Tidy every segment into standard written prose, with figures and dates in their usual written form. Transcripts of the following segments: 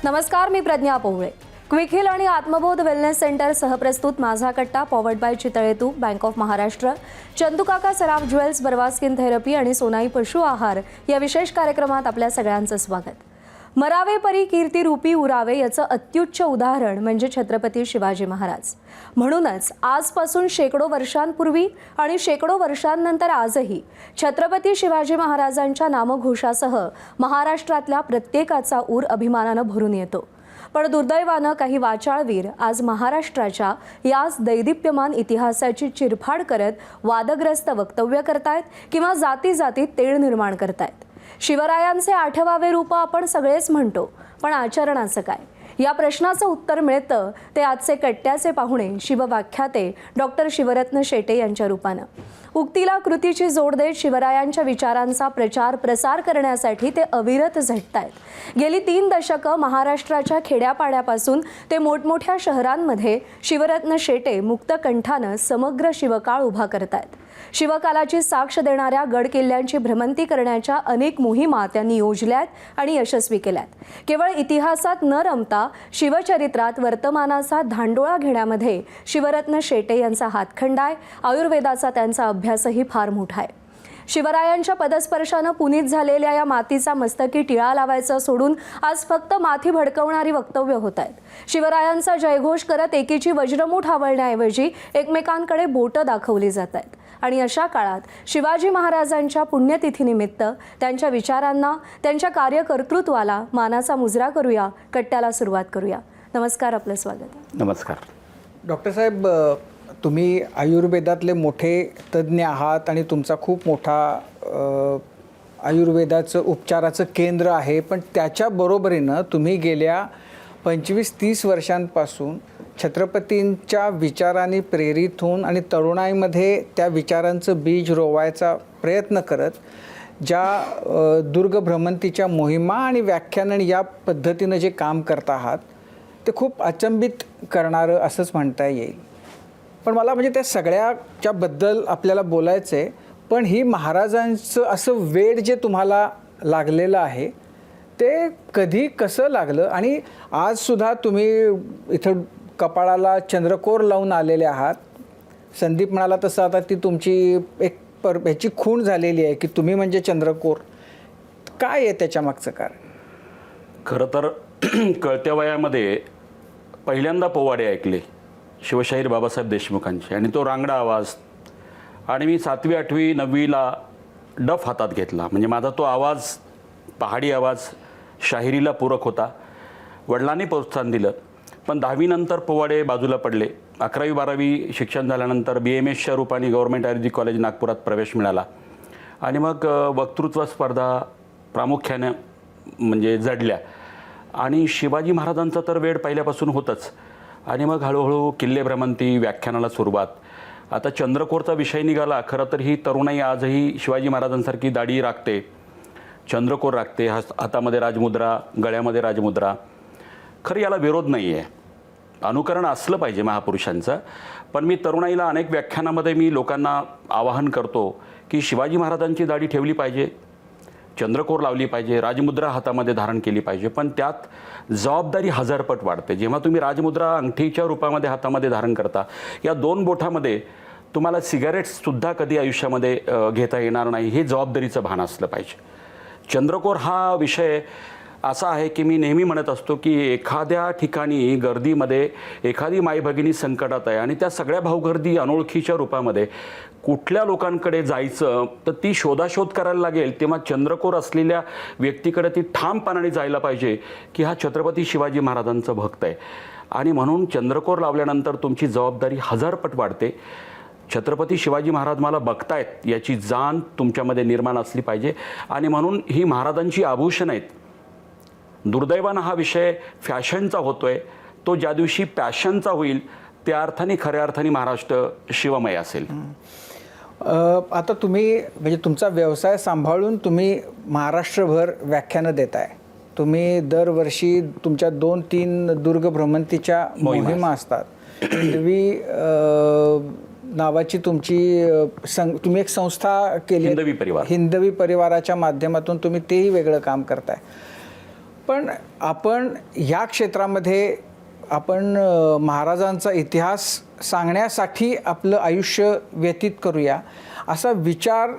नमस्कार, मी Pragya Powale. Quick heal आणि आत्मबोध वेलनेस सेंटर सहप्रस्तुत माझा कट्टा पॉवर्ड बाय चितळेतू, bank of Maharashtra, Chandukaka Saraf jewels, Barwa skin therapy आणि सोनाई पशु आहार या विशेष कार्यक्रमात आपल्या सगळ्यांचं स्वागत. मरावे परी कीर्ती रूपी उरावे याचं अत्युच्च उदाहरण म्हणजे छत्रपती शिवाजी महाराज. म्हणूनच आजपासून शेकडो वर्षांपूर्वी आणि शेकडो वर्षांनंतर आजही छत्रपती शिवाजी महाराजांच्या नामघोषासह महाराष्ट्रातल्या प्रत्येकाचा ऊर अभिमानानं भरून येतो. पण दुर्दैवानं काही वाचाळवीर आज महाराष्ट्राच्या याच दैदिप्यमान इतिहासाची चिरफाड करत वादग्रस्त वक्तव्य करतायत किंवा जाती जातीत तेढ निर्माण करतायत. शिवरायांचे आठवावे रूप आपण सगळेच म्हणतो, पण आचरणाचं काय? या प्रश्नाचं उत्तर मिळतं ते आजचे कट्ट्याचे पाहुणे शिवव्याख्याते डॉक्टर शिवरत्न शेटे यांच्या रूपानं. उक्तीला कृतीची जोड देत शिवरायांच्या विचारांचा प्रचार प्रसार करण्यासाठी ते अविरत झटतायत. गेली 3 दशकं महाराष्ट्राच्या खेड्यापाड्यापासून ते मोठमोठ्या शहरांमध्ये शिवरत्न शेटे मुक्तकंठानं समग्र शिवकाळ उभा करतायत. शिवकालाची साक्ष देणाऱ्या गड किल्ल्यांची भ्रमंती करण्याच्या अनेक मोहिमा त्यांनी योजल्यात आणि यशस्वी केल्यात. केवळ इतिहासात न रमता शिवचरित्रात वर्तमानाचा धांडोळा घेण्यामध्ये शिवरत्न शेटे यांचा हातखंडा आहे. आयुर्वेदाचा त्यांचा अभ्यासही फार मोठा आहे. शिवरायांच्या पदस्पर्शानं पुनीत झालेल्या या मातीचा मस्तकी टिळा लावायचं सोडून आज फक्त माथी भडकवणारी वक्तव्य होत आहेत. शिवरायांचा जयघोष करत एकीची वज्रमूठ आवळण्याऐवजी एकमेकांकडे बोटं दाखवली जात आहेत. आणि अशा काळात शिवाजी महाराजांच्या पुण्यतिथीनिमित्त त्यांच्या विचारांना, त्यांच्या कार्यकर्तृत्वाला मानाचा मुजरा करूया. कट्ट्याला सुरुवात करूया. नमस्कार, आपलं स्वागत. नमस्कार. डॉक्टर साहेब, तुम्ही आयुर्वेदातले मोठे तज्ज्ञ आहात आणि तुमचा खूप मोठा आयुर्वेदाचं उपचाराचं केंद्र आहे. पण त्याच्या बरोबरीनं तुम्ही गेल्या 25-30 वर्षांपासून छत्रपतींच्या विचारांनी प्रेरित होऊन आणि तरुणाईमध्ये त्या विचारांचं बीज रोवायचा प्रयत्न करत ज्या दुर्ग भ्रमंतीच्या मोहिमा आणि व्याख्यानं या पद्धतीनं जे काम करत आहात ते खूप अचंबित करणारं असंच म्हणता येईल. पण मला म्हणजे त्या सगळ्याच्याबद्दल आपल्याला बोलायचं आहे. पण ही महाराजांचं असं वेड जे तुम्हाला लागलेलं आहे ते कधी कसं लागलं? आणि आजसुद्धा तुम्ही इथं कपाळाला चंद्रकोर लावून आलेले आहात. संदीप म्हणाला तसं आता ती तुमची एक ह्याची खूण झालेली आहे की तुम्ही म्हणजे चंद्रकोर. काय आहे त्याच्या मागचं कारण? खरं तर कळत्या वयामध्ये पहिल्यांदा पोवाडे ऐकले शिवशाहीर बाबासाहेब देशमुखांचे, आणि तो रांगडा आवाज. आणि मी 7वी 8वी 9वीला डफ हातात घेतला. म्हणजे माझा तो आवाज, पहाडी आवाज, शाहिरीला पूरक होता. वडिलांनी प्रोत्साहन दिलं. पण 10वी नंतर पोवाडे बाजूला पडले. 11वी 12वी शिक्षण झाल्यानंतर BMSच्या रूपाने गव्हर्नमेंट आयुर्वेदिक कॉलेज नागपुरात प्रवेश मिळाला. आणि मग वक्तृत्व स्पर्धा प्रामुख्याने म्हणजे जडल्या. आणि शिवाजी महाराजांचा तर वेळ पहिल्यापासून होतच. आणि मग हळूहळू किल्ले भ्रमंती, व्याख्यानाला सुरुवात. आता चंद्रकोरचा विषय निघाला. खरं तर ही तरुणाई आजही शिवाजी महाराजांसारखी दाढी राखते, चंद्रकोर राखते, हातामध्ये राजमुद्रा, गळ्यामध्ये राजमुद्रा. खरं याला विरोध नाही आहे, अनुकरण असलं पाहिजे महापुरुषांचं. पण मी तरुणाईला अनेक व्याख्यानामध्ये मी लोकांना आवाहन करतो की शिवाजी महाराजांची दाढी ठेवली पाहिजे, चंद्रकोर लावली पाहिजे, राजमुद्रा हातामध्ये धारण केली पाहिजे. पण त्यात जबाबदारी हजारपट वाढते. जेव्हा तुम्ही राजमुद्रा अंगठीच्या रूपामध्ये हातामध्ये धारण करता, या 2 बोटामध्ये तुम्हाला सिगारेट्ससुद्धा कधी आयुष्यामध्ये घेता येणार नाही, हे जबाबदारीचं भान असलं पाहिजे. चंद्रकोर हा विषय असा आहे की मी नेहमी म्हणत असतो की एखाद्या ठिकाणी गर्दीमध्ये एखादी मायभगिनी संकटात आहे आणि त्या सगळ्या भावगर्दी अनोळखीच्या रूपामध्ये कुठल्या लोकांकडे जायचं तर ती शोधाशोध करायला लागेल. तेव्हा चंद्रकोर असलेल्या व्यक्तीकडे ती ठामपणाने जायला पाहिजे की हा छत्रपती शिवाजी महाराजांचा भक्त आहे. आणि म्हणून चंद्रकोर लावल्यानंतर तुमची जबाबदारी हजारपट वाढते. छत्रपती शिवाजी महाराज मला बघतायत याची जाण तुमच्यामध्ये निर्माण असली पाहिजे. आणि म्हणून ही महाराजांची आभूषण आहेत. दुर्दैवानं हा विषय फॅशनचा होतोय. तो ज्या दिवशी पॅशनचा होईल त्या अर्थाने, खऱ्या अर्थाने महाराष्ट्र शिवमय असेल. आता तुम्ही म्हणजे तुमचा व्यवसाय सांभाळून तुम्ही महाराष्ट्रभर व्याख्यानं देताय. तुम्ही दरवर्षी तुमच्या 2-3 दुर्ग भ्रमंतीच्या मोहिमा असतात. हिंदवी नावाची तुम्ही एक संस्था केली, हिंदवी परिवार. हिंदवी परिवाराच्या माध्यमातून तुम्ही तेही वेगळं काम करताय. पण आपण या क्षेत्रामध्ये आपण महाराजांचा इतिहास सांगण्यासाठी आपलं आयुष्य व्यतीत करूया असा विचार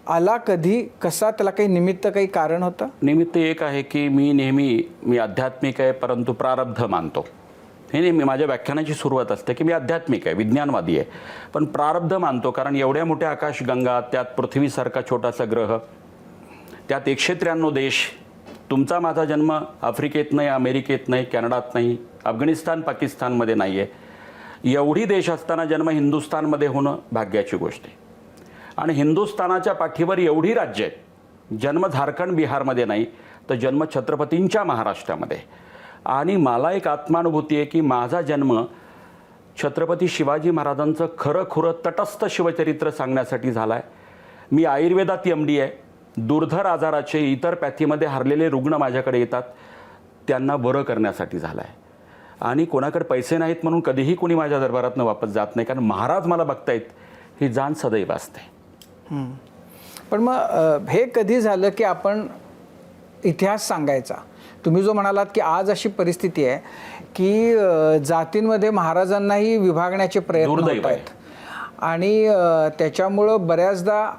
आला कधी, कसा, त्याला काही निमित्त, काही कारण होतं? निमित्त एक आहे की मी आध्यात्मिक आहे परंतु प्रारब्ध मानतो. हे नेहमी माझ्या व्याख्यानाची सुरुवात असते की मी आध्यात्मिक आहे, विज्ञानवादी आहे, पण प्रारब्ध मानतो. कारण एवढ्या मोठ्या आकाशगंगा, त्यात पृथ्वीसारखा छोटासा ग्रह, त्यात 193 देश, तुमचा माझा जन्म आफ्रिकेत नाही, अमेरिकेत नाही, कॅनडात नाही, अफगाणिस्तान पाकिस्तानमध्ये नाही आहे. एवढी देश असताना जन्म हिंदुस्थानमध्ये होणं भाग्याची गोष्ट आहे. आणि हिंदुस्थानाच्या पाठीवर एवढी राज्य आहेत, जन्म झारखंड बिहारमध्ये नाही तर जन्म छत्रपतींच्या महाराष्ट्रामध्ये. आणि मला एक आत्मानुभूती आहे की माझा जन्म छत्रपती शिवाजी महाराजांचं खरं तटस्थ शिवचरित्र सांगण्यासाठी झाला आहे. मी आयुर्वेदात MD आहे. दुर्धर आजाराचे, इतर पॅथीमध्ये हरलेले रुग्ण माझ्याकडे येतात, त्यांना बरं करण्यासाठी झाला आहे. आणि कोणाकडे पैसे नाहीत म्हणून कधीही कोणी माझ्या दरबारातनं वापस जात नाही, कारण महाराज मला बघतायत ही जाण सदैव असते. पण मग हे कधी झालं की आपण इतिहास सांगायचा? तुम्ही जो म्हणालात की आज अशी परिस्थिती आहे की जातींमध्ये महाराजांनाही विभागण्याचे प्रयत्न होत आहेत आणि त्याच्यामुळं बऱ्याचदा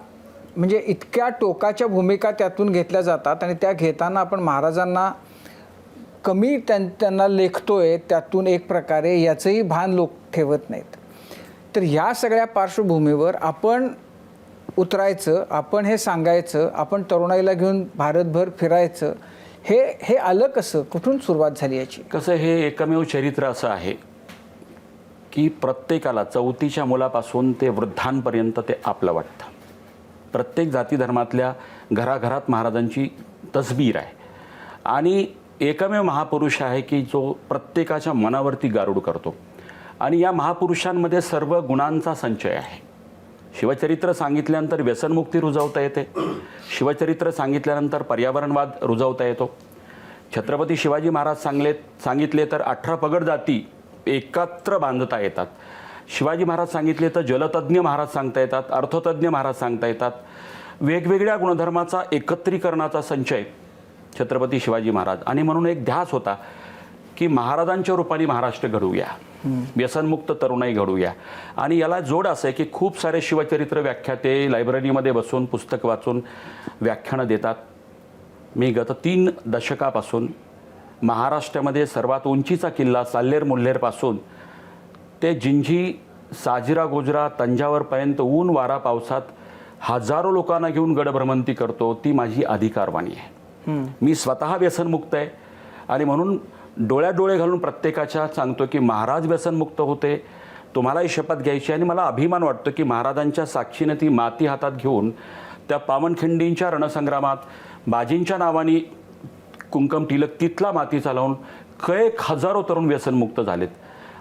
म्हणजे इतक्या टोकाच्या भूमिका त्यातून घेतल्या जातात आणि त्या घेताना आपण महाराजांना कमी त्यांना लेखतोय त्यातून एक प्रकारे, याचंही भान लोक ठेवत नाहीत. तर ह्या सगळ्या पार्श्वभूमीवर आपण उतरायचं, आपण हे सांगायचं, आपण तरुणाईला घेऊन भारतभर फिरायचं, हे आलं कसं? कुठून सुरुवात झाली याची? कसं, हे एकमेव चरित्र असं आहे की प्रत्येकाला 4थीच्या मुलापासून ते वृद्धांपर्यंत ते आपलं वाटतं. प्रत्येक जाती धर्मातल्या घराघरात महाराजांची तसबीर आहे आणि एकमेव महापुरुष आहे की जो प्रत्येकाच्या मनावरती गारुड करतो. आणि या महापुरुषांमध्ये सर्व गुणांचा संचय आहे. शिवचरित्र सांगितल्यानंतर व्यसनमुक्ती रुजवता येते, शिवचरित्र सांगितल्यानंतर पर्यावरणवाद रुजवता येतो. छत्रपती शिवाजी महाराज सांगितले तर 18 पगड जाती एकत्र बांधता येतात. शिवाजी महाराज सांगितले तर जलतज्ञ महाराज सांगता येतात, अर्थतज्ञ महाराज सांगता येतात. वेगवेगळ्या गुणधर्माचा एकत्रीकरणाचा संचय छत्रपती शिवाजी महाराज. आणि म्हणून एक ध्यास होता की महाराजांच्या रूपाने महाराष्ट्र घडवूया, व्यसनमुक्त तरुणाई घडवूया. आणि याला जोड असं आहे की खूप सारे शिवचरित्र व्याख्याते लायब्ररीमध्ये बसून पुस्तक वाचून व्याख्यानं देतात. मी गत 3 दशकापासून महाराष्ट्रामध्ये सर्वात उंचीचा किल्ला साल्लेर मुल्हेरपासून ते जिंजी, साजिरा गोजरा, तंजावरपर्यंत ऊन वारा पावसात हजारो लोकांना घेऊन गडभ्रमंती करतो. ती माझी अधिकारवाणी आहे. मी स्वतः व्यसनमुक्त आहे आणि म्हणून डोळ्यात डोळे घालून प्रत्येकाच्या सांगतो की महाराज व्यसनमुक्त होते, तुम्हालाही शपथ घ्यायची. आणि मला अभिमान वाटतो की महाराजांच्या साक्षीने ती माती हातात घेऊन त्या पावनखिंडींच्या रणसंग्रामात बाजींच्या नावाने कुंकम टिलक तिथला मातीचा लावून कैक हजारो तरुण व्यसनमुक्त झालेत.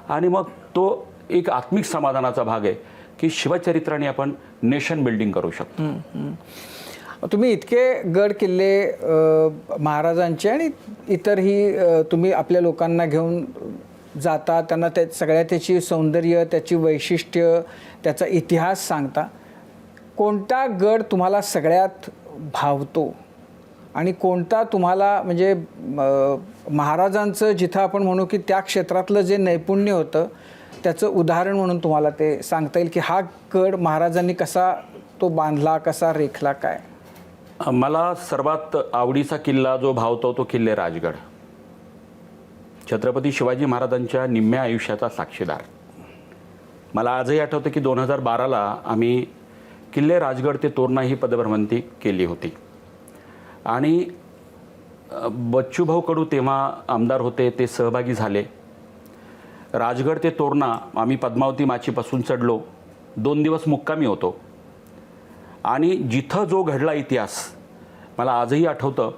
आणि मग तो एक आत्मिक समाधानाचा भाग आहे की शिवचरित्राने आपण नेशन बिल्डिंग करू शकतो. तुम्ही इतके गड किल्ले महाराजांचे आणि इतरही तुम्ही आपल्या लोकांना घेऊन जाता, त्यांना त्या सगळ्या त्याची सौंदर्य, त्याची वैशिष्ट्य, त्याचा इतिहास सांगता. कोणता गड तुम्हाला सगळ्यात भावतो आणि कोणता तुम्हाला म्हणजे महाराजांचं जिथं आपण म्हणू की त्या क्षेत्रातलं जे नैपुण्य होतं त्याचं उदाहरण म्हणून तुम्हाला ते सांगता येईल की हा गड महाराजांनी कसा तो बांधला, कसा रेखला, काय? मला सर्वात आवडीचा किल्ला जो भावतो तो किल्ले राजगड. छत्रपती शिवाजी महाराजांच्या निम्म्या आयुष्याचा साक्षीदार. मला आजही आठवतं की 2012ला आम्ही किल्ले राजगड ते तोरणा ही पदभ्रमंती केली होती. आणि बच्चूभाऊ कडू तेव्हा आमदार होते, ते सहभागी झाले. राजगड ते तोरणा आम्ही पद्मावती माचीपासून चढलो, 2 दिवस मुक्कामी होतो. आणि जिथं जो घडला इतिहास मला आजही आठवतं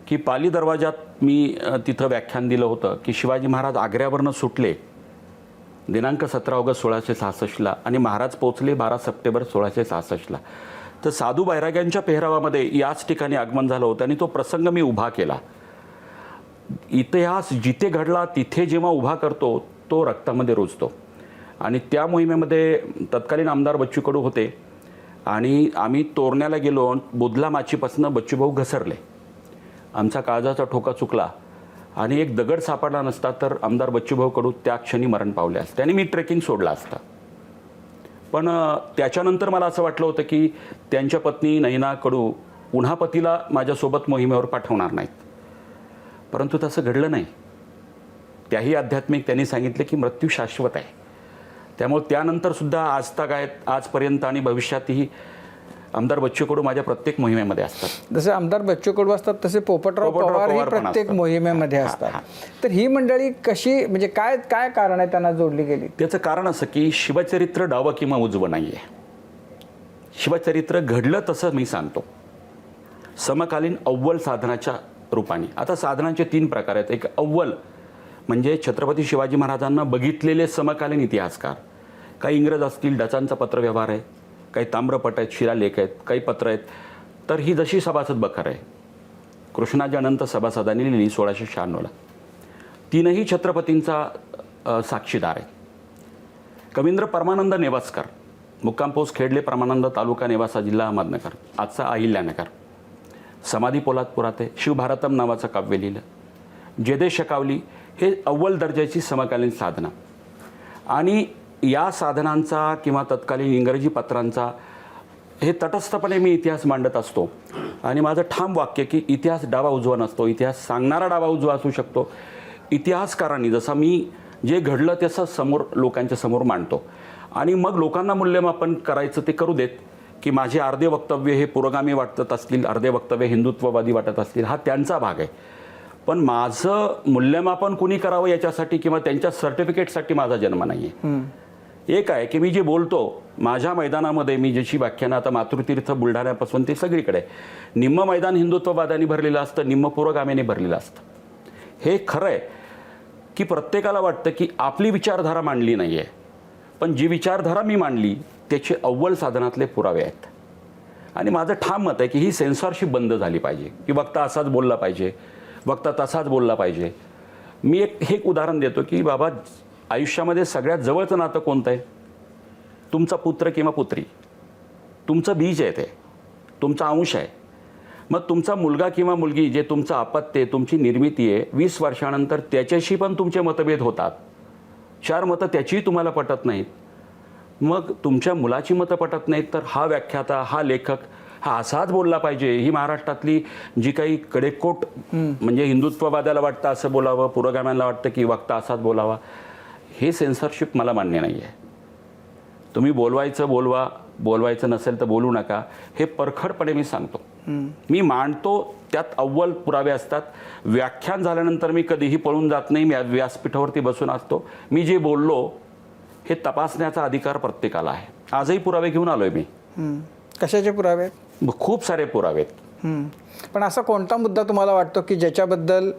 की पाली दरवाजात मी तिथं व्याख्यान दिलं होतं की शिवाजी महाराज आग्र्यावरनं सुटले दिनांक 17 ऑगस्ट 1666 आणि महाराज पोचले 12 सप्टेंबर 1666. तर साधू बैराग्यांच्या पेहरावामध्ये याच ठिकाणी आगमन झालं होतं आणि तो प्रसंग मी उभा केला. इतिहास जिथे घडला तिथे जेव्हा उभा करतो तो रक्तामध्ये रुजतो. आणि त्या मोहिमेमध्ये तत्कालीन आमदार बच्चू कडू होते आणि आम्ही तोरण्याला गेलो. बुधला माचीपासून बच्चूभाऊ घसरले आमचा काळजाचा ठोका चुकला आणि एक दगड सापडला नसता तर आमदार बच्चूभाऊ कडू त्या क्षणी मरण पावले असते आणि मी ट्रेकिंग सोडला असता. पण त्याच्यानंतर मला असं वाटलं होतं की त्यांच्या पत्नी नयना कडू पुन्हा पतीला माझ्यासोबत मोहिमेवर पाठवणार नाहीत, परंतु तसं घडलं नाही. त्याही आध्यात्मिक त्यांनी सांगितलं की मृत्यू शाश्वत आहे. त्यामुळे त्यानंतरसुद्धा आजतागायत आजपर्यंत आणि भविष्यातही आमदार बच्चू कडू माझ्या प्रत्येक मोहिमेमध्ये असतात. जसे आमदार बच्चू कडू असतात तसे पोपटराव पवार ही पवार पण प्रत्येक असतात. मोहिमेमध्ये असतात. तर ही मंडळी कशी, म्हणजे काय काय कारण आहे त्यांना जोडली गेली? त्याचं कारण असं की शिवचरित्र डावं किंवा उजवं नाही आहे. शिवचरित्र घडलं तसं मी सांगतो, समकालीन अव्वल साधनाच्या रूपाने. आता साधनांचे 3 प्रकार आहेत. एक अव्वल म्हणजे छत्रपती शिवाजी महाराजांना बघितलेले समकालीन इतिहासकार. काही इंग्रज असतील, डचांचा पत्रव्यवहार आहे, काही ताम्रपट आहेत, शिलालेख आहेत, काही पत्र आहेत. तर ही जशी सभासद बखर आहे, कृष्णाजी अनंत सभासदांनी लिहिली 1696ला, 3ही छत्रपतींचा साक्षीदार आहे. कवींद्र परमानंद नेवासकर, मुक्काम पोस्ट खेडले, परमानंद, तालुका नेवासा, जिल्हा अहमदनगर, आजचा अहिल्यानगर. समाधी पोलादपुरात आहे. शिवभारतम नावाचं काव्य लिहिलं. जयदेश शकावली. हे अव्वल दर्जाची समकालीन साधना. आणि या साधनांचा किंवा तत्कालीन इंग्रजी पत्रांचा हे तटस्थपणे मी इतिहास मांडत असतो. आणि माझं ठाम वाक्य की इतिहास डावा उजवा नसतो, इतिहास सांगणारा डावा उजवा असू शकतो. इतिहासकारांनी जसं मी जे घडलं तसं समोर लोकांच्या समोर मांडतो आणि मग लोकांना मूल्यमापन करायचं ते करू देत. की माझे अर्धे वक्तव्य हे पुरोगामी वाटत असतील, अर्धे वक्तव्य हिंदुत्ववादी वाटत असतील, हा त्यांचा भाग आहे. पण माझं मूल्यमापन कुणी करावं याच्यासाठी किंवा त्यांच्या सर्टिफिकेटसाठी माझा जन्म नाही आहे. एक आहे की मी जे बोलतो माझ्या मैदानामध्ये, मी जशी व्याख्यानं आता मातृतीर्थ बुलढाण्यापासून ते सगळीकडे, निम्म मैदान हिंदुत्ववादाने भरलेलं असतं, निम्म पुरोगामीने भरलेलं असतं. हे खरं आहे की प्रत्येकाला वाटतं की आपली विचारधारा मांडली नाही आहे, पण जी विचारधारा मी मांडली त्याचे अव्वल साधनातले पुरावे आहेत. आणि माझं ठाम मत आहे की ही सेन्सॉरशिप बंद झाली पाहिजे, की वक्ता असाच बोलला पाहिजे, वक्ता तसाच बोलला पाहिजे. मी एक उदाहरण देतो की बाबा, आयुष्यामध्ये सगळ्यात जवळचं नातं कोणतं आहे? तुमचा पुत्र किंवा पुत्री. तुमचं बीज आहे, ते तुमचा अंश आहे. मग तुमचा मुलगा किंवा मुलगी, जे तुमचं अपत्य आहे, तुमची निर्मिती आहे, 20 वर्षानंतर त्याच्याशी पण तुमचे मतभेद होतात. 4 मतं त्याचीही तुम्हाला पटत नाहीत. मग तुमच्या मुलाची मतं पटत नाहीत, तर हा व्याख्याता, हा लेखक हा असाच बोलला पाहिजे. ही महाराष्ट्रातली जी काही कडेकोट, म्हणजे हिंदुत्ववाद्याला वाटतं असं बोलावं, पुरोगाम्यांना वाटतं की वक्ता असाच बोलावा, हे सेन्सरशिप मला मान्य नाही आहे. तुम्ही बोलवायचं बोलवा, बोलवायचं नसेल तर बोलू नका, हे परखडपणे मी सांगतो. मी मांडतो, त्यात अव्वल पुरावे असतात. व्याख्यान झाल्यानंतर मी कधीही पळून जात नाही, मी व्यासपीठावरती बसून असतो. मी जे बोललो हे तपासण्याचा अधिकार प्रत्येकाला आहे. आजही पुरावे घेऊन आलोय मी. कशाचे पुरावे आहेत? खूप सारे पुरावे आहेत. पण असा कोणता मुद्दा तुम्हाला वाटतो की ज्याच्याबद्दल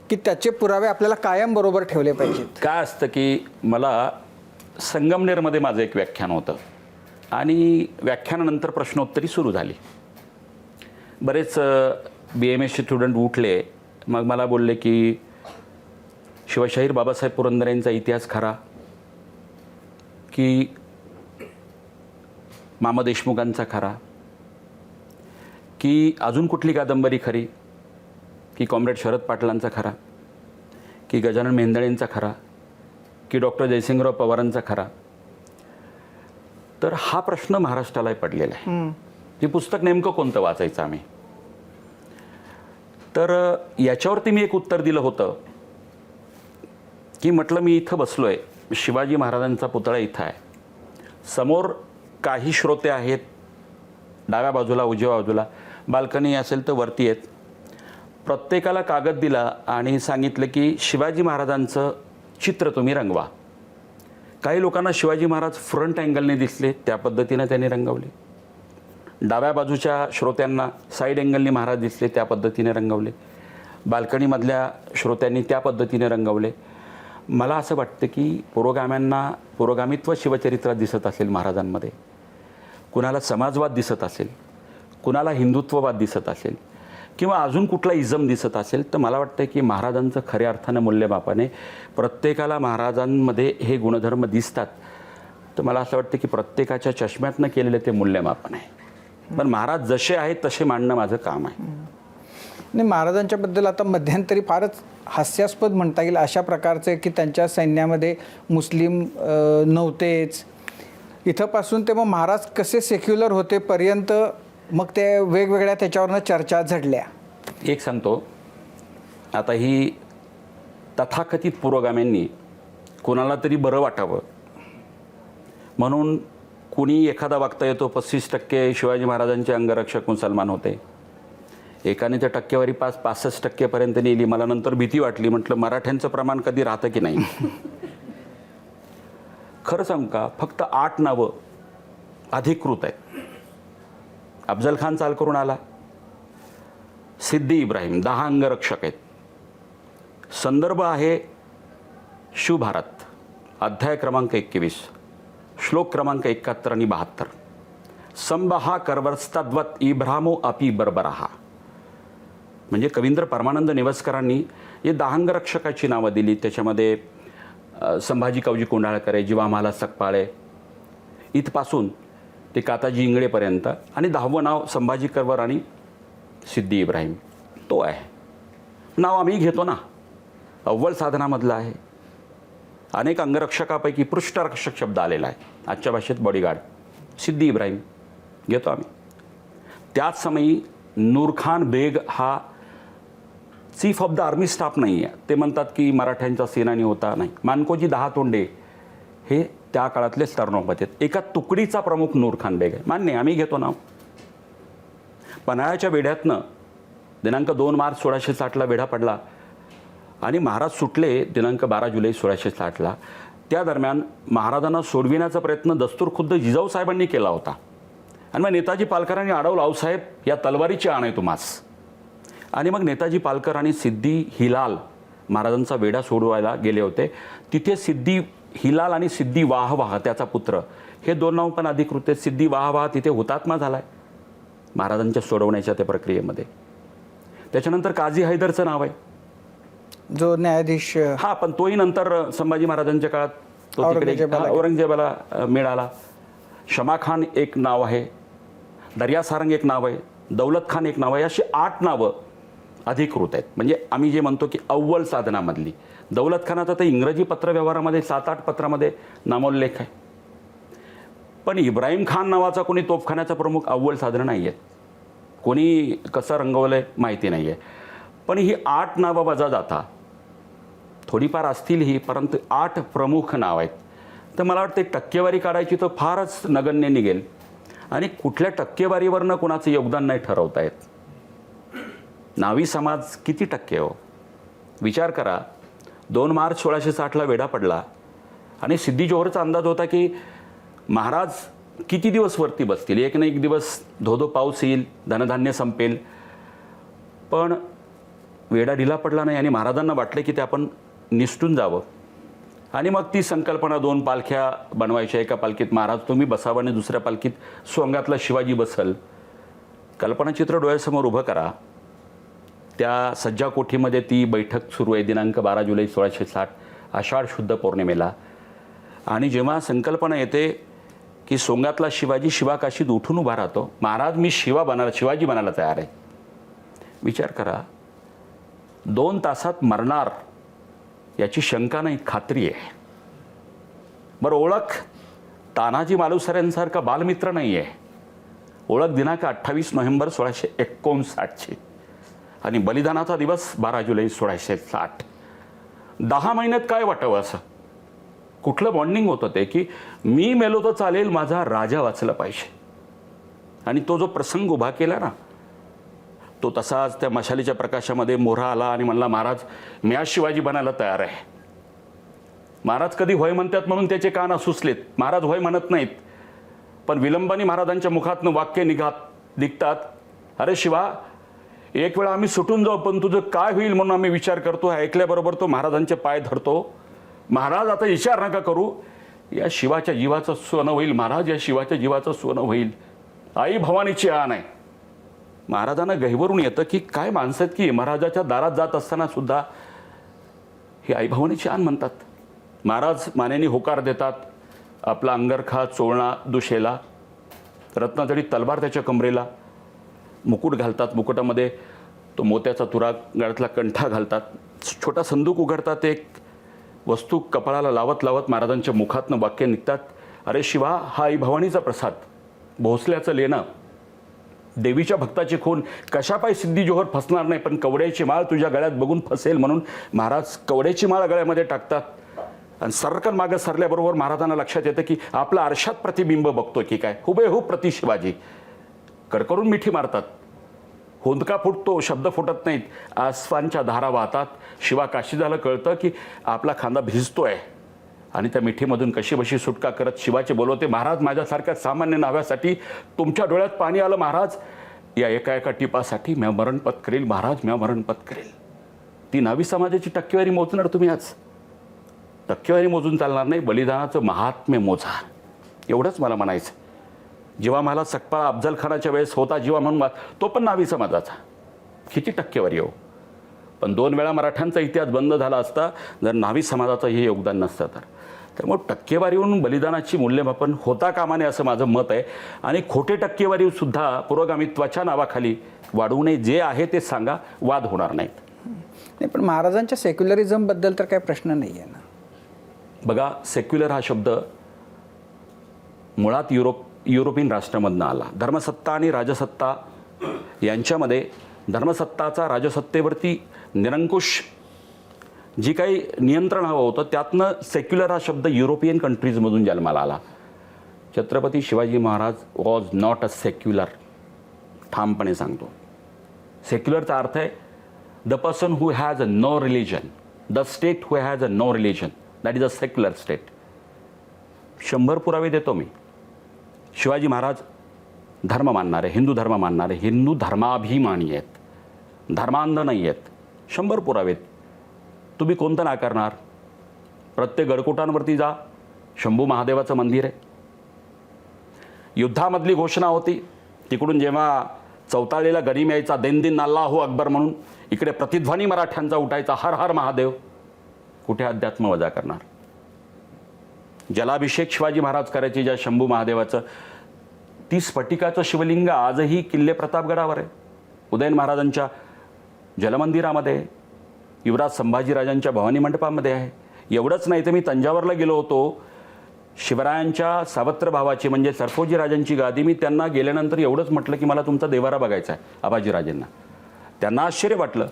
की त्याचे पुरावे आपल्याला कायम बरोबर ठेवले पाहिजेत? काय असतं की मला संगमनेरमध्ये माझं एक व्याख्यान होतं आणि व्याख्यानानंतर प्रश्नोत्तरी सुरू झाली. बरेच BMS स्टुडंट उठले, मग मला बोलले की शिवशाहीर बाबासाहेब पुरंदरे यांचा इतिहास खरा की मामा देशमुखांचा खरा, की अजून कुठली कादंबरी खरी, की कॉम्रेड शरद पाटलांचा खरा, की गजानन मेहेंदळेंचा खरा, की डॉक्टर जयसिंगराव पवारांचा खरा. तर हा प्रश्न महाराष्ट्रालाही पडलेला आहे. ते पुस्तक नेमकं कोणतं वाचायचं आम्ही? तर याच्यावरती मी एक उत्तर दिलं होतं की म्हटलं मी इथं बसलो आहे, शिवाजी महाराजांचा पुतळा इथं आहे, समोर काही श्रोते आहेत, डाव्या बाजूला उजव्या बाजूला बाल्कनी असेल तर वरती आहेत. प्रत्येकाला कागद दिला आणि सांगितलं की शिवाजी महाराजांचं चित्र तुम्ही रंगवा. काही लोकांना शिवाजी महाराज फ्रंट अँगलने दिसले, त्या पद्धतीने त्यांनी रंगवले. डाव्या बाजूच्या श्रोत्यांना साईड अँगलने महाराज दिसले, त्या पद्धतीने रंगवले. बाल्कनीमधल्या श्रोत्यांनी त्या पद्धतीने रंगवले. मला असं वाटतं की पुरोगाम्यांना पुरोगामित्व शिवचरित्रात दिसत असेल महाराजांमध्ये, कुणाला समाजवाद दिसत असेल, कुणाला हिंदुत्ववाद दिसत असेल किंवा अजून कुठला इझम दिसत असेल, तर मला वाटतं की महाराजांचं खऱ्या अर्थानं मूल्यमापन आहे. प्रत्येकाला महाराजांमध्ये हे गुणधर्म दिसतात, तर मला असं वाटतं की प्रत्येकाच्या चष्म्यातनं केलेलं ते मूल्यमापन आहे. पण महाराज जसे आहेत तसे मांडणं माझं काम आहे. नाही, महाराजांच्याबद्दल आता मध्यंतरी फारच हास्यास्पद म्हणता येईल अशा प्रकारचे की त्यांच्या सैन्यामध्ये मुस्लिम नव्हतेच, इथंपासून ते मग महाराज कसे सेक्युलर होते पर्यंत मग ते वेगवेगळ्या त्याच्यावरनं चर्चा झडल्या. एक सांगतो, आता ही तथाकथित पुरोगाम्यांनी कोणाला तरी बरं वाटावं म्हणून कुणी एखादा वक्ता येतो 35% शिवाजी महाराजांचे अंगरक्षक मुसलमान होते, एकाने त्या टक्केवारी 65% नेली. मला नंतर भीती वाटली, म्हटलं मराठ्यांचं प्रमाण कधी राहतं की नाही. खरं सांगू का, फक्त 8 नावं अधिकृत आहेत. अफजल खान चाल करून आला, सिद्दी इब्राहिम 10 अंगरक्षक आहेत. संदर्भ आहे शिवभारत अध्याय क्रमांक 21 श्लोक क्रमांक 71 आणि 72. संबहा करवस्तद्वत इब्राहिमो अपि बर्बराहा. म्हणजे कवींद्र परमानंद नेवस्करांनी हे 10 अंगरक्षकाची नावं दिली. त्याच्यामध्ये संभाजी कावजी कोंढाळकर आहे, जीवामाला सकपाळे इथपासून ते काताजी इंगळेपर्यंत, आणि 10वं नाव संभाजी करवर आणि सिद्दी इब्राहिम तो आहे. नाव आम्ही घेतो ना, अव्वल साधनामधलं आहे. अनेक अंगरक्षकापैकी पृष्ठरक्षक शब्द आलेला आहे, आजच्या भाषेत बॉडीगार्ड. सिद्दी इब्राहिम घेतो आम्ही. त्याच समयी नूरखान बेग हा chief of the army staff नाही आहे. ते म्हणतात की मराठ्यांचा सेनानी होता, नाही. मानकोजी 10 तोंडे हे त्या काळातले स्तरणोपत आहेत. एका तुकडीचा प्रमुख नूरखान बेग आहे, मान्य, आम्ही घेतो नाव. पन्हाळ्याच्या वेढ्यातनं दिनांक 2 मार्च 1660ला वेढा पडला आणि महाराज सुटले दिनांक 12 जुलै 1660ला. त्या दरम्यान महाराजांना सोडविण्याचा प्रयत्न दस्तूरखुद्द जिजाऊ साहेबांनी केला होता. आणि मग नेताजी पालकरांनी अडवलं, आऊसाहेब या तलवारीची आण आहे तुम्हास. आणि मग नेताजी पालकर आणि सिद्दी हिलाल महाराजांचा वेढा सोडवायला गेले होते. तिथे सिद्दी हिलाल आणि सिद्दी वाहवाह त्याचा पुत्र हे 2 नाव पण अधिकृत आहेत. सिद्दी वाहवाह तिथे हुतात्मा झाला आहे महाराजांच्या सोडवण्याच्या त्या प्रक्रियेमध्ये. त्याच्यानंतर काझी हैदरचं नाव आहे, जो न्यायाधीश. हा, पण तोही नंतर संभाजी महाराजांच्या काळात तो तिकडे औरंगजेबाला मिळाला. शमा खान एक नाव आहे, दर्या सारंग एक नाव आहे, दौलत खान एक नाव आहे. अशी 8 नावं अधिकृत आहेत. म्हणजे आम्ही जे म्हणतो की अव्वल साधनामधली. दौलत खानाचा तर इंग्रजी पत्रव्यवहारामध्ये 7-8 पत्रामध्ये नामोल्लेख आहे. पण इब्राहिम खान नावाचा कोणी तोफखान्याचा प्रमुख अव्वल साधनं नाही आहेत. कोणी कसं रंगवलं आहे माहिती नाही आहे. पण ही 8 नावं वजा जाता थोडीफार असतील ही, परंतु 8 प्रमुख नाव आहेत. तर मला वाटते टक्केवारी काढायची तर फारच नगण्य निघेल आणि कुठल्या टक्केवारीवरनं कोणाचं योगदान नाही ठरवता येत. नावी समाज किती टक्के हो विचार करा. 2 मार्च 1660ला वेढा पडला आणि सिद्दी जोहरचा अंदाज होता की महाराज किती दिवस वरती बसतील, एक ना एक दिवस धोधो पाऊस येईल, धनधान्य संपेल. पण वेढा ढिला पडला नाही आणि महाराजांना वाटले की ते आपण निसटून जावं. आणि मग ती संकल्पना 2 पालख्या बनवायच्या. एका पालखीत महाराज तुम्ही बसावं आणि दुसऱ्या पालखीत सोंगातला शिवाजी बसल. कल्पनाचित्र डोळ्यासमोर उभं करा. त्या सज्जा कोठीमध्ये ती बैठक सुरू आहे दिनांक 12 जुलै 1660 आषाढ शुद्ध पौर्णिमेला. आणि जेव्हा संकल्पना येते की सोंगातला शिवाजी शिवाकाशीत उठून उभा राहतो, महाराज मी शिवाजी बनायला तयार आहे. विचार करा, 2 तासात मरणार याची शंका नाही, खात्री आहे. बरं, ओळख तानाजी मालुसरेंसारखा बालमित्र नाही आहे. ओळख दिनांक 28 नोव्हेंबर 1659ची आणि बलिदानाचा दिवस 12 जुलै 1660. 10 महिन्यात काय वाटावं असं कुठलं बॉन्डिंग होतं ते की मी मेलो तर चालेल, माझा राजा वाचला पाहिजे. आणि तो जो प्रसंग उभा केला ना, तो तसाच त्या मशालीच्या प्रकाशामध्ये मोहरा आला आणि म्हणला महाराज मी आज शिवाजी बनायला तयार आहे. महाराज कधी होय म्हणतात म्हणून त्याचे कान असुसलेत. महाराज होय म्हणत नाहीत, पण विलंबाने महाराजांच्या मुखातनं वाक्य निघतात, अरे शिवा एक वेळा आम्ही सुटून जाऊ पण तुझं काय होईल म्हणून आम्ही विचार करतो. ऐकल्याबरोबर तो महाराजांचे पाय धरतो. महाराज आता विचार नका करू, या शिवाच्या जीवाचं सोनं होईल महाराज, या शिवाच्या जीवाचं सोनं होईल. आई भवानीची आण आहे. महाराजांना गहिवरून येतं की काय माणसं आहेत की महाराजाच्या दारात जात असताना सुद्धा ही आई भवानीची आण म्हणतात. महाराज मानेनी होकार देतात. आपला अंगरखा चोळणा दुशेला, रत्नाजडी तलवार त्याच्या कमरेला, मुकुट घालतात. मुकुटामध्ये तो मोत्याचा तुरा गळ्यातला कंठा घालतात, छोटा संदूक उघडतात, एक वस्तू कपाळाला लावत लावत महाराजांच्या मुखातनं वाक्य निघतात, अरे शिवा, हा आई भवानीचा प्रसाद, भोसल्याचं लेणं, देवीच्या भक्ताची खून, कशापायी सिद्धी जोहर फसणार नाही, पण कवड्याची माळ तुझ्या गळ्यात बघून फसेल म्हणून महाराज कवड्याची माळ गळ्यामध्ये टाकतात. आणि सरकन मागं सरल्याबरोबर महाराजांना लक्षात येतं की आपलं आरशात प्रतिबिंब बघतोय की काय, हुबेहूब प्रति शिवाजी. कडकडून मिठी मारतात, होंदका फुटतो, शब्द फुटत नाहीत, आसवांच्या धारा वाहतात. शिवा काशीदाला कळतं की आपला खांदा भिजतोय आणि त्या मिठीमधून कशी बशी सुटका करत शिवाचे बोलवते, महाराज माझ्यासारख्या सामान्य नाव्यासाठी तुमच्या डोळ्यात पाणी आलं महाराज, या एका एका टिपासाठी म्या मरण पत्करेल महाराज, म्या मरण पत्करेल. ती नावी समाजाची टक्केवारी मोजणार तुम्ही आज, टक्केवारी मोजून चालणार नाही, बलिदानाचं महात्म्य मोजा, एवढंच मला म्हणायचं. जेव्हा मला सकपाळ अफजल खानाच्या वेळेस होता जीवा म्हणून, तो पण नावी समाजाचा, किती टक्केवारी हो. पण 2 वेळा मराठ्यांचा इतिहास बंद झाला असता जर नावी समाजाचं हे योगदान नसतं तर. त्यामुळे टक्केवारीवरून बलिदानाची मूल्यमापन होता कामा नये असं माझं मत आहे. आणि खोटे टक्केवारीसुद्धा पुरोगामित्वाच्या नावाखाली वाढवू नये, जे आहे ते सांगा, वाद होणार नाहीत. नाही, पण महाराजांच्या सेक्युलरिझमबद्दल तर काही प्रश्न नाही आहे ना. बघा, सेक्युलर हा शब्द मुळात युरोपियन राष्ट्रामधनं आला. धर्मसत्ता आणि राजसत्ता यांच्यामध्ये धर्मसत्ताचा राजसत्तेवरती निरंकुश जी काही नियंत्रण हवं होतं, त्यातनं सेक्युलर हा शब्द युरोपियन कंट्रीजमधून जन्माला आला. Chhatrapati Shivaji Maharaj was not a secular, ठामपणे सांगतो. सेक्युलरचा अर्थ आहे the person who has a no religion, the state who has a no religion, that is a secular state. 100 पुरावे देतो मी. शिवाजी महाराज धर्म मानणारे, हिंदू धर्म मानणारे, हिंदू धर्माभिमानी आहेत, धर्मांध नाही आहेत. 100 पुरावेत. तुम्ही कोणतं नाकारणार? प्रत्येक गडकोटांवरती जा, शंभू महादेवाचं मंदिर आहे. युद्धामधली घोषणा होती, तिकडून जेव्हा चौताळलेला गनीम यायचा, दिन दिन अल्लाहू अकबर म्हणून, इकडे प्रतिध्वनी मराठ्यांचा उठायचा, हर हर महादेव. कुठे अध्यात्म वजा करणार? जलाभिषेक शिवाजी महाराज करायचे ज्या शंभू महादेवाचं, ती स्फटिकाचं शिवलिंग आजही किल्ले प्रतापगडावर आहे, उदयन महाराजांच्या जलमंदिरामध्ये, युवराज संभाजीराजांच्या भवानी मंडपामध्ये आहे. एवढंच नाही तर मी तंजावरला गेलो होतो, शिवरायांच्या सावत्र भावाची म्हणजे सरफोजी राजांची गादी, मी त्यांना गेल्यानंतर एवढंच म्हटलं की मला तुमचा देवारा बघायचा आहे, आबाजीराजेंना. त्यांना आश्चर्य वाटलं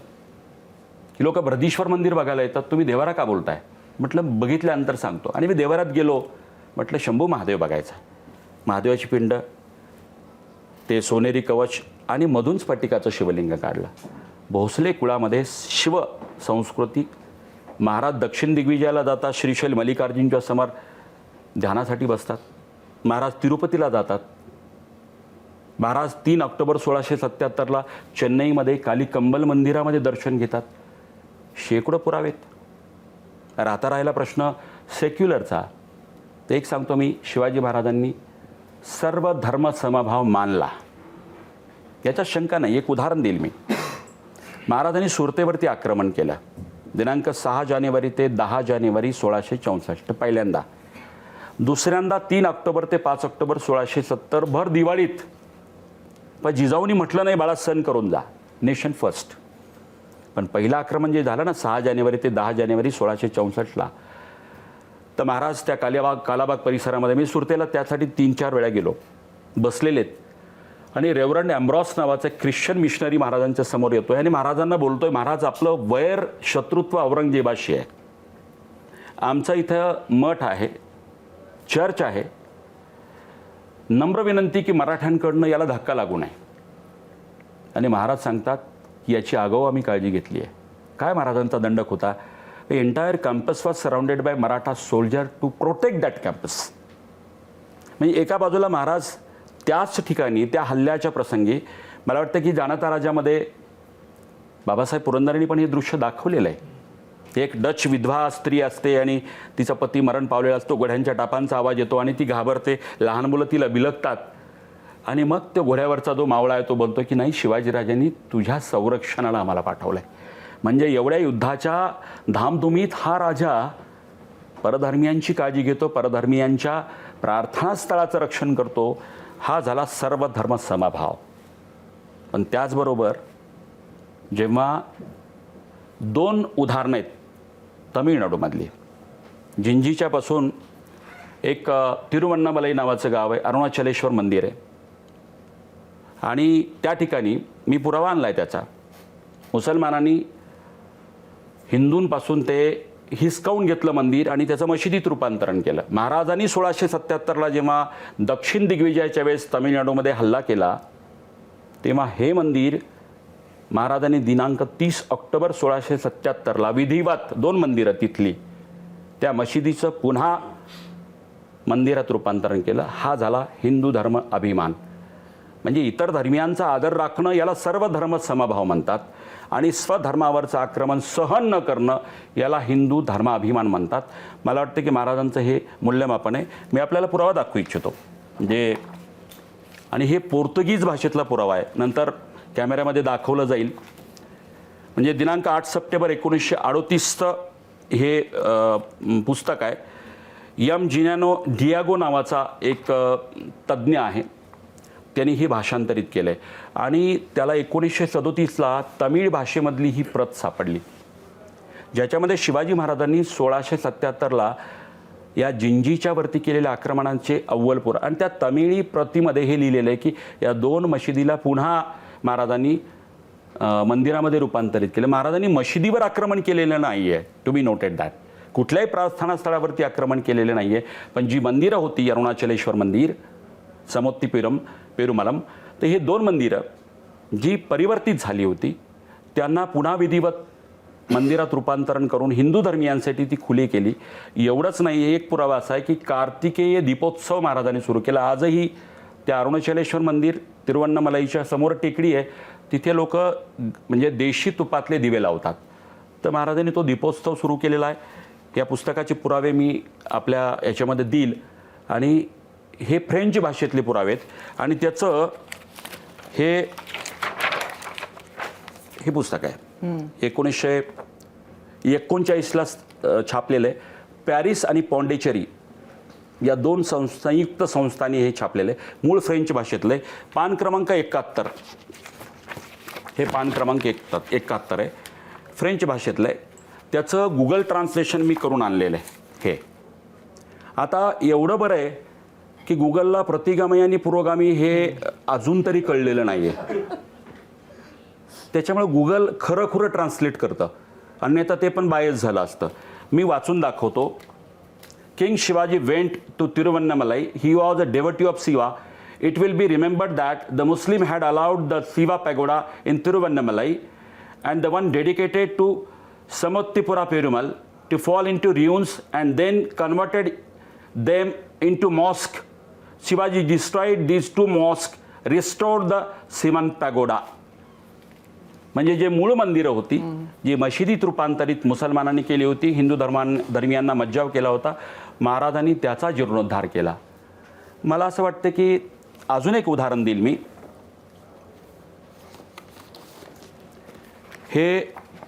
की लोक बृहदीश्वर मंदिर बघायला येतात, तुम्ही देवारा का बोलताय? म्हटलं बघितल्यानंतर सांगतो. आणि मी देवारात गेलो, म्हटलं शंभू महादेव बघायचा. महादेवाची पिंड, ते सोनेरी कवच आणि मधून स्फटिकाचं शिवलिंग काढलं. भोसले कुळामध्ये शिव संस्कृती. महाराज दक्षिण दिग्विजयाला जातात, श्रीशैल मल्लिकार्जुनच्या समोर ध्यानासाठी बसतात. महाराज तिरुपतीला जातात. महाराज 3 ऑक्टोबर 1677ला चेन्नईमध्ये काली कंबल मंदिरामध्ये दर्शन घेतात. शेकडो पुरावेत. आता राहिला प्रश्न सेक्युलरचा. तर एक सांगतो मी, शिवाजी महाराजांनी सर्व धर्म समभाव मानला, याच्यात शंका नाही. एक उदाहरण देईल मी. महाराजांनी सुरतेवरती आक्रमण केलं दिनांक 6 जानेवारी ते 10 जानेवारी 1664 पहिल्यांदा. दुसऱ्यांदा 3 ऑक्टोबर ते 5 ऑक्टोबर 1670 भर दिवाळीत. पण जिजाऊनी म्हटलं नाही बाळा, सण करून जा, नेशन फर्स्ट. पण पहिलं आक्रमण जे झालं ना 6 जानेवारी ते 10 जानेवारी 1664ला, तर महाराज त्या कालाबाग परिसरामध्ये, मी सुरतेला त्यासाठी 3-4 वेळा गेलो, बसलेलेत. आणि रेव्हरंड ॲम्ब्रॉस नावाचा एक ख्रिश्चन मिशनरी महाराजांच्या समोर येतोय आणि महाराजांना बोलतोय, महाराज आपलं वैर शत्रुत्व औरंगजेबाशी आहे, आमचा इथं मठ आहे, चर्च आहे, नम्र विनंती की मराठ्यांकडनं याला धक्का लागू नये. आणि महाराज सांगतात की याची आगाऊ आम्ही काळजी घेतली आहे. काय महाराजांचा दंडक होता? Entire campus was surrounded by Maratha soldier to protect that campus. म्हणजे एका बाजूला महाराज त्याच ठिकाणी त्या हल्ल्याच्या प्रसंगी, मला वाटतं की जाणता राजामध्ये बाबासाहेब पुरंदरेंनी पण हे दृश्य दाखवलेलं आहे. एक डच विधवा स्त्री असते आणि तिचा पती मरण पावलेला असतो, घोड्यांच्या टापांचा आवाज येतो आणि ती घाबरते, लहान मुलं तिला बिलगतात. आणि मग त्या घोड्यावरचा जो मावळा आहे तो बोलतो की नाही, शिवाजीराजांनी तुझ्या संरक्षणाला आम्हाला पाठवलं आहे. म्हणजे एवढ्या युद्धाच्या धामधुमीत हा राजा परधर्मियांची काळजी घेतो, परधर्मियांच्या प्रार्थनास्थळाचं रक्षण करतो. हा झाला सर्व धर्म समभाव. पण त्याचबरोबर जेव्हा 2 उदाहरणं आहेत तमिळनाडूमधली. जिंजीच्यापासून एक तिरुवन्नामलाई नावाचं गाव आहे, अरुणाचलेश्वर मंदिर आहे, आणि त्या ठिकाणी मी पुरावा आणला आहे त्याचा. मुसलमानांनी हिंदूंपासून ते हिसकावून घेतलं मंदिर आणि त्याचं मशिदीत रूपांतरण केलं. महाराजांनी 1677ला जेव्हा दक्षिण दिग्विजयाच्या वेळेस तमिळनाडूमध्ये हल्ला केला, तेव्हा हे मंदिर महाराजांनी दिनांक 30 ऑक्टोबर 1677ला विधिवत 2 मंदिरं तिथली त्या मशिदीचं पुन्हा मंदिरात रूपांतरण केलं. हा झाला हिंदू धर्म अभिमान. म्हणजे इतर धर्मियांचा आदर राखणं याला सर्व धर्म समभाव म्हणतात, आणि स्वधर्मावरचं आक्रमण सहन न करणं याला हिंदू धर्माभिमान म्हणतात. मला वाटतं की महाराजांचं हे मूल्यमापन आहे. मी आपल्याला पुरावा दाखवू इच्छितो. म्हणजे आणि हे पोर्तुगीज भाषेतला पुरावा आहे, नंतर कॅमेऱ्यामध्ये दाखवलं जाईल. म्हणजे दिनांक 8 सप्टेंबर 1938चं हे पुस्तक आहे. एम जिनॅनो डियागो नावाचा एक तज्ज्ञ आहे, त्यांनी हे भाषांतरित केलं आहे, आणि त्याला 1937ला तमिळ भाषेमधली ही प्रत सापडली, ज्याच्यामध्ये शिवाजी महाराजांनी 1677ला या जिंजीच्यावरती केलेल्या आक्रमणांचे अव्वल आणि त्या तमिळी प्रतीमध्ये हे लिहिलेलं आहे की या 2 मशिदीला पुन्हा महाराजांनी मंदिरामध्ये रूपांतरित केलं. महाराजांनी मशिदीवर आक्रमण केलेलं नाही आहे, टू बी नोटेड दॅट. कुठल्याही प्रार्थनास्थळावरती आक्रमण केलेलं नाही आहे, पण जी मंदिरं होती, अरुणाचलेश्वर मंदिर, समोत्तीपुरम, पेरुमलम, तर हे 2 मंदिरं जी परिवर्तित झाली होती त्यांना पुन्हा विधिवत मंदिरात रूपांतरण करून हिंदू धर्मियांसाठी ती खुली केली. एवढंच नाही, एक पुरावा असा आहे की कार्तिकेय दीपोत्सव महाराजांनी सुरू केला. आजही त्या अरुणाचलेश्वर मंदिर तिरुवन्नामलाईच्या समोर टेकडी आहे, तिथे लोक म्हणजे देशी तुपातले दिवे लावतात. तर महाराजांनी तो दीपोत्सव सुरू केलेला आहे. या पुस्तकाचे पुरावे मी आपल्या याच्यामध्ये देईल, आणि हे फ्रेंच भाषेतले पुरावे आहेत, आणि त्याचं हे पुस्तक आहे 1939ला छापलेलं आहे. पॅरिस आणि पॉंडिचेरी या 2 संयुक्त संस्थांनी हे छापलेलं आहे. मूळ फ्रेंच भाषेतलं आहे. पान क्रमांक 71, हे पान क्रमांक 71 आहे, फ्रेंच भाषेतलं आहे. त्याचं गुगल ट्रान्सलेशन मी करून आणलेलं आहे. हे आता एवढं बरं आहे की गुगलला प्रतिगामी आणि पुरोगामी हे अजून तरी कळलेलं नाही आहे. त्याच्यामुळे गुगल खरं ट्रान्सलेट करतं, अन्यथा ते पण बायस झालं असतं. मी वाचून दाखवतो. King Shivaji went to Tiruvannamalai. He was a devotee of Shiva. It will be remembered that the Muslim had allowed the Shiva pagoda in Tiruvannamalai and the one dedicated to Samottipura Perumal to fall into ruins and then converted them into mosque. Shivaji destroyed these 2 mosques, restored the Shivan pagoda. म्हणजे जे मूळ मंदिरं होती, जी मशिदीत रूपांतरित मुसलमानांनी केली होती, हिंदू धर्मियांना मज्जाव केला होता, महाराजांनी त्याचा जीर्णोद्धार केला. मला असं वाटतं की अजून एक उदाहरण देईल मी. हे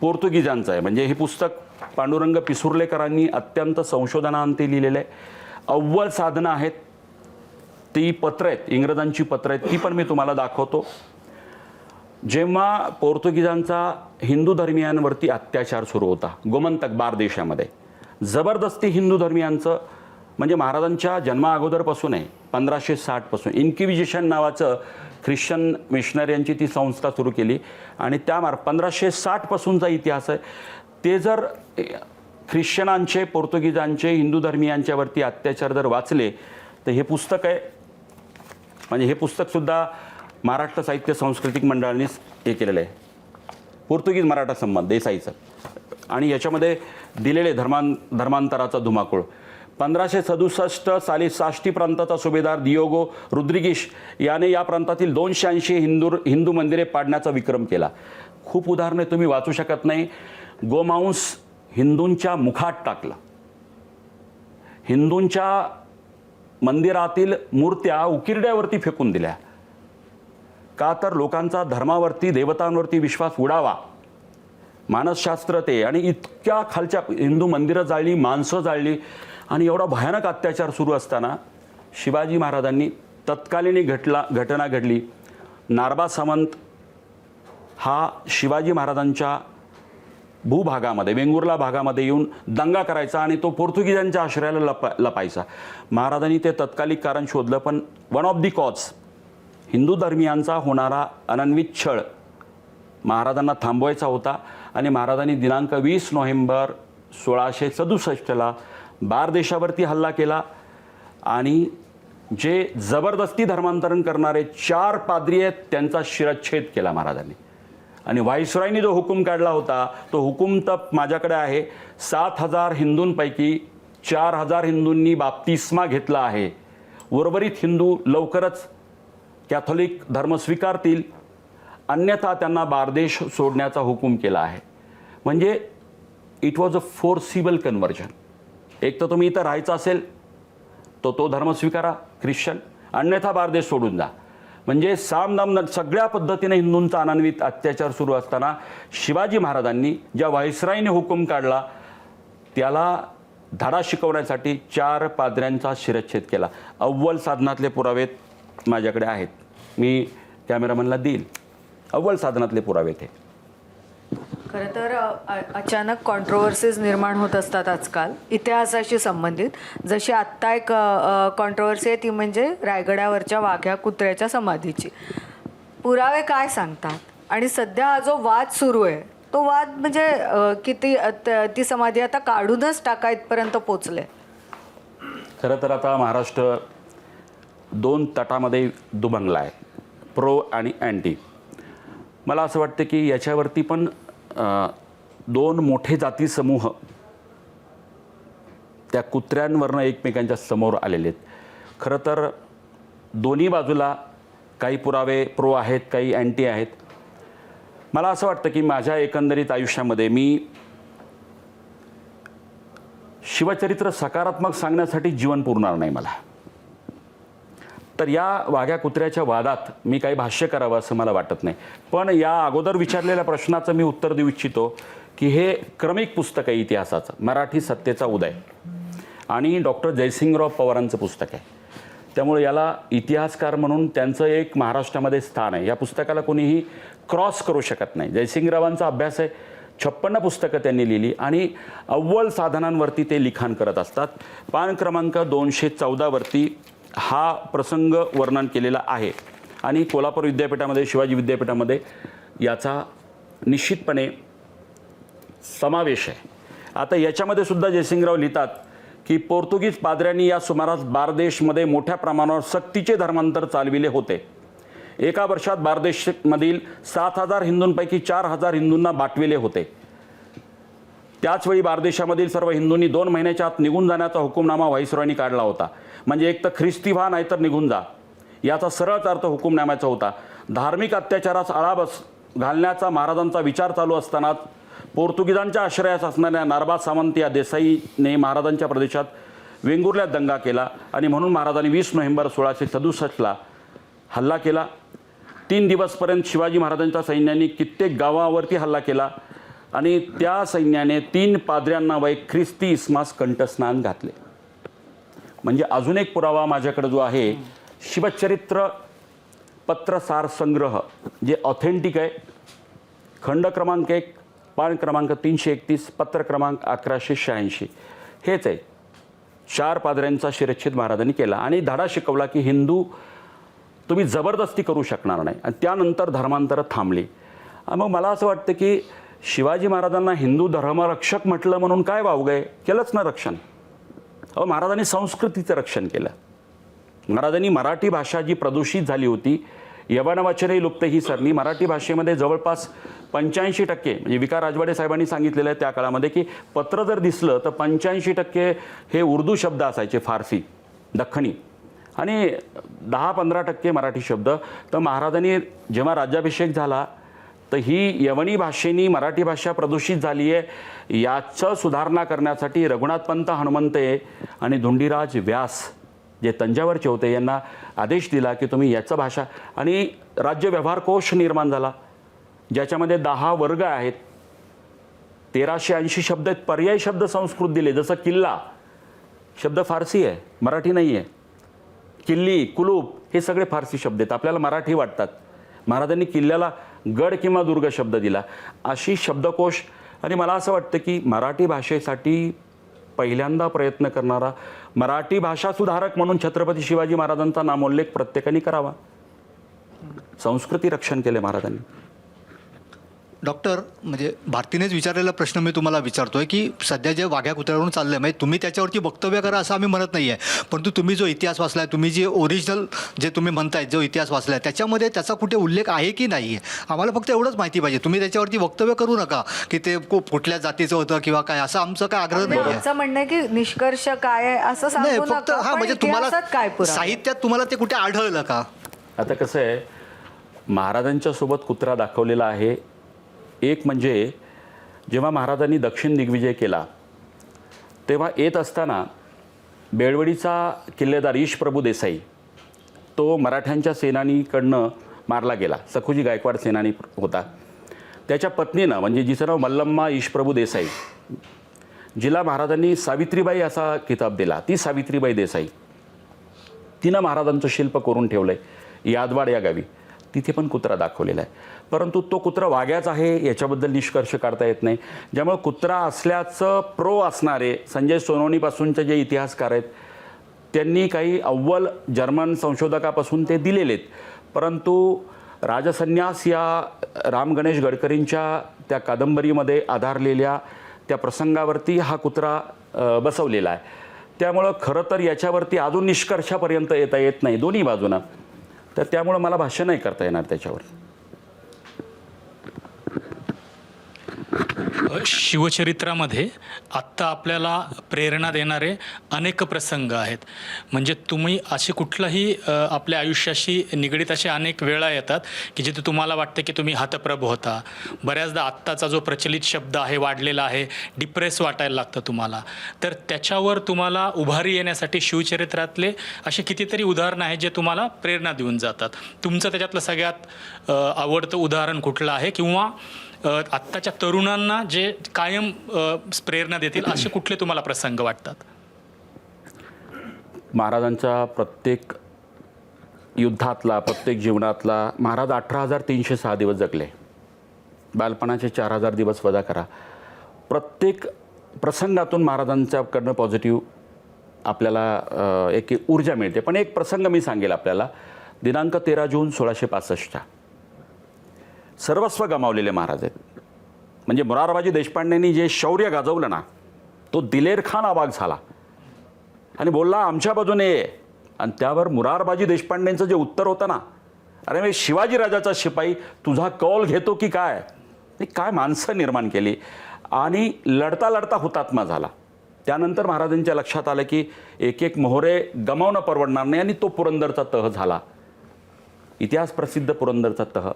पोर्तुगीजांचं आहे. म्हणजे हे पुस्तक पांडुरंग पिसुर्लेकरांनी अत्यंत संशोधनांती लिहिलेलं आहे. अव्वल साधनं आहेत, ती पत्र आहेत, इंग्रजांची पत्र आहेत, ती पण मी तुम्हाला दाखवतो. जेव्हा पोर्तुगीजांचा हिंदू धर्मियांवरती अत्याचार सुरू होता गोमंतक बार देशामध्ये, जबरदस्ती हिंदू धर्मियांचं, म्हणजे महाराजांच्या जन्मा अगोदरपासून आहे, 1560 पासून इन्क्विजिशन नावाचं ख्रिश्चन मिशनऱ्यांची ती संस्था सुरू केली, आणि त्या 1560 पासूनचा इतिहास आहे. ते जर ख्रिश्चनांचे, पोर्तुगीजांचे, हिंदू धर्मियांच्यावरती अत्याचार जर वाचले तर हे पुस्तक आहे. म्हणजे हे पुस्तकसुद्धा महाराष्ट्र साहित्य सांस्कृतिक मंडळानेच हे केलेलं आहे, पोर्तुगीज मराठा संबंध देसाईचं, आणि याच्यामध्ये दिलेले धर्मांतराचा धुमाकूळ. 1567 साली साष्टी प्रांताचा सुभेदार दियोगो रुद्रिगिश याने या प्रांतातील 280 हिंदू मंदिरे पाडण्याचा विक्रम केला. खूप उदाहरणे तुम्ही वाचू शकत नाही. गोमांस हिंदूंच्या मुखात टाकलं, हिंदूंच्या मंदिरातील मूर्त्या उकिरड्यावरती फेकून दिल्या. का तर लोकांचा धर्मावरती, देवतांवरती विश्वास उडावा. मानसशास्त्र ते, आणि इतक्या खालच्या हिंदू मंदिरं जाळली, माणसं जाळली, आणि एवढा भयानक अत्याचार सुरू असताना शिवाजी महाराजांनी तत्कालीन घटना घडली. नारबा सामंत हा शिवाजी महाराजांच्या भूभागामध्ये वेंगुर्ला भागामध्ये येऊन दंगा करायचा आणि तो पोर्तुगीजांच्या आश्रयाला लपायचा. महाराजांनी ते तत्कालिक कारण शोधलं, पण one of the cause Hindu धर्मियांचा होणारा अनन्वित छळ महाराजांना थांबवायचा होता. आणि महाराजांनी दिनांक 20 नोव्हेंबर 1667ला बारदेशावरती हल्ला केला आणि जे जबरदस्ती धर्मांतरण करणारे 4 पाद्री आहेत त्यांचा शिरच्छेद केला महाराजांनी. आणि व्हाईसरॉयनी जो हुकूम काढला होता तो हुकूम तर माझ्याकडे आहे. 7,000 हिंदूंपैकी 4,000 हिंदूंनी बाप्तिस्मा घेतला आहे. उर्वरित हिंदू लवकरच कॅथोलिक धर्म स्वीकारतील, अन्यथा त्यांना बारदेश सोडण्याचा हुकूम केला आहे. म्हणजे it was a forcible conversion. एक तर तुम्ही इथं राहायचं असेल तो धर्म स्वीकारा ख्रिश्चन, अन्यथा बारदेश सोडून जा. म्हणजे सामदाम सगळ्या पद्धतीने हिंदूंचा अनन्वित अत्याचार सुरू असताना शिवाजी महाराजांनी ज्या व्हाईसरायने हुकूम काढला त्याला धडा शिकवण्यासाठी 4 पाद्र्यांचा शिरच्छेद केला. अव्वल साधनातले पुरावे माझ्याकडे आहेत, मी कॅमेरामॅनला देईल. अव्वल साधनातले पुरावे ते. खरं तर अचानक कॉन्ट्रोवर्सीज निर्माण होत असतात आजकाल इतिहासाशी संबंधित. जशी आत्ता एक कॉन्ट्रोवर्सी आहे ती म्हणजे रायगडावरच्या वाघ्या कुत्र्याच्या समाधीची. पुरावे काय सांगतात आणि सध्या हा जो वाद सुरू आहे तो वाद म्हणजे किती ती समाधी आता काढूनच टाका इथपर्यंत पोचले? खरं तर आता महाराष्ट्र 2 तटामध्ये दुभंगला आहे, प्रो आणि अँटी. मला असं वाटतं की याच्यावरती पण 2 मोठे जाती समूह त्या कुत्र्यांवरनं एकमेकांच्या समोर आलेले आहेत. खरं तर दोन्ही बाजूला काही पुरावे प्रो आहेत, काही अँटी आहेत. मला असं वाटतं की माझ्या एकंदरीत आयुष्यामध्ये मी शिवचरित्र सकारात्मक सांगण्यासाठी जीवन पुरणार नाही मला. तर या वाघ्या कुत्र्याच्या वादात मी काही भाष्य करावं असं मला वाटत नाही. पण या अगोदर विचारलेल्या प्रश्नाचं मी उत्तर देऊ इच्छितो की हे क्रमिक पुस्तक आहे इतिहासाचं, मराठी सत्तेचा उदय, आणि डॉक्टर जयसिंगराव पवारांचं पुस्तक आहे. त्यामुळे याला इतिहासकार म्हणून त्यांचं एक महाराष्ट्रामध्ये स्थान आहे. या पुस्तकाला कोणीही क्रॉस करू शकत नाही. जयसिंगरावांचा अभ्यास आहे, 56 पुस्तकं त्यांनी लिहिली आणि अव्वल साधनांवरती ते लिखाण करत असतात. पान क्रमांक 214वरती हा प्रसंग वर्णन केलेला आहे आणि कोल्हापूर विद्यापीठामध्ये, शिवाजी विद्यापीठामध्ये याचा निश्चितपणे समावेश आहे. आता याच्यामध्ये सुद्धा जयसिंगराव लिहितात की पोर्तुगीज पाद्र्यांनी या सुमारास बारदेशमध्ये मोठ्या प्रमाणावर सक्तीचे धर्मांतर चालविले होते. एका वर्षात बारदेशमधील 7,000 हिंदूंपैकी 4,000 हिंदूंना बाटविले होते. त्याचवेळी बारदेशामधील सर्व हिंदूंनी 2 महिन्याच्या आत निघून जाण्याचा हुकुमनामा व्हाईसरॉयनी काढला होता. म्हणजे एक तर ख्रिस्ती व्हा नाहीतर निघून जा, याचा सरळच अर्थ हुकुमनाम्याचा होता. धार्मिक अत्याचारास आळा घालण्याचा महाराजांचा विचार चालू असताना पोर्तुगीजांच्या आश्रयास असणाऱ्या नारबा सावंत या देसाईने महाराजांच्या प्रदेशात वेंगुर्ल्यात दंगा केला आणि म्हणून महाराजांनी 20 नोव्हेंबर 1667ला हल्ला केला. 3 दिवसपर्यंत शिवाजी महाराजांच्या सैन्याने कित्येक गावावरती हल्ला केला आणि त्या सैन्याने 3 पाद्र्यांना व एक ख्रिस्ती इस्मास कंठस्नान घातले. म्हणजे अजून एक पुरावा माझ्याकडे जो आहे, शिवचरित्र पत्रसार संग्रह, जे ऑथेंटिक आहे, खंड क्रमांक 1, पान क्रमांक 331, पत्र क्रमांक 1186, हेच आहे. 4 पाद्र्यांचा शिरच्छेद महाराजांनी केला आणि धडा शिकवला की हिंदू तुम्ही जबरदस्ती करू शकणार नाही. आणि त्यानंतर धर्मांतरं थांबली. मग मला असं वाटतं की शिवाजी महाराजांना हिंदू धर्मरक्षक म्हटलं म्हणून काय वावगं आहे? केलंच ना रक्षण. महाराजांनी संस्कृतीचं रक्षण केलं. महाराजांनी मराठी भाषा जी प्रदूषित झाली होती, यवनवाचनही लुप्त ही सरणी, मराठी भाषेमध्ये जवळपास 85% म्हणजे विका राजवाडे साहेबांनी सांगितलेलं आहे त्या काळामध्ये की पत्र जर दिसलं तर 85% हे उर्दू शब्द असायचे, फारसी दख्खनी, आणि 10-15% मराठी शब्द. तर महाराजांनी जेव्हा राज्याभिषेक झाला तर ही यवनी भाषेनी मराठी भाषा प्रदूषित झाली आहे, याचं सुधारणा करण्यासाठी रघुनाथपंत हनुमंते आणि धुंडीराज व्यास जे तंजावरचे होते यांना आदेश दिला की तुम्ही याचं भाषा, आणि राज्य व्यवहार कोश निर्माण झाला ज्याच्यामध्ये 10 वर्ग आहेत, 1380 शब्द आहेत. पर्यायी शब्द संस्कृत दिले, जसं किल्ला शब्द फारसी आहे, मराठी नाही आहे. किल्ली, कुलूप हे सगळे फारसी शब्द आहेत, आपल्याला मराठी वाटतात. महाराजांनी किल्ल्याला गड किंवा दुर्ग शब्द दिला, अशी शब्दकोश. आणि मला असं वाटतं की मराठी भाषेसाठी पहिल्यांदा प्रयत्न करणारा मराठी भाषा सुधारक म्हणून छत्रपती शिवाजी महाराजांचा नामोल्लेख प्रत्येकाने करावा. संस्कृती रक्षण केले महाराजांनी. डॉक्टर, म्हणजे भारतीनेच विचारलेला प्रश्न मी तुम्हाला विचारतोय की सध्या जे वाघ्या कुत्र्यावरून चाललं आहे, म्हणजे तुम्ही त्याच्यावरती वक्तव्य करा असं आम्ही म्हणत नाही आहे, परंतु तुम्ही जो इतिहास वाचलाय, तुम्ही जे ओरिजिनल जे तुम्ही म्हणताय जो इतिहास वाचलाय, त्याच्यामध्ये त्याचा कुठे उल्लेख आहे की नाही आहे, आम्हाला फक्त एवढंच माहिती पाहिजे. तुम्ही त्याच्यावरती वक्तव्य करू नका की ते कुठल्या जातीचं होतं किंवा काय, असं आमचं काय आग्रह नाही आहे. आमचं म्हणणं आहे की निष्कर्ष काय आहे असं नाही, सांगू फक्त नका, हां, पण म्हणजे तुम्हाला इतिहासात काय पुरावा? साहित्यात तुम्हाला ते कुठे आढळलं का? आता कसं आहे, महाराजांच्या सोबत कुत्रा दाखवलेला आहे. एक म्हणजे जेव्हा महाराजांनी दक्षिण दिग्विजय केला तेव्हा येत असताना बेळवडीचा किल्लेदार ईश प्रभू देसाई तो मराठ्यांच्या सेनानीकडनं मारला गेला. सखुजी गायकवाड सेनानी होता. त्याच्या पत्नीनं, म्हणजे जिचं नाव मल्लम्मा ईश प्रभू देसाई, जिला महाराजांनी सावित्रीबाई असा किताब दिला, ती सावित्रीबाई देसाई, तिनं महाराजांचं शिल्प करून ठेवलं आहे यादवाड या गावी. तिथे पण कुत्रा दाखवलेला आहे. परंतु तो कुत्रा वाघ्याचा आहे याच्याबद्दल निष्कर्ष काढता येत नाही. ज्यामुळे कुत्रा असल्याचं प्रो असणारे संजय सोनवणीपासूनचे जे इतिहासकार आहेत त्यांनी काही अव्वल जर्मन संशोधकापासून ते दिलेले आहेत. परंतु राजसन्यास या राम गणेश गडकरींच्या त्या कादंबरीमध्ये आधारलेल्या त्या प्रसंगावरती हा कुत्रा बसवलेला आहे. त्यामुळं खरं तर याच्यावरती अजून निष्कर्षापर्यंत येता येत नाही दोन्ही बाजूनं. तर त्यामुळं मला भाष्य नाही करता येणार त्याच्यावर. शिवचरित्रामध्ये आत्ता आपल्याला प्रेरणा देणारे अनेक प्रसंग आहेत. म्हणजे तुम्ही असे कुठलाही आपल्या आयुष्याशी निगडीत असे अनेक वेळा येतात की जिथे तुम्हाला वाटतं की तुम्ही हतप्रभ होता. बऱ्याचदा आत्ताचा जो प्रचलित शब्द आहे, वाढलेला आहे, डिप्रेस वाटायला लागतं तुम्हाला. तर त्याच्यावर तुम्हाला उभारी येण्यासाठी शिवचरित्रातले असे कितीतरी उदाहरणं आहेत जे तुम्हाला प्रेरणा देऊन जातात. तुमचं त्याच्यातलं सगळ्यात आवडतं उदाहरण कुठलं आहे, किंवा आत्ताच्या तरुणांना जे कायम प्रेरणा देतील असे कुठले तुम्हाला प्रसंग वाटतात? महाराजांच्या प्रत्येक युद्धातला, प्रत्येक जीवनातला, महाराज 18,306 दिवस जगले. बालपणाचे 4,000 दिवस वजा करा. प्रत्येक प्रसंगातून महाराजांच्याकडनं पॉझिटिव्ह आपल्याला एक ऊर्जा मिळते. पण एक प्रसंग मी सांगेल आपल्याला. दिनांक 13 जून 1665 सर्वस्व गमावलेले महाराज आहेत. म्हणजे मोरारबाजी देशपांडेंनी जे शौर्य गाजवलं ना, तो दिलेर खान अवाक झाला आणि बोलला आमच्या बाजूने ये. आणि त्यावर मोरारबाजी देशपांडेंचं जे उत्तर होतं ना, अरे मी शिवाजी राजाचा शिपाई तुझा कौल घेतो की काय. काय माणसं निर्माण केली आणि लढता लढता हुतात्मा झाला. त्यानंतर महाराजांच्या लक्षात आलं की एक एक मोहरे गमावणं परवडणार नाही आणि तो पुरंदरचा तह झाला. इतिहास प्रसिद्ध पुरंदरचा तह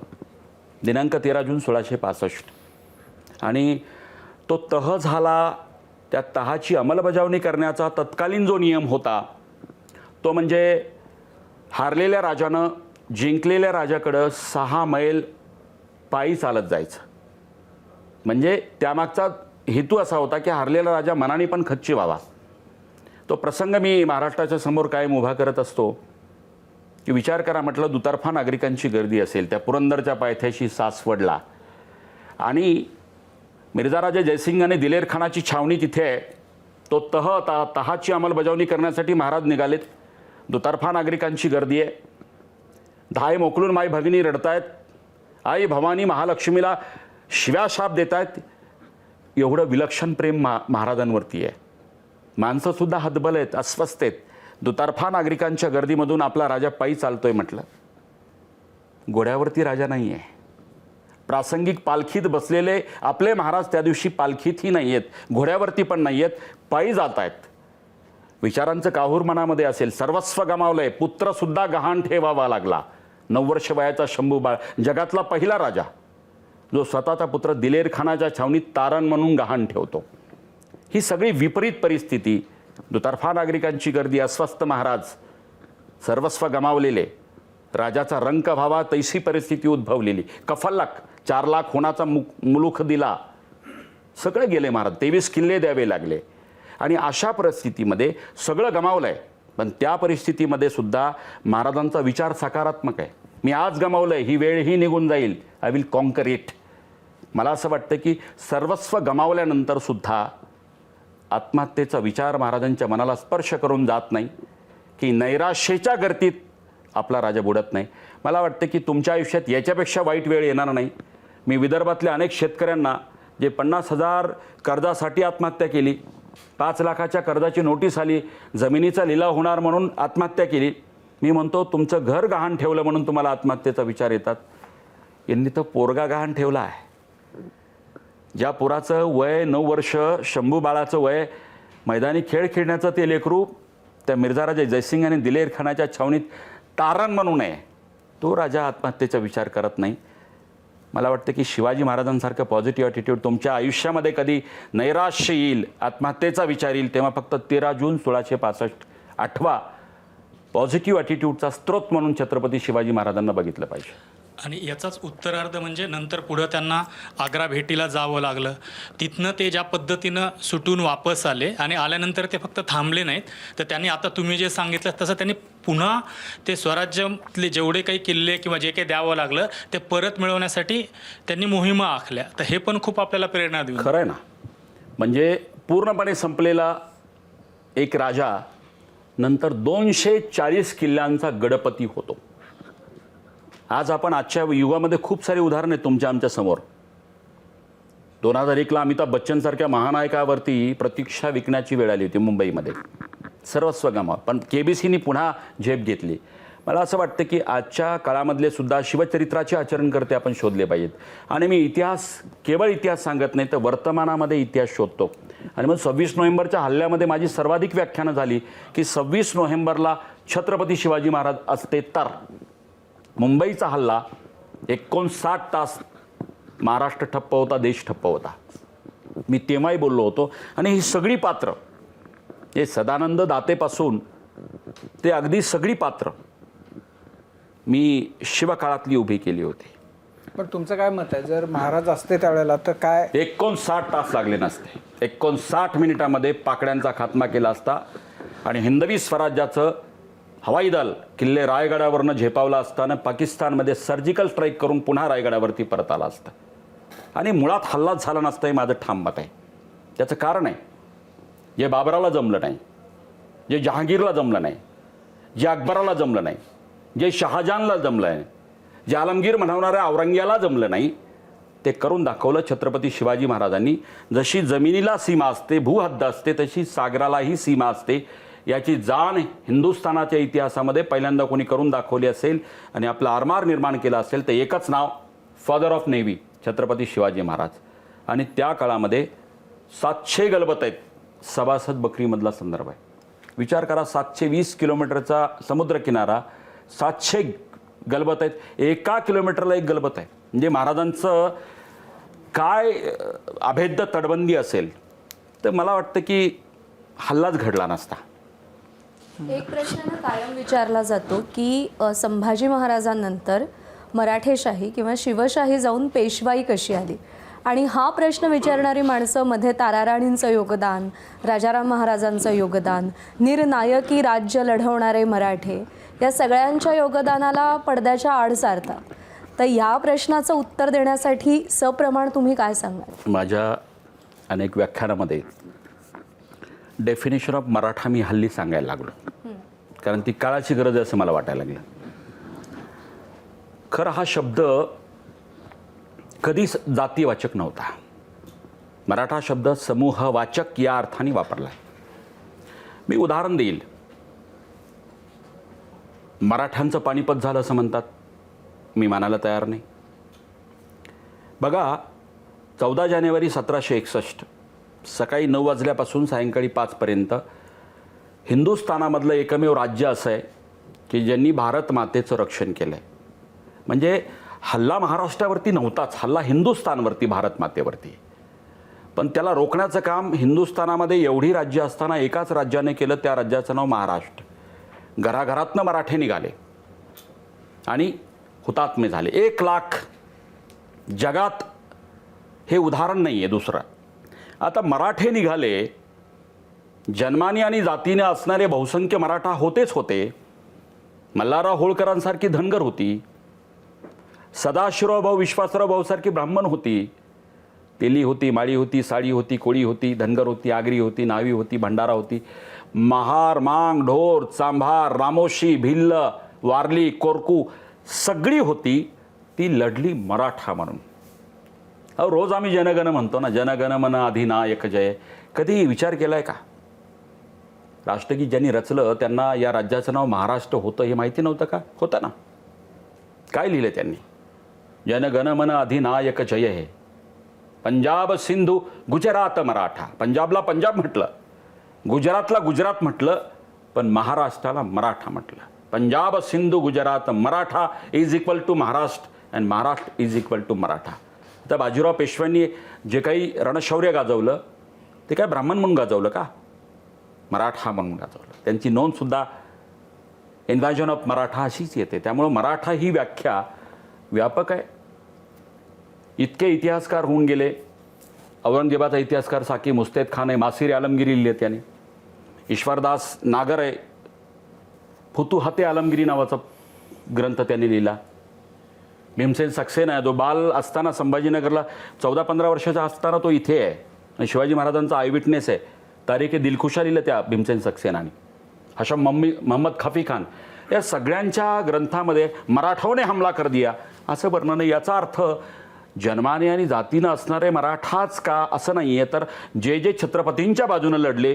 दिनांक 13 जून 1665. आणि तो तह झाला. त्या तहाची अंमलबजावणी करण्याचा तत्कालीन जो नियम होता तो म्हणजे हारलेल्या राजानं जिंकलेल्या राजाकडं 6 मैल पायी चालत जायचं. म्हणजे त्यामागचा हेतू असा होता की हारलेला राजा मनाने पण खच्ची व्हावा. तो प्रसंग मी महाराष्ट्राच्या समोर कायम उभा करत असतो की विचार करा, म्हटलं दुतर्फा नागरिकांची गर्दी असेल त्या पुरंदरच्या पायथ्याशी सासवडला आणि मिर्झाराजे जयसिंगाने दिलेर खानाची छावणी तिथे आहे. तो तहाची अंमलबजावणी करण्यासाठी महाराज निघालेत. दुतर्फा नागरिकांची गर्दी आहे. धाय मोकलून माई भगिनी रडतायत. आई भवानी महालक्ष्मीला शिव्याशाप देत आहेत. एवढं विलक्षण प्रेम महाराजांवरती आहे. माणसंसुद्धा हतबल आहेत, अस्वस्थ आहेत. दुतर्फा नागरिकांच्या गर्दीमधून आपला राजा पायी चालतोय. म्हटलं घोड्यावरती राजा नाही आहे. प्रासंगिक पालखीत बसलेले आपले महाराज त्या दिवशी पालखीतही नाही आहेत, घोड्यावरती पण नाही आहेत, पायी जात आहेत. विचारांचं काहूर मनामध्ये असेल. सर्वस्व गमावलंय, पुत्रसुद्धा गहाण ठेवावा लागला. 9 वर्ष वयाचा शंभूबाळ, जगातला पहिला राजा जो स्वतःचा पुत्र दिलेर खानाच्या छावणीत तारण म्हणून गहाण ठेवतो. ही सगळी विपरीत परिस्थिती, दुतर्फा नागरिकांची गर्दी, अस्वस्थ महाराज, सर्वस्व गमावलेले, राजाचा रंक व्हावा तैसी परिस्थिती उद्भवलेली. कफल्लाक 4 लाख होणाचा मुलूख दिला. सगळं गेले महाराज. 23 किल्ले द्यावे लागले. आणि अशा परिस्थितीमध्ये सगळं गमावलं आहे. पण त्या परिस्थितीमध्ये सुद्धा महाराजांचा विचार सकारात्मक आहे. मी आज गमावलं आहे, ही वेळही निघून जाईल. I will conquer it. मला असं वाटतं की सर्वस्व गमावल्यानंतर सुद्धा आत्महत्येचा विचार महाराजांच्या मनाला स्पर्श करून जात नाही, की नैराश्याच्या गर्दीत आपला राजा बुडत नाही. मला वाटतं की तुमच्या आयुष्यात याच्यापेक्षा वाईट वेळ येणार नाही. मी विदर्भातल्या अनेक शेतकऱ्यांना जे 50,000 कर्जासाठी आत्महत्या केली, 5 लाखाच्या कर्जाची नोटीस आली, जमिनीचा लिलाव होणार म्हणून आत्महत्या केली, मी म्हणतो तुमचं घर गहाण ठेवलं म्हणून तुम्हाला आत्महत्येचा विचार येतात. यांनी तर पोरगा गहाण ठेवला आहे. ज्या पोराचं वय 9 वर्ष, शंभू बाळाचं वय, मैदानी खेळ खेळण्याचं ते लेकरू त्या मिर्झाराजा जयसिंग आणि दिलेर खानाच्या छावणीत तारण म्हणून आहे, तो राजा आत्महत्येचा विचार करत नाही. मला वाटतं की शिवाजी महाराजांसारखं पॉझिटिव्ह ॲटिट्यूड तुमच्या आयुष्यामध्ये कधी नैराश्य येईल, आत्महत्येचा विचार येईल, तेव्हा फक्त 13 जून 1665 आठवा. पॉझिटिव्ह ॲटिट्यूडचा स्रोत म्हणून छत्रपती शिवाजी महाराजांना बघितलं पाहिजे. आणि याचाच उत्तरार्ध म्हणजे नंतर पुढं त्यांना आग्रा भेटीला जावं लागलं. तिथनं ते ज्या पद्धतीनं सुटून वापस आले आणि आल्यानंतर ते फक्त थांबले नाहीत, तर त्यांनी आता तुम्ही जे सांगितलं तसं त्यांनी पुन्हा ते स्वराज्यातले जेवढे काही किल्ले किंवा जे काही द्यावं लागलं ते परत मिळवण्यासाठी त्यांनी मोहिमा आखल्या. तर हे पण खूप आपल्याला प्रेरणा देऊ. खरं आहे ना. म्हणजे पूर्णपणे संपलेला एक राजा नंतर 240 किल्ल्यांचा गडपती होतो. आज आपण आजच्या युगामध्ये खूप सारी उदाहरणं आहेत तुमच्या आमच्या समोर. 2001ला अमिताभ बच्चनसारख्या महानायकावरती प्रतीक्षा विकण्याची वेळ आली होती मुंबईमध्ये, सर्वस्व गमाव, पण KBCनी पुन्हा झेप घेतली. मला असं वाटतं की आजच्या काळामधले सुद्धा शिवचरित्राचे आचरणकर्ते आपण शोधले पाहिजेत. आणि मी इतिहास, केवळ इतिहास सांगत नाही तर वर्तमानामध्ये इतिहास शोधतो. आणि मग 26 नोव्हेंबरच्या हल्ल्यामध्ये माझी सर्वाधिक व्याख्यानं झाली की 26 नोव्हेंबरला छत्रपती शिवाजी महाराज असते तर मुंबईचा हल्ला 59 तास महाराष्ट्र ठप्प होता, देश ठप्प होता. मी तेव्हाही बोललो होतो. आणि ही सगळी पात्र, हे सदानंद दातेपासून ते अगदी सगळी पात्र मी शिवकाळातली उभी केली होती. पण तुमचं काय मत आहे, जर महाराज असते त्यावेळेला तर काय? 59 तास लागले नसते. 59 मिनिटामध्ये पाकड्यांचा खात्मा केला असता आणि हिंदवी स्वराज्याचं हवाई दल किल्ले रायगडावरनं झेपावला असताना पाकिस्तानमध्ये सर्जिकल स्ट्राईक करून पुन्हा रायगडावरती परत आला असता. आणि मुळात हल्लाच झाला नसता हे माझं ठाम मत आहे. त्याचं कारण आहे, जे बाबराला जमलं नाही, जे जहांगीरला जमलं नाही, जे अकबराला जमलं नाही, जे शहाजहानला जमलं नाही, जे आलमगीर म्हणवणाऱ्या औरंग्याला जमलं नाही, ते करून दाखवलं छत्रपती शिवाजी महाराजांनी. जशी जमिनीला सीमा असते, भूहद्द असते, तशी सागरालाही सीमा असते. याची जाण हिंदुस्थानाच्या इतिहासामध्ये पहिल्यांदा कोणी करून दाखवली असेल आणि आपलं आरमार निर्माण केलं असेल तर एकच नाव, father of navy, Chhatrapati Shivaji Maharaj. आणि त्या काळामध्ये 700 गलबत आहेत. सभासद बकरीमधला संदर्भ आहे. विचार करा, 720 किलोमीटरचा समुद्रकिनारा, 700 गलबत आहेत. एका किलोमीटरला एक गलबत आहे. म्हणजे महाराजांचं काय अभेद्य तटबंदी असेल. तर मला वाटतं की हल्लाच घडला नसता. एक प्रश्न कायम विचारला जातो की संभाजी महाराजांनंतर मराठेशाही किंवा शिवशाही जाऊन पेशवाई कशी आली. आणि हा प्रश्न विचारणारी माणसं मध्ये ताराराणींचं योगदान, राजाराम महाराजांचं योगदान, निर्नायकी राज्य लढवणारे मराठे, या सगळ्यांच्या योगदानाला पडद्याच्या आड सारतात. तर या प्रश्नाचं उत्तर देण्यासाठी सप्रमाण तुम्ही काय सांगाल? माझ्या अनेक व्याख्यानामध्ये डेफिनेशन ऑफ मराठा मी हल्ली सांगायला लागलो, कारण ती काळाची गरज आहे असं मला वाटायला लागलं. खरं हा शब्द कधीच जातीवाचक नव्हता. मराठा शब्द समूहवाचक या अर्थाने वापरला. मी उदाहरण देईल. मराठ्यांचं पानिपत झालं असं म्हणतात, मी मानायला तयार नाही. बघा, 14 जानेवारी 1761 सकाळी 9 वाजल्यापासून सायंकाळी 5 पर्यंत हिंदुस्थानामधलं एकमेव राज्य असं आहे की ज्यांनी भारत मातेचं रक्षण केलं आहे. म्हणजे हल्ला महाराष्ट्रावरती नव्हताच, हल्ला हिंदुस्थानवरती, भारत मातेवरती. पण त्याला रोखण्याचं काम हिंदुस्थानामध्ये एवढी राज्य असताना एकाच राज्याने केलं. त्या राज्याचं नाव महाराष्ट्र. घराघरातनं मराठे निघाले आणि हुतात्मे झाले. 1 लाख. जगात हे उदाहरण नाही आहे दुसरं. आता मराठे निघाले, जन्माने आणि जातीने असणारे बहुसंख्य मराठा होतेच होते. मल्हारराव होळकरांसारखी धनगर होती, सदाशिवराव भाऊ विश्वासराव भाऊसारखी ब्राह्मण होती. तेली होती, माळी होती, साळी होती, कोळी होती, धनगर होती, आगरी होती, नावी होती, भंडारा होती. महार, मांग, ढोर, चांभार, रामोशी, भिल्ल, वारली, कोरकू सगळी होती. ती लढली मराठा म्हणून. अहो रोज आम्ही जनगण म्हणतो ना, जनगण मन अधिनायक जय. कधी विचार केलाय का? राष्ट्रगीत ज्यांनी रचलं त्यांना या राज्याचं नाव महाराष्ट्र होतं हे माहिती नव्हतं का? होतं ना. काय लिहिलं त्यांनी? जनगण मन अधिनायक जय हे. पंजाब, सिंधू, गुजरात, मराठा. पंजाबला पंजाब म्हटलं, गुजरातला गुजरात म्हटलं, पण महाराष्ट्राला मराठा म्हटलं. Punjab, Sindhu, Gujarat, Maratha is equal to Maharashtra and Maharashtra is equal to Maratha. आता बाजीराव पेशव्यांनी जे काही रणशौर्य गाजवलं ते काय ब्राह्मण म्हणून गाजवलं का? मराठा म्हणून गाजवलं. त्यांची नोंदसुद्धा इन्व्हाजन ऑफ मराठा अशीच येते. त्यामुळं मराठा ही व्याख्या व्यापक आहे. इतके इतिहासकार होऊन गेले. औरंगजेबाचा इतिहासकार साकी मुस्तैद खान आहे, मासिर आलमगिरी लिहिले त्याने, ईश्वरदास नागर आहे, फुतुहाते आलमगिरी नावाचा ग्रंथ त्यांनी लिहिला. भीमसेन सक्सेना आहे, जो बाल असताना संभाजीनगरला 14-15 वर्षाचा असताना तो इथे आहे आणि शिवाजी महाराजांचा आय विटनेस आहे. तारीखे दिलखुशा लिहिलं त्या भीमसेन सक्सेनाने. हशम मोहम्मद खफी खान, या सगळ्यांच्या ग्रंथामध्ये मराठाओने हमला कर दिया असं वर्णन आहे. याचा अर्थ जन्माने आणि जातीनं असणारे मराठाच का असं नाही आहे, तर जे जे छत्रपतींच्या बाजूनं लढले,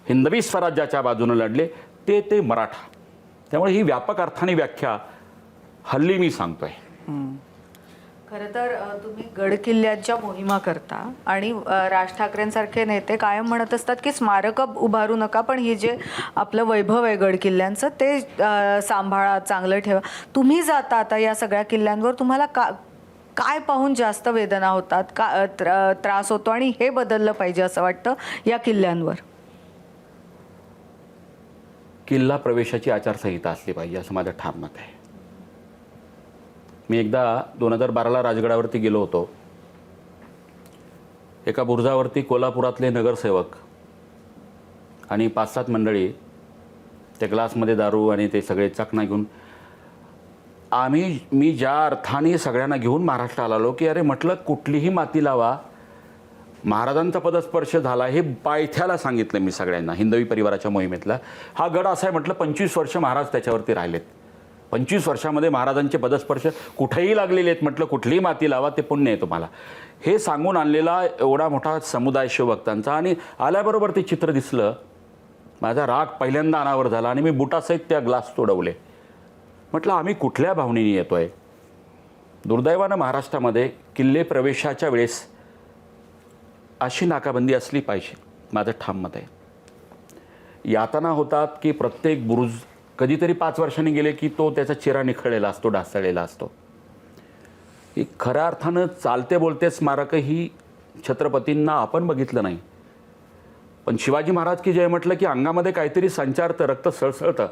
हिंदवी स्वराज्याच्या बाजूनं लढले ते मराठा. त्यामुळे ही व्यापक अर्थाने व्याख्या हल्ली मी सांगतोय. खरं तर तुम्ही गड किल्ल्यांच्या मोहिमा करता आणि राज ठाकरेंसारखे नेते कायम म्हणत असतात की स्मारकं उभारू नका, पण हे जे आपलं वैभव आहे गड किल्ल्यांचं ते सांभाळा, चांगलं ठेवा. तुम्ही जाता आता या सगळ्या किल्ल्यांवर, तुम्हाला काय पाहून जास्त वेदना होतात, का त्रास होतो आणि हे बदललं पाहिजे असं वाटतं या किल्ल्यांवर? किल्ला प्रवेशाची आचारसंहिता असली पाहिजे असं माझं ठाम मत आहे. मी एकदा 2012ला राजगडावरती गेलो होतो. एका बुरुजावरती कोल्हापुरातले नगरसेवक आणि 5-7 मंडळी ते ग्लासमध्ये दारू आणि ते सगळे चकना घेऊन, मी ज्या अर्थाने सगळ्यांना घेऊन महाराष्ट्राला आलो की अरे म्हटलं कुठलीही माती लावा, महाराजांचा पदस्पर्श झाला हे पायथ्याला सांगितलं मी सगळ्यांना. हिंदवी परिवाराच्या मोहिमेतला हा गड असा आहे म्हटलं, 25 वर्ष महाराज त्याच्यावरती राहिलेत. 25 वर्षामध्ये महाराजांचे पदस्पर्श कुठेही लागलेले आहेत म्हटलं, कुठलीही माती लावा ते पुण्य आहे तुम्हाला. हे सांगून आणलेला एवढा मोठा समुदाय शिवभक्तांचा. आणि आल्याबरोबर ते चित्र दिसलं, माझा राग पहिल्यांदा अनावर झाला आणि मी बुटासहित त्या ग्लास तोडवले. म्हटलं आम्ही कुठल्या भावनेने येतोय? दुर्दैवानं महाराष्ट्रामध्ये किल्ले प्रवेशाच्या वेळेस अशी नाकाबंदी असली पाहिजे, माझं ठाम मत आहे. यातना होतात की प्रत्येक बुरुज कधीतरी 5 वर्षांनी गेले की तो त्याचा चेहरा निखळलेला असतो, ढासळलेला असतो. ही खऱ्या अर्थानं चालते बोलते स्मारकं ही छत्रपतींना आपण बघितलं नाही, पण शिवाजी महाराज की जय म्हटलं की अंगामध्ये काहीतरी संचारतं, रक्त सळसळतं,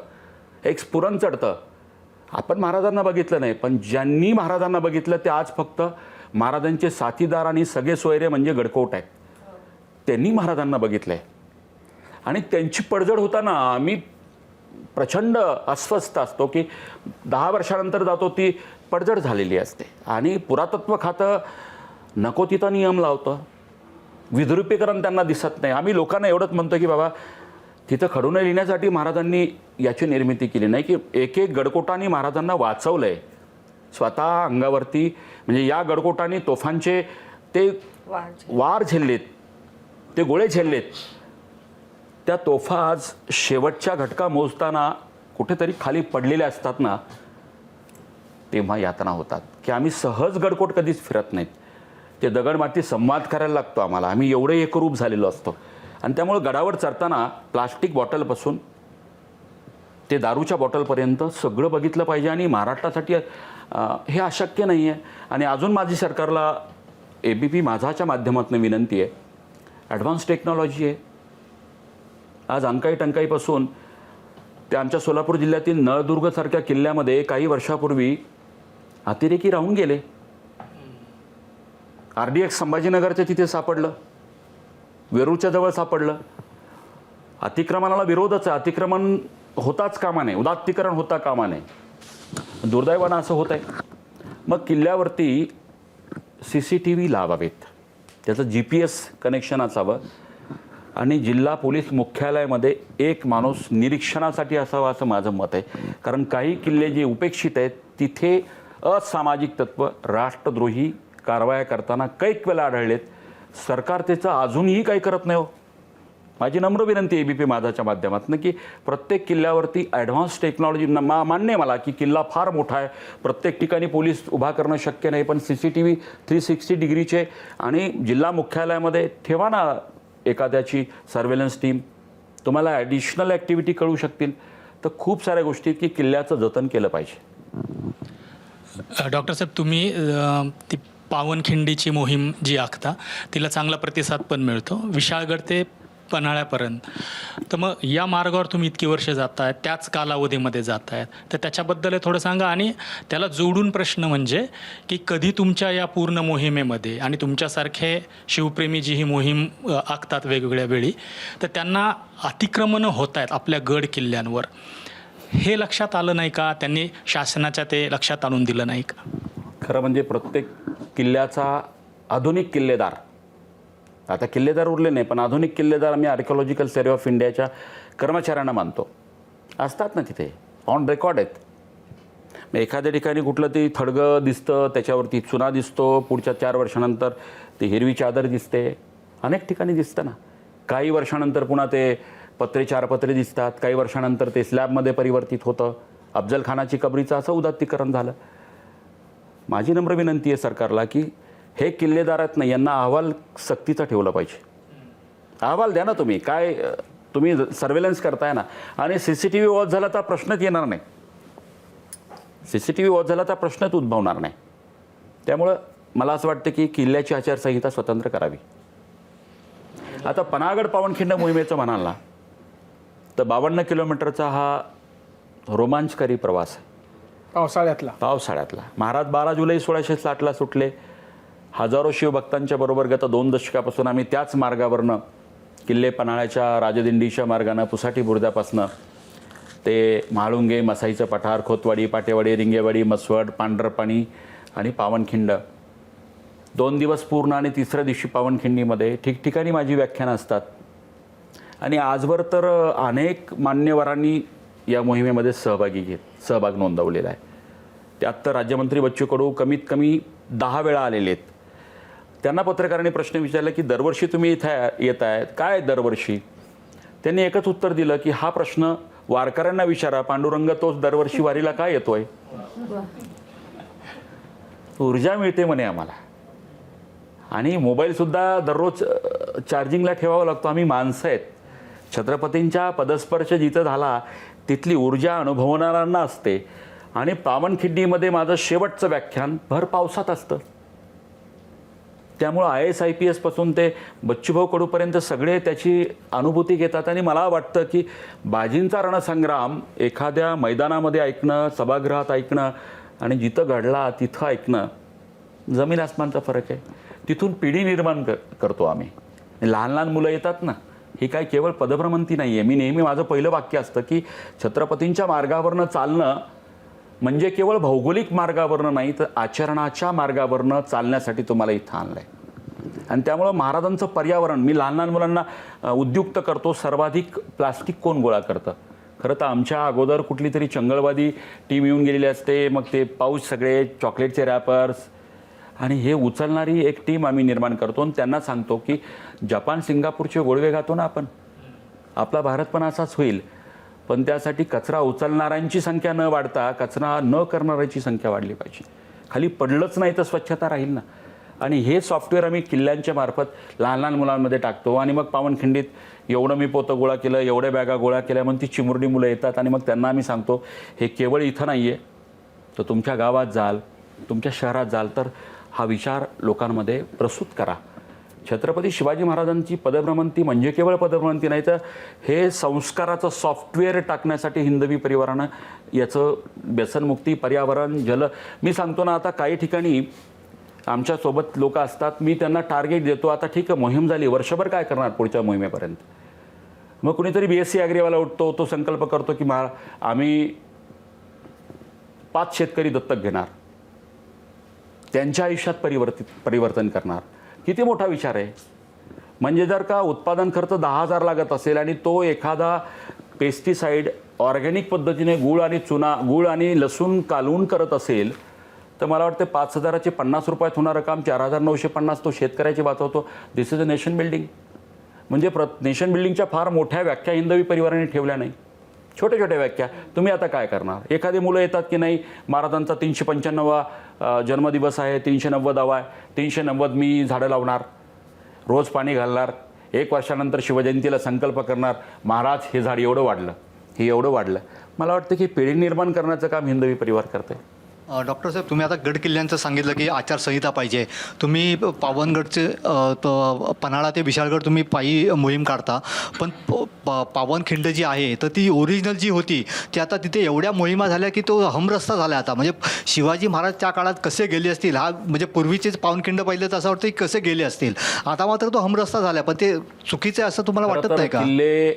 एक स्फुरण चढतं. आपण महाराजांना बघितलं नाही, पण ज्यांनी महाराजांना बघितलं ते आज फक्त महाराजांचे साथीदार आणि सगळे सोयरे म्हणजे गडकोट आहेत. त्यांनी महाराजांना बघितलं आहे आणि त्यांची पडझड होताना आम्ही प्रचंड अस्वस्थ असतो की 10 वर्षानंतर जातो ती पडझड झालेली असते. आणि पुरातत्व खातं नको तिथं नियम लावतं, विद्रुपीकरण त्यांना दिसत नाही. आम्ही लोकांना एवढंच म्हणतो की बाबा तिथं खडूने लिहिण्यासाठी महाराजांनी याची निर्मिती केली नाही, की एक एक गडकोटांनी महाराजांना वाचवलं आहे स्वतः अंगावरती. म्हणजे या गडकोटांनी तोफांचे ते वार झेललेत, ते गोळे झेललेत. त्या तोफा आज शेवटच्या घटका मोजताना कुठेतरी खाली पडलेल्या असतात ना, तेव्हा यातना होतात की आम्ही सहज गडकोट कधीच फिरत नाहीत. ते दगडमाती संवाद करायला लागतो आम्हाला, आम्ही एवढे एकरूप झालेलो असतो. आणि त्यामुळे गडावर चढताना प्लास्टिक बॉटलपासून ते दारूच्या बॉटलपर्यंत सगळं बघितलं पाहिजे. आणि महाराष्ट्रासाठी हे अशक्य नाही आहे. आणि अजून माझी सरकारला ABP माझाच्या माध्यमातून विनंती आहे, ॲडव्हान्स टेक्नॉलॉजी आहे. आज अंकाई टंकाईपासून ते आमच्या सोलापूर जिल्ह्यातील नळदुर्गसारख्या किल्ल्यामध्ये काही वर्षापूर्वी अतिरेकी राहून गेले. RDX संभाजीनगरच्या तिथे सापडलं, वेरूळच्या जवळ सापडलं. अतिक्रमणाला विरोधच आहे, अतिक्रमण होताच कामा नये, उदात्तीकरण होता कामा नये. दुर्दैवानं असं होत आहे. मग किल्ल्यावरती CCTV लावावेत, त्याचं GPS कनेक्शन असावं आणि जिल्हा पोलीस मुख्यालयामध्ये एक माणूस निरीक्षणासाठी असावा असं माझं मत आहे. कारण काही किल्ले जे उपेक्षित आहेत तिथे असामाजिक तत्व, राष्ट्रद्रोही कारवाया करताना कैक वेळा आढळलेत. सरकार त्याचं अजूनही काही करत नाही हो. माझी नम्र विनंती ABP माझाच्या माध्यमातून की प्रत्येक किल्ल्यावरती ॲडव्हान्स टेक्नॉलॉजी, मान्य आहे मला की किल्ला फार मोठा आहे, प्रत्येक ठिकाणी पोलीस उभा करणं शक्य नाही, पण CCTV 360 डिग्रीचे आणि जिल्हा मुख्यालयामध्ये ठेवा ना एखाद्याची सर्वेलन्स टीम. तुम्हाला ॲडिशनल ॲक्टिव्हिटी कळू शकतील. तर खूप साऱ्या गोष्टी की किल्ल्याचं जतन केलं पाहिजे. डॉक्टर साहेब, तुम्ही ती पावनखिंडीची मोहीम जी आखता तिला चांगला प्रतिसाद पण मिळतो, विशाळगड ते पन्हाळ्यापर्यंत. तर मग या मार्गावर तुम्ही इतकी वर्ष जात आहेत, त्याच कालावधीमध्ये जात आहेत, तर त्याच्याबद्दल हे थोडं सांगा. आणि त्याला जोडून प्रश्न म्हणजे की कधी तुमच्या या पूर्ण मोहिमेमध्ये आणि तुमच्यासारखे शिवप्रेमी जी ही मोहीम आखतात वेगवेगळ्या वेळी, तर त्यांना अतिक्रमणं होत आहेत आपल्या गड किल्ल्यांवर, हे लक्षात आलं नाही का? त्यांनी शासनाच्या ते लक्षात आणून दिलं नाही का? खरं म्हणजे प्रत्येक किल्ल्याचा आधुनिक किल्लेदार, आता किल्लेदार उरले नाही पण आधुनिक किल्लेदार आम्ही आर्किओलॉजिकल सर्वे ऑफ इंडियाच्या कर्मचाऱ्यांना मानतो, असतात ना तिथे, ऑन रेकॉर्ड आहेत. मग एखाद्या ठिकाणी कुठलं ते थडगं दिसतं, त्याच्यावरती चुना दिसतो, पुढच्या 4 वर्षानंतर ती हिरवी चादर दिसते, अनेक ठिकाणी दिसतं ना. काही वर्षानंतर पुन्हा ते पत्रे 4 पत्रे दिसतात, काही वर्षानंतर ते स्लॅबमध्ये परिवर्तित होतं. अफजल खानाची कबरीचं असं उदात्तीकरण झालं. माझी नम्र विनंती आहे सरकारला की हे किल्लेदार आहेत ना, यांना अहवाल सक्तीचा ठेवला पाहिजे. अहवाल द्या ना तुम्ही, काय तुम्ही सर्वेलन्स करताय ना. आणि CCTV वॉच झाला तर प्रश्नच येणार नाही, CCTV वॉच झाला तर प्रश्नच उद्भवणार नाही. त्यामुळं मला असं वाटतं की किल्ल्याची आचारसंहिता स्वतंत्र करावी. आता पन्हाळगड पावनखिंड मोहिमेचं म्हणाल ना, तर 52 किलोमीटरचा हा रोमांचकारी प्रवास आहे पावसाळ्यातला. महाराज 12 जुलै 1660ला सुटले. हजारो शिवभक्तांच्या बरोबर गत 2 दशकापासून आम्ही त्याच मार्गावरनं किल्ले पन्हाळ्याच्या राजदिंडीच्या मार्गानं पुसाटी बुर्जापासनं ते म्हाळुंगे, मसाईचं पठार, खोतवाडी, पाटेवाडी, रिंगेवाडी, मसवड, पांढरपाणी आणि पावनखिंड 2 दिवस पूर्ण. आणि तिसऱ्या दिवशी पावनखिंडीमध्ये ठिकठिकाणी माझी व्याख्यानं असतात. आणि आजवर तर अनेक मान्यवरांनी या मोहिमेमध्ये सहभाग नोंदवलेला आहे. त्यात तर राज्यमंत्री बच्चू कडू कमीत कमी 10 वेळा आलेले आहेत. त्यांना पत्रकारांनी प्रश्न विचारला की दरवर्षी तुम्ही इथं येत आहेत, काय दरवर्षी? त्यांनी एकच उत्तर दिलं की हा प्रश्न वारकऱ्यांना विचारा, पांडुरंग तोच दरवर्षी वारीला काय येतोय? ऊर्जा मिळते म्हणे आम्हाला. आणि मोबाईलसुद्धा दररोज चार्जिंगला ठेवावा लागतो. आम्ही माणसं आहेत. छत्रपतींच्या पदस्पर्श जिथं झाला तिथली ऊर्जा अनुभवणाऱ्यांना असते. आणि पावनखिंडीमध्ये माझं शेवटचं व्याख्यान भर पावसात असतं. त्यामुळं IAS IPS पासून ते बच्चूभाऊ कडूपर्यंत सगळे त्याची अनुभूती घेतात. आणि मला वाटतं की बाजींचा रणसंग्राम एखाद्या मैदानामध्ये ऐकणं, सभागृहात ऐकणं आणि जिथं घडला तिथं ऐकणं, जमीन आसमानचा फरक आहे. तिथून पिढी निर्माण करतो आम्ही. लहान लहान मुलं येतात ना, ही काय केवळ पदभ्रमंती नाही आहे. मी नेहमी माझं पहिलं वाक्य असतं की छत्रपतींच्या मार्गावरनं चालणं म्हणजे केवळ भौगोलिक मार्गावरनं नाही तर आचरणाच्या मार्गावरनं चालण्यासाठी तुम्हाला इथं आणलं आहे. आणि त्यामुळं महाराजांचं पर्यावरण, मी लहान लहान मुलांना उद्युक्त करतो, सर्वाधिक प्लास्टिक कोण गोळा करतं? खरं तर आमच्या अगोदर कुठली तरी चंगळवादी टीम येऊन गेलेली असते, मग ते पाऊच सगळे चॉकलेटचे रॅपर्स, आणि हे उचलणारी एक टीम आम्ही निर्माण करतो. आणि त्यांना सांगतो की जपान सिंगापूरचे गोडवे घातो ना आपण, आपला भारत पण असाच होईल. पण त्यासाठी कचरा उचलणाऱ्यांची संख्या न वाढता कचरा न करणाऱ्यांची संख्या वाढली पाहिजे. खाली पडलंच नाही तर स्वच्छता राहील ना. आणि हे सॉफ्टवेअर आम्ही किल्ल्यांच्या मार्फत लहान लहान मुलांमध्ये टाकतो. आणि मग पावनखिंडीत एवढं मी पोतं गोळा केलं, एवढ्या बॅगा गोळा केल्या, मग ती चिमुरडी मुलं येतात. आणि मग त्यांना आम्ही सांगतो हे केवळ इथं नाही आहे, तर तुमच्या गावात जाल, तुमच्या शहरात जाल तर हा विचार लोकांमध्ये प्रसूत करा. छत्रपती शिवाजी महाराजांची पदभ्रमंती म्हणजे केवळ पदभ्रमंती नाही, तर हे संस्काराचं सॉफ्टवेअर टाकण्यासाठी हिंदवी परिवारानं याचं व्यसनमुक्ती, पर्यावरण, जल, मी सांगतो ना, आता काही ठिकाणी आमच्यासोबत लोक असतात, मी त्यांना टार्गेट देतो, आता ठीक आहे मोहीम झाली, वर्षभर काय करणार पुढच्या मोहिमेपर्यंत? मग कुणीतरी BSc ॲग्रीवाला उठतो, तो संकल्प करतो की आम्ही 5 शेतकरी दत्तक घेणार. त्यांच्या आयुष्यात परिवर्तन करणार. किती मोठा विचार आहे. म्हणजे जर का उत्पादन खर्च 10,000 लागत असेल आणि तो एखादा पेस्टिसाईड ऑर्गॅनिक पद्धतीने गूळ आणि लसूण कालवून करत असेल तर मला वाटतं 5,000चे 50 रुपयात होणारं काम 4,950 तो शेतकऱ्याची वाचवतो. दिस इज अ नेशन बिल्डिंग. म्हणजे नेशन बिल्डिंगच्या फार मोठ्या व्याख्या हिंदवी परिवाराने ठेवल्या नाही. छोट्या छोट्या व्याख्या. तुम्ही आता काय करणार. एखादी मुलं येतात की नाही महाराजांचा 395वा जन्मदिवस आहे, 390वा आहे, 390 मी झाडं लावणार, रोज पाणी घालणार, 1 वर्षानंतर शिवजयंतीला संकल्प करणार, महाराज हे झाड एवढं वाढलं, हे एवढं वाढलं. मला वाटतं की पिढी निर्माण करण्याचं काम हिंदवी परिवार करते. डॉक्टर साहेब, तुम्ही आता गड किल्ल्यांचं सांगितलं की आचारसंहिता पाहिजे. तुम्ही पावनगडचे पन्हाळा ते विशाळगड तुम्ही पायी मोहीम काढता, पण पावनखिंड जी आहे तर ती ओरिजिनल जी होती ती आता तिथे एवढ्या मोहिमा झाल्या की तो हमरस्ता झाला आता. म्हणजे शिवाजी महाराज त्या काळात कसे गेले असतील, हा म्हणजे पूर्वीचेच पावनखिंड पाहिलं तर असं वाटतं की कसे गेले असतील. आता मात्र तो हमरस्ता झाला, पण ते चुकीचं आहे असं तुम्हाला वाटत नाही का? किल्ले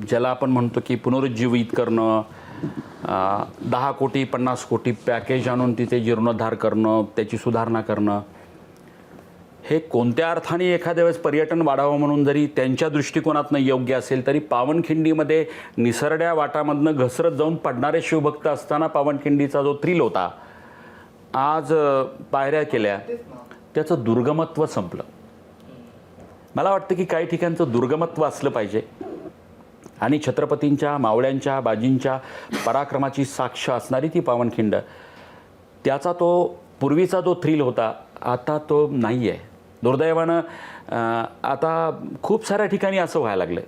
ज्याला आपण म्हणतो की पुनरुज्जीवित करणं, 10 कोटी 50 कोटी पॅकेज आणून तिथे जीर्णोद्धार करणं, त्याची सुधारणा करणं, हे कोणत्या अर्थाने एखाद्या वेळेस पर्यटन वाढावं म्हणून जरी त्यांच्या दृष्टिकोनातनं योग्य असेल तरी पावनखिंडीमध्ये निसरड्या वाटामधनं घसरत जाऊन पडणारे शिवभक्त असताना पावनखिंडीचा जो थ्रिल होता, आज पायऱ्या केल्या, त्याचं दुर्गमत्व संपलं. मला वाटतं की काही ठिकाणचं दुर्गमत्व असलं पाहिजे आणि छत्रपतींच्या, मावळ्यांच्या, बाजींच्या पराक्रमाची साक्ष असणारी ती पावनखिंड, त्याचा तो पूर्वीचा जो थ्रिल होता आता तो नाही आहे. दुर्दैवानं आता खूप साऱ्या ठिकाणी असं व्हायला लागलं.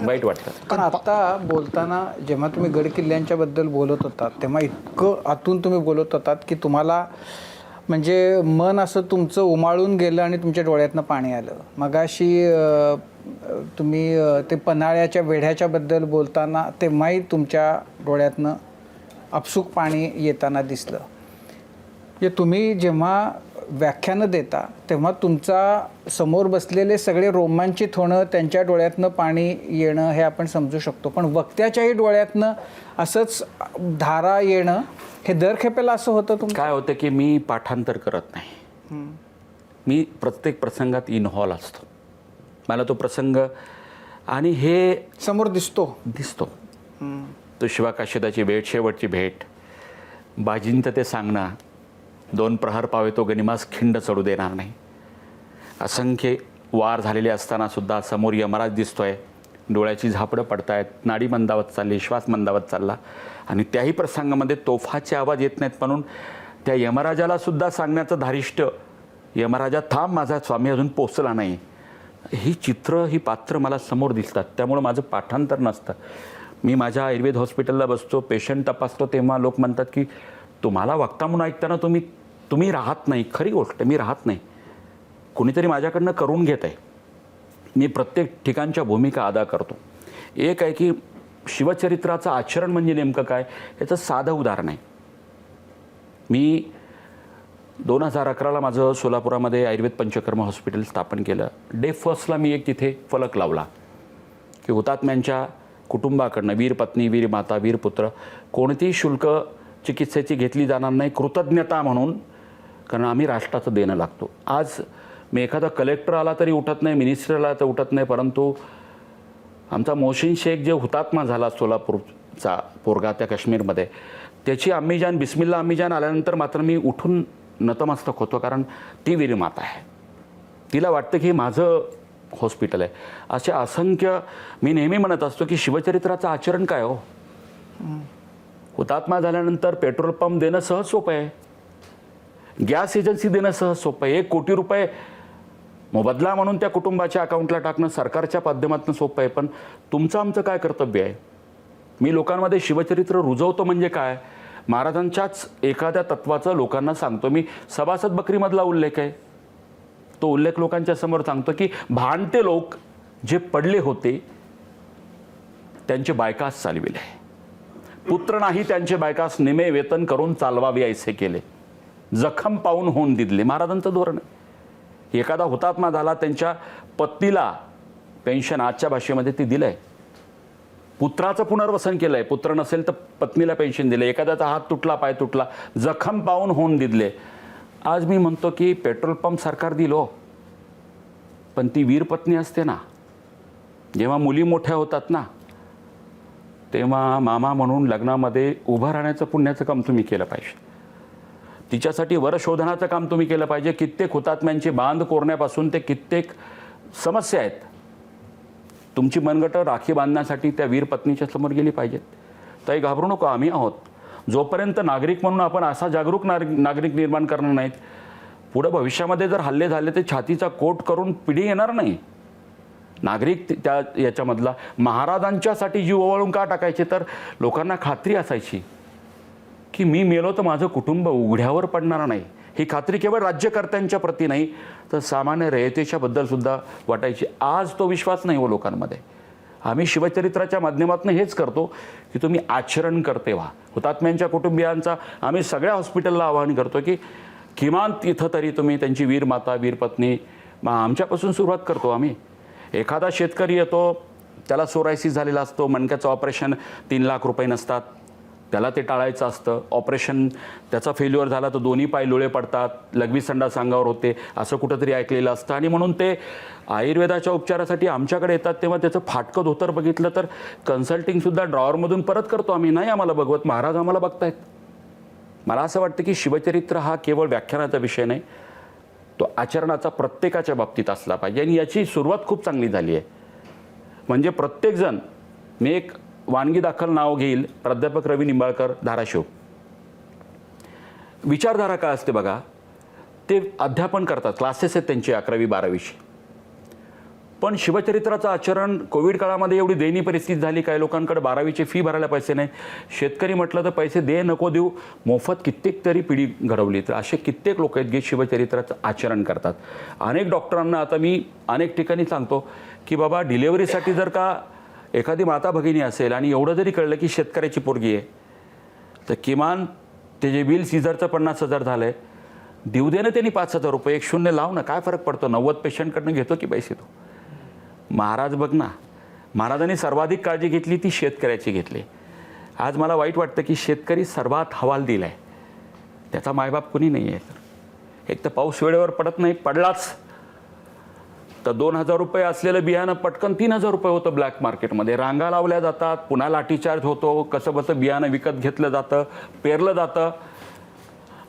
वाईट वाटतं. पण आता बोलताना जेव्हा तुम्ही गड किल्ल्यांच्याबद्दल बोलत होतात तेव्हा इतकं आतून तुम्ही बोलत होतात की तुम्हाला म्हणजे मन असं तुमचं उमाळून गेलं आणि तुमच्या डोळ्यातनं पाणी आलं. मगाशी तुम्ही ते पन्हाळ्याच्या वेढ्याच्याबद्दल बोलताना तेव्हाही तुमच्या डोळ्यातनं आपसूक पाणी येताना दिसलं. म्हणजे तुम्ही जेव्हा व्याख्यानं देता तेव्हा तुमचा समोर बसलेले सगळे रोमांचित होणं, त्यांच्या डोळ्यातनं पाणी येणं हे आपण समजू शकतो. पण वक्त्याच्याही डोळ्यातनं असंच धारा येणं हे दर खेपेला असं होतं तुमचं? काय होतं की मी पाठांतर करत नाही. मी प्रत्येक प्रसंगात इन्व्हॉल्व असतो. मला तो प्रसंग आणि हे समोर दिसतो. तो शिवाकाशीदाची भेट, शेवटची भेट, बाजींचं ते सांगणं, 2 प्रहर पावे तो गनिमास खिंड चढू देणार नाही. असंख्य वार झालेले असताना सुद्धा समोर यमराज दिसतोय, डोळ्याची झापडं पडतायत, नाडी मंदावत चालली, श्वास मंदावत चालला आणि त्याही प्रसंगामध्ये तोफाचे आवाज येत नाहीत म्हणून त्या यमराजाला सुद्धा सांगण्याचं धारिष्ट, यमराजा थांब, माझा स्वामी अजून पोचला नाही. ही चित्र, ही पात्र मला समोर दिसतात. त्यामुळं माझं पाठांतर नसतं. मी माझ्या आयुर्वेद हॉस्पिटलला बसतो, पेशंट तपासतो, तेव्हा लोक म्हणतात की तुम्हाला वक्ता म्हणून ऐकताना तुम्ही राहत नाही. खरी गोष्ट, मी राहत नाही. कोणीतरी माझ्याकडनं करून घेत आहे. मी प्रत्येक ठिकाणच्या भूमिका अदा करतो. एक आहे की शिवचरित्राचं आचरण म्हणजे नेमकं काय याचं साधं उदाहरण आहे. मी 2011ला माझं सोलापुरामध्ये आयुर्वेद पंचकर्म हॉस्पिटल स्थापन केलं. डे फर्स्टला मी एक तिथे फलक लावला की हुतात्म्यांच्या कुटुंबाकडनं वीर पत्नी, वीर माता, वीर पुत्र कोणतीही शुल्क चिकित्सेची घेतली जाणार नाही, कृतज्ञता म्हणून, कारण आम्ही राष्ट्राचं देणं लागतो. आज मी एखादा कलेक्टर आला तरी उठत नाही, मिनिस्टर आला तर उठत नाही, परंतु आमचा मोहसिन शेख जे हुतात्मा झाला सोलापूरचा पोरगा त्या काश्मीरमध्ये, त्याची अम्मीजान, बिस्मिल्ला अम्मीजान आल्यानंतर मात्र मी उठून नतमस्तक होतो, कारण ती वीर माता आहे. तिला वाटतं की माझं हॉस्पिटल आहे. असे असंख्य, मी नेहमी म्हणत असतो की शिवचरित्राचं आचरण काय हो. हुतात्मा झाल्यानंतर पेट्रोल पंप देणं सहज सोपं आहे, गॅस एजन्सी देणं सहज सोपं आहे, 1 कोटी रुपये मोबदला म्हणून त्या कुटुंबाच्या अकाउंटला टाकणं सरकारच्या माध्यमातून सोपं आहे. पण तुमचं आमचं काय कर्तव्य आहे. मी लोकांमध्ये शिवचरित्र रुजवतो म्हणजे काय, महाराजांच्याच एखाद्या तत्वाचं लोकांना सांगतो. मी सभासद बकरीमधला उल्लेख आहे, तो उल्लेख लोकांच्या समोर सांगतो की भांडते लोक जे पडले होते त्यांचे बायकास चालविले, पुत्र नाही त्यांचे बायकास निमे वेतन करून चालवावे ऐसे केले, जखम पाहून होऊन दिले. महाराजांचं धोरण आहे. एखादा हुतात्मा झाला, त्यांच्या पत्नीला पेन्शन आजच्या भाषेमध्ये ती दिलंय, पुत्राचं पुनर्वसन केलं आहे, पुत्र नसेल तर पत्नीला पेन्शन दिले, एखाद्याचा हात तुटला पाय तुटला जखम पाहून होऊन दिले. आज मी म्हणतो की पेट्रोल पंप सरकार दिलो, पण ती वीर पत्नी असते ना, जेव्हा मुली मोठ्या होतात ना तेव्हा मामा म्हणून लग्नामध्ये उभं राहण्याचं पुण्याचं काम तुम्ही केलं पाहिजे. तिच्यासाठी वरशोधनाचं काम तुम्ही केलं पाहिजे. कित्येक हुतात्म्यांचे बांध कोरण्यापासून ते कित्येक समस्या आहेत, तुमची मनगटं राखी बांधण्यासाठी त्या वीर पत्नीच्या समोर गेली पाहिजेत. ताई घाबरू नको, आम्ही आहोत. जोपर्यंत नागरिक म्हणून आपण असा जागरूक नागरिक निर्माण करणार नाहीत, पुढं भविष्यामध्ये जर हल्ले झाले तर छातीचा कोट करून पिढी येणार नाही. नागरिक त्या याच्यामधला महाराजांच्यासाठी जीव ओवाळून का टाकायचे, तर लोकांना खात्री असायची की मी मेलो तर माझं कुटुंब उघड्यावर पडणार नाही. ही खात्री केवळ राज्यकर्त्यांच्या प्रती नाही तर सामान्य रयतेच्या बद्दलसुद्धा वाटायची. आज तो विश्वास नाही हो लोकांमध्ये. आम्ही शिवचरित्राच्या माध्यमातून हेच करतो की तुम्ही आचरण करते व्हा. हुतात्म्यांच्या कुटुंबियांचा आम्ही सगळ्या हॉस्पिटलला आवाहन करतो की किमान तिथं तरी तुम्ही त्यांची वीर माता वीर पत्नी आमच्यापासून सुरुवात करतो आम्ही. एखादा शेतकरी येतो, त्याला सोरायसिस झालेला असतो, मणक्याचं ऑपरेशन 3 लाख रुपये नसतात, त्याला ते टाळायचं असतं. ऑपरेशन त्याचा फेल्युअर झाला तर दोन्ही पाय लोळे पडतात, लघवी संडास अंगावर होते, असं कुठंतरी ऐकलेलं असतं. आणि म्हणून ते आयुर्वेदाच्या उपचारासाठी आमच्याकडे येतात तेव्हा त्याचं फाटकं धोतर बघितलं तर कन्सल्टिंगसुद्धा ड्रॉवरमधून परत करतो आम्ही. नाही आम्हाला बघवत, महाराज आम्हाला बघतायत. मला असं वाटतं की शिवचरित्र हा केवळ व्याख्यानाचा विषय नाही, तो आचरणाचा प्रत्येकाच्या बाबतीत असला पाहिजे. आणि याची सुरुवात खूप चांगली झाली आहे. म्हणजे प्रत्येकजण, मी एक वानगी दाखल नाव घेईल, प्राध्यापक रवी निंबाळकर, धाराशिव. विचारधारा काय असते बघा, ते अध्यापन करतात, क्लासेस आहेत त्यांची 11वी 12वीची. पण शिवचरित्राचं आचरण कोविड काळामध्ये एवढी दयनीय परिस्थिती झाली, काही लोकांकडे 12वीची फी भरायला पैसे नाही. शेतकरी म्हटलं तर पैसे दे नको देऊ, मोफत कित्येक तरी पिढी घडवली. तर असे कित्येक लोक आहेत जे शिवचरित्राचं आचरण करतात. अनेक डॉक्टरांना आता मी अनेक ठिकाणी सांगतो की बाबा डिलेवरीसाठी जर का एखादी माता भगिनी असेल आणि एवढं जरी कळलं की शेतकऱ्याची पोरगी आहे, तर किमान ते जे बिल सीझरचं 50,000 झालं आहे, देऊ दे ना त्यांनी 5,000 रुपये, 1 शून्य लाव ना, काय फरक पडतो. 90 पेशंटकडनं घेतो की पैसे तो. महाराज बघ ना, महाराजांनी सर्वाधिक काळजी घेतली ती शेतकऱ्याची घेतली. आज मला वाईट वाटतं की शेतकरी सर्वात हवाल दिला आहे, त्याचा मायबाप कुणी नाही आहे. एक तर पाऊस वेळेवर पडत नाही, पडलाच तर 2,000 रुपये असलेलं बियाणं पटकन 3,000 रुपये होतं ब्लॅक मार्केटमध्ये. रांगा लावल्या जातात, पुन्हा लाठीचार्ज होतो, कसं बसं बियाणं विकत घेतलं जातं, पेरलं जातं.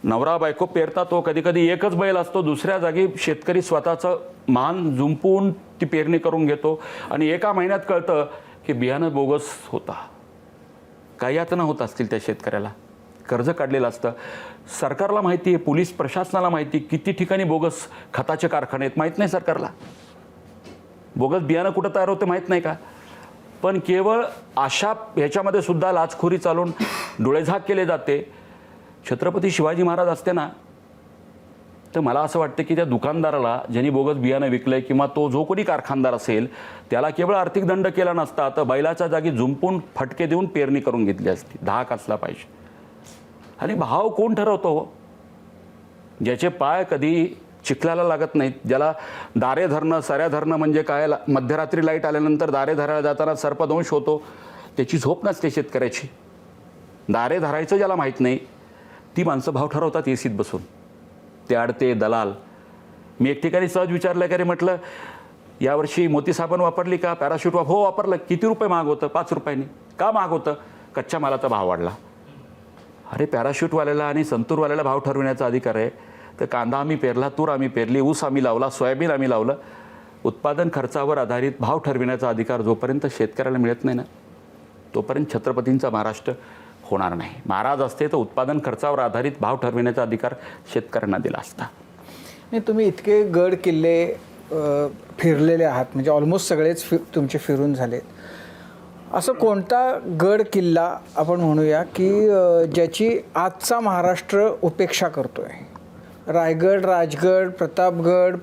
नवरा बायको पेरतात, तो कधी कधी एकच बैल असतो, दुसऱ्या जागी शेतकरी स्वतःचं मान झुंपून ती पेरणी करून घेतो आणि एका महिन्यात कळतं की बियाणं बोगस होता. काही यातना होत असतील त्या शेतकऱ्याला, कर्ज काढलेलं असतं. सरकारला माहिती आहे, पोलीस प्रशासनाला माहिती, किती ठिकाणी बोगस खताचे कारखाने आहेत माहीत नाही सरकारला. बोगस बियाणं कुठं तयार होतं माहीत नाही का. पण केवळ अशा ह्याच्यामध्ये सुद्धा लाचखोरी चालून डोळेझाक केले जाते. छत्रपती शिवाजी महाराज असते ना, तर मला असं वाटतं की त्या दुकानदाराला ज्यांनी बोगस बियाणं विकलंय किंवा तो जो कोणी कारखानदार असेल त्याला केवळ आर्थिक दंड केला नसता, तर बैलाच्या जागी झुंपून फटके देऊन पेरणी करून घेतली असती. धाक असला पाहिजे. आणि भाव कोण ठरवतो हो? ज्याचे पाय कधी चिखलाला लागत नाहीत, ज्याला दारे धरणं सऱ्या धरणं म्हणजे काय, मध्यरात्री लाईट आल्यानंतर दारे धरायला जाताना सर्पदंश होतो, त्याची झोप नसते शेतकऱ्याची. दारे धरायचं ज्याला माहीत नाही, ती माणसं भाव ठरवतात एसीत बसून. ते आडते दलाल. मी एक ठिकाणी सहज विचारलं की, अरे म्हटलं यावर्षी मोती साबण वापरली का, पॅराशूट हो वापरलं. किती रुपये महाग होतं? 5 रुपयांनी. का महाग होतं? कच्च्या मालाचा भाव वाढला. अरे पॅराशूटवाल्याला आणि संतूरवाल्याला भाव ठरविण्याचा अधिकार आहे. तर कांदा आम्ही पेरला, तूर आम्ही पेरली, ऊस आम्ही लावला, सोयाबीन आम्ही लावलं. उत्पादन खर्चावर आधारित भाव ठरविण्याचा अधिकार जोपर्यंत शेतकऱ्याला मिळत नाही ना, तोपर्यंत छत्रपतींचा महाराष्ट्र होणार नाही. महाराज असते तर उत्पादन खर्चावर आधारित भाव ठरविण्याचा अधिकार शेतकऱ्यांना दिला असता. नाही, तुम्ही इतके गड किल्ले फिरलेले आहात, म्हणजे ऑलमोस्ट सगळेच तुमचे फिरून झालेत. असं कोणता गड किल्ला आपण म्हणूया की ज्याची आजचा महाराष्ट्र उपेक्षा करतोय? रायगड, राजगड, प्रतापगड,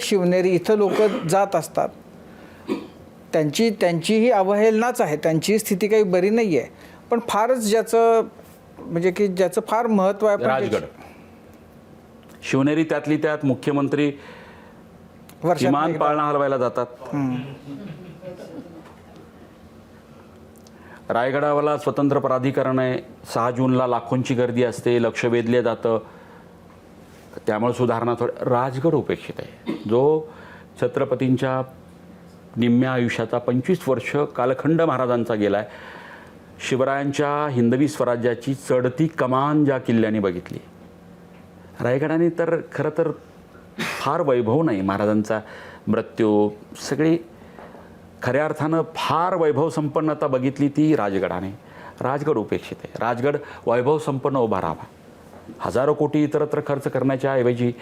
शिवनेरी इथं लोक जात असतात, त्यांचीही अवहेलनाच आहे, त्यांची स्थिती काही बरी नाही आहे. पण फारच ज्याचं म्हणजे की ज्याचं फार महत्त्व आहे, राजगड, शिवनेरी त्यातली त्यात मुख्यमंत्री किमान पाळणा हलवायला जातात. रायगडावाला स्वतंत्र प्राधिकरण आहे, 6 जूनला लाखोंची गर्दी असते, लक्ष वेधले जातं, त्यामुळे सुधारणा राजगड उपेक्षित आहे, जो छत्रपतींच्या निम्म्या आयुष्याचा 25 वर्ष कालखंड महाराजांचा गेला आहे. शिवरायांच्या हिंदवी स्वराज्याची चढती कमान ज्या किल्ल्याने बघितली, रायगडाने तर खरं तर फार वैभव नाही. महाराजांचा मृत्यू, सगळी खऱ्या अर्थानं फार वैभव संपन्नता बघितली ती राजगडाने. राजगड उपेक्षित आहे. राजगड वैभव संपन्न उभा राहावा. हजारो कोटी इतरत्र खर्च करण्याच्या ऐवजी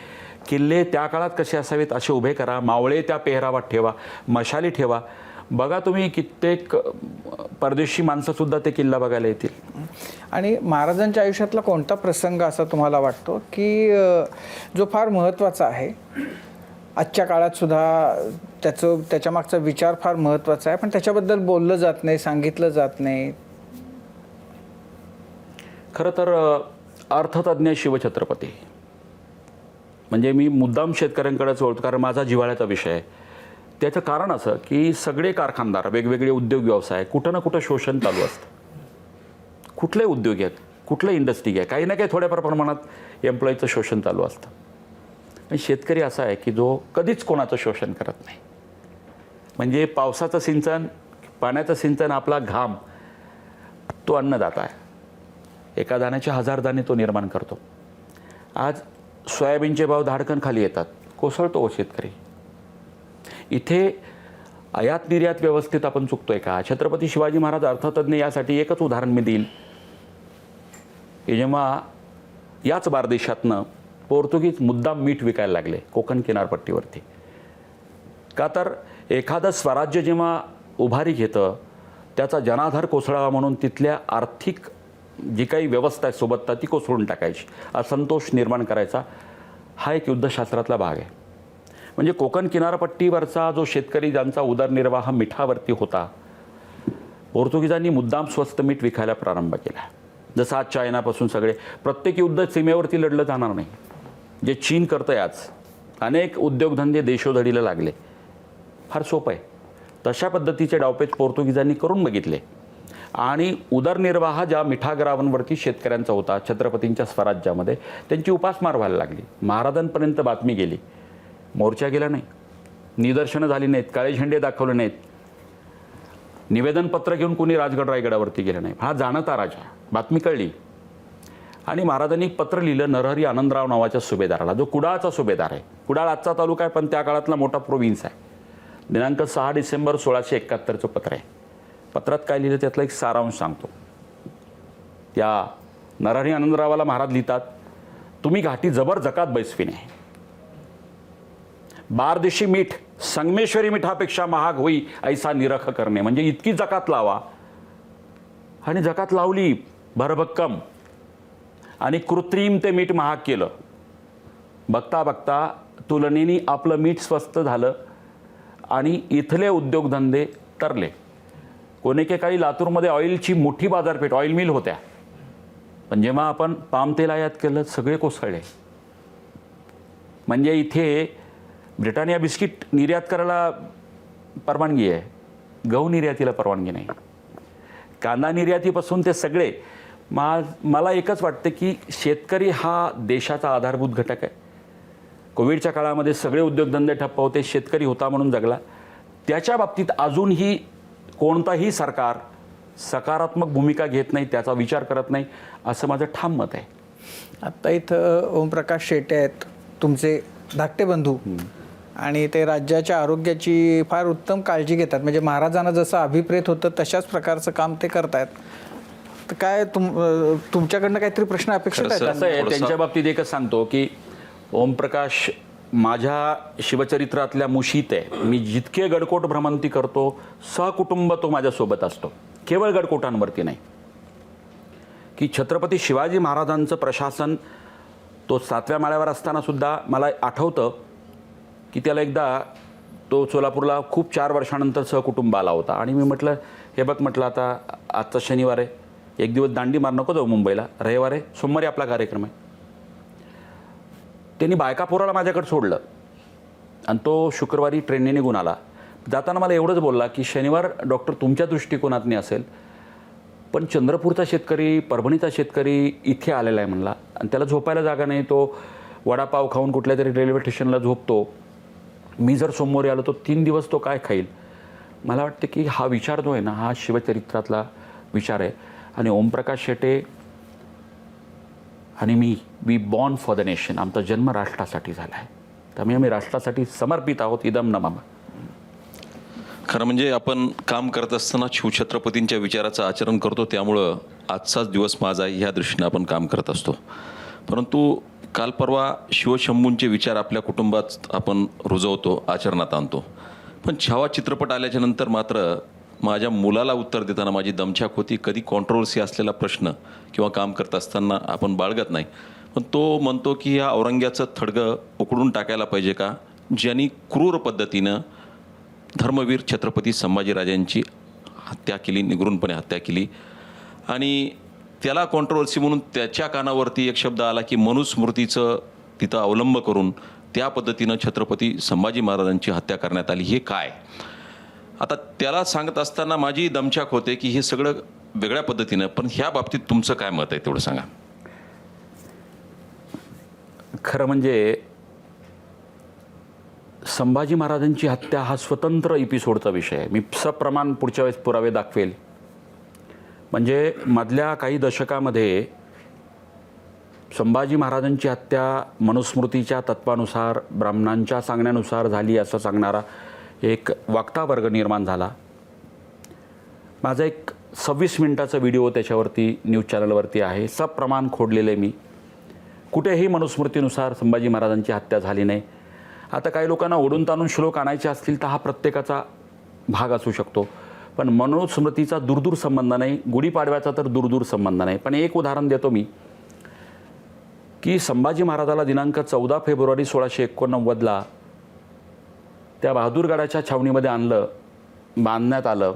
किल्ले त्या काळात कसे असावेत असे उभे करा. मावळे त्या पेहरावात ठेवा, मशाली ठेवा. बघा तुम्ही, कित्येक परदेशी माणसंसुद्धा ते किल्ला बघायला येतील. आणि महाराजांच्या आयुष्यातला कोणता प्रसंग असा तुम्हाला वाटतो की जो फार महत्त्वाचा आहे, आजच्या काळात सुद्धा त्याच्या मागचा विचार फार महत्त्वाचा आहे, पण त्याच्याबद्दल बोललं जात नाही, सांगितलं जात नाही? खरं तर अर्थतज्ञ शिवछत्रपती म्हणजे मी मुद्दाम शेतकऱ्यांकडेच वळतो, कारण माझा जिव्हाळ्याचा विषय आहे. त्याचं कारण असं की सगळे कारखानदार, वेगवेगळे उद्योग व्यवसाय, कुठं ना कुठं शोषण चालू असतं. कुठले उद्योग आहेत, कुठले इंडस्ट्री आहे, काही ना काही थोड्याफार प्रमाणात एम्प्लॉईचं शोषण चालू असतं. आणि शेतकरी असा आहे की जो कधीच कोणाचं शोषण करत नाही. म्हणजे पावसाचं सिंचन, पाण्याचं सिंचन, आपला घाम, तो अन्नदाता आहे. एका दाण्याचे 1000 दाणे तो निर्माण करतो. आज सोयाबीनचे भाव धाडकन खाली येतात, कोसळतो शेतकरी. इथे आयात निर्यात व्यवस्थित आपण चुकतोय का? छत्रपती शिवाजी महाराज अर्थतज्ञ यासाठी एकच उदाहरण मी देईल की जेव्हा याच बारदेशातनं पोर्तुगीज मुद्दाम मीठ विकायला लागले कोकण किनारपट्टीवरती. का तर एखादं स्वराज्य जेव्हा उभारी घेतं, त्याचा जनाधार कोसळावा म्हणून तिथल्या आर्थिक जी काही व्यवस्था आहे, सोबतता, ती कोसळून टाकायची, असंतोष निर्माण करायचा. हा एक युद्धशास्त्रातला भाग आहे. म्हणजे कोकण किनारपट्टीवरचा जो शेतकरी, ज्यांचा उदरनिर्वाह मिठावरती होता, पोर्तुगीजांनी मुद्दाम स्वस्त मीठ विकायला प्रारंभ केला. जसं आज चायनापासून सगळे, प्रत्येक युद्ध सीमेवरती लढलं जाणार नाही. जे चीन करतंय आज, अनेक उद्योगधंदे देशोधडीला लागले, फार सोपं आहे. तशा पद्धतीचे डावपेच पोर्तुगीजांनी करून बघितले आणि उदरनिर्वाह ज्या मिठागरावांवरती शेतकऱ्यांचा होता छत्रपतींच्या स्वराज्यामध्ये, त्यांची उपासमार व्हायला लागली. महाराजांपर्यंत बातमी गेली, मोर्चा गेला नाही, निदर्शनं झाली नाहीत, काळे झेंडे दाखवले नाहीत, निवेदनपत्र घेऊन कोणी राजगड रायगडावरती गेलं नाही. हा जाणता राजा, बातमी कळली. आणि महाराजांनी एक पत्र लिहिलं नरहरी आनंदराव नावाच्या सुभेदाराला, जो कुडाळचा सुभेदार आहे. कुडाळ आजचा तालुका आहे, पण त्या काळातला मोठा प्रोव्हिन्स आहे. दिनांक 6 डिसेंबर 1671चं पत्र आहे. पत्रात काय लिहिलं त्यातला एक सारांश सांगतो. या नरहरी आनंदरावाला महाराज लिहितात, तुम्ही घाटी जबर जकात बैसविणे, बारदेशी मीठ संगमेश्वरी मिठापेक्षा महाग होई ऐसा निरख करणे. म्हणजे इतकी जकात लावा. आणि जकात लावली भरभक्कम आणि कृत्रिम ते मीठ महाग केलं. बघता बघता तुलनेने आपलं मीठ स्वस्त झालं आणि इथले उद्योगधंदे तरले. कोणेके काळी लातूरमध्ये ऑइलची मोठी बाजारपेठ, ऑइल मिल होत्या, पण जेव्हा आपण पाम तेल आयात केलं सगळे कोसळले. म्हणजे इथे ब्रिटानिया बिस्किट निर्यात करायला परवानगी आहे, गहू निर्यातीला परवानगी नाही. कांदा निर्यातीपासून ते सगळे. मला एकच वाटतं की शेतकरी हा देशाचा आधारभूत घटक आहे. कोविडच्या काळामध्ये सगळे उद्योगधंदे ठप्प होते, शेतकरी होता म्हणून जगला. त्याच्या बाबतीत अजूनही कोणताही सरकार सकारात्मक भूमिका घेत नाही, त्याचा विचार करत नाही, असं माझं ठाम मत आहे. आत्ता इथं ओमप्रकाश शेटे आहेत, तुमचे धाकटे बंधू, आणि ते राज्याच्या आरोग्याची फार उत्तम काळजी घेतात. म्हणजे महाराजांना जसं अभिप्रेत होतं तशाच प्रकारचं काम ते करतायत. तर काय तुमच्याकडनं काहीतरी प्रश्न अपेक्षित आहेत? कसं आहे, त्यांच्या बाबतीत एकच सांगतो की ओमप्रकाश माझ्या शिवचरित्रातल्या मुशीत आहे. मी जितके गडकोट भ्रमंती करतो, सहकुटुंब तो माझ्यासोबत असतो, केवळ गडकोटांवरती नाही. की छत्रपती शिवाजी महाराजांचं प्रशासन, तो 7व्या माळ्यावर असताना सुद्धा मला आठवतं की त्याला एकदा तो सोलापूरला खूप 4 वर्षानंतर सहकुटुंब आला होता. आणि मी म्हटलं, हे बघ म्हटलं, आता आजचा शनिवार आहे, एक दिवस दांडी मार नको जाऊ मुंबईला, रविवार आहे, सोमवारी आपला कार्यक्रम आहे. त्यांनी बायका पोराला माझ्याकडे सोडलं आणि तो शुक्रवारी ट्रेनने निघून आला. जाताना मला एवढंच बोलला की शनिवार डॉक्टर तुमच्या दृष्टिकोनातने असेल, पण चंद्रपूरचा शेतकरी, परभणीचा शेतकरी इथे आलेला आहे म्हणला आणि त्याला झोपायला जागा नाही, तो वडापाव खाऊन कुठल्या तरी रेल्वे स्टेशनला झोपतो. मी जर सोमवारी आलो तो 3 दिवस तो काय खाईल? मला वाटतं की हा विचार जो आहे ना, हा शिवचरित्रातला विचार आहे. आणि ओमप्रकाश शेटे आणि we born for the nation. आमचा जन्म राष्ट्रासाठी झाला आहे, त्यामुळे आम्ही राष्ट्रासाठी समर्पित आहोत. इदम न मम. खरं म्हणजे आपण काम करत असताना शिवछत्रपतींच्या विचाराचं आचरण करतो, त्यामुळं आजचाच दिवस माझा आहे ह्या दृष्टीनं आपण काम करत असतो. परंतु काल परवा शिवशंभूंचे विचार आपल्या कुटुंबात आपण रुजवतो, आचरणात आणतो. पण छावा चित्रपट आल्याच्या नंतर मात्र माझ्या मुलाला उत्तर देताना माझी दमछाक होती. कधी कॉन्ट्रोवर्सी असलेला प्रश्न किंवा काम करत असताना आपण बाळगत नाही, पण तो म्हणतो की या औरंग्याचं थडगं उकडून टाकायला पाहिजे का, ज्यांनी क्रूर पद्धतीनं धर्मवीर छत्रपती संभाजीराजांची हत्या केली, निगरूनपणे हत्या केली. आणि त्याला कॉन्ट्रोवर्सी म्हणून त्याच्या कानावरती एक शब्द आला की मनुस्मृतीचं तिथं अवलंब करून त्या पद्धतीनं छत्रपती संभाजी महाराजांची हत्या करण्यात आली. हे काय? आता त्याला सांगत असताना माझी दमछाक होते की हे सगळं वेगळ्या पद्धतीनं, पण ह्या बाबतीत तुमचं काय मत आहे तेवढं सांगा. खरं म्हणजे संभाजी महाराजांची हत्या हा स्वतंत्र एपिसोडचा विषय आहे. मी सप्रमाण पुढच्या वेळेस पुरावे दाखवेल. म्हणजे मधल्या काही दशकामध्ये संभाजी महाराजांची हत्या मनुस्मृतीच्या तत्वानुसार, ब्राह्मणांच्या सांगण्यानुसार झाली असं सांगणारा एक वक्ता वर्ग निर्माण झाला. माझा एक 26 मिनिटाचा व्हिडिओ त्याच्यावरती न्यूज चॅनलवरती आहे, सप्रमाण खोडलेले मी. कुठेही मनुस्मृतीनुसार संभाजी महाराजांची हत्या झाली नाही. आता काही लोकांना ओढून ताणून श्लोक आणायचे असतील तर हा प्रत्येकाचा भाग असू शकतो, पण मनुस्मृतीचा दूरदूर संबंध नाही, गुढीपाडव्याचा तर दूरदूर संबंध नाही. पण एक उदाहरण देतो मी की संभाजी महाराजाला दिनांक 14 फेब्रुवारी 1689ला त्या बहादूरगडाच्या छावणीमध्ये बांधण्यात आलं.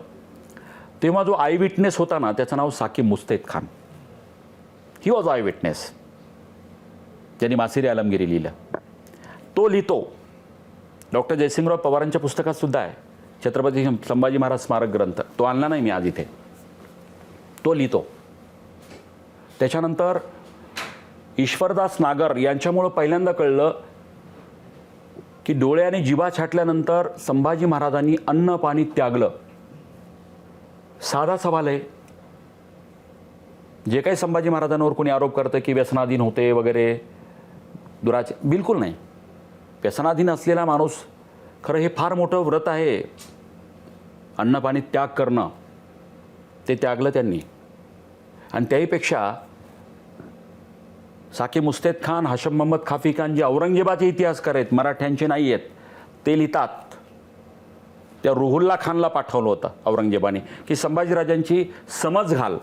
तेव्हा जो आय विटनेस होता ना, त्याचं नाव साकीब मुस्तैद Khan. He was I witness, ज्यांनी मासिरी आलमगिरी लिहिलं. तो लिहितो, डॉक्टर जयसिंगराव पवारांच्या पुस्तकात सुद्धा आहे, छत्रपती संभाजी महाराज स्मारक ग्रंथ. तो आणला नाही मी आज इथे. तो लिहितो. त्याच्यानंतर ईश्वरदास नागर यांच्यामुळं पहिल्यांदा कळलं की डोळ्याने जिभा छाटल्यानंतर संभाजी महाराजांनी अन्न पाणी त्यागलं. साधा सवाल आहे. जे काही संभाजी महाराजांवर कोणी आरोप करतं की व्यसनाधीन होते वगैरे, बिलकुल नाही. व्यसनाधीन असलेला माणूस, खरं हे फार मोठं व्रत आहे, अन्न पाणी त्याग करणं. ते त्यागलं त्यांनी. आणि त्याहीपेक्षा साकीब मुस्तैद खान, हाशम मोहम्मद खाफी खान, जे औरंगजेबाचे इतिहासकार आहेत, मराठ्यांचे नाही आहेत, ते लिहितात. त्या रुहुल्ला खानला पाठवलं होतं औरंगजेबाने की संभाजीराजांची समज घाल.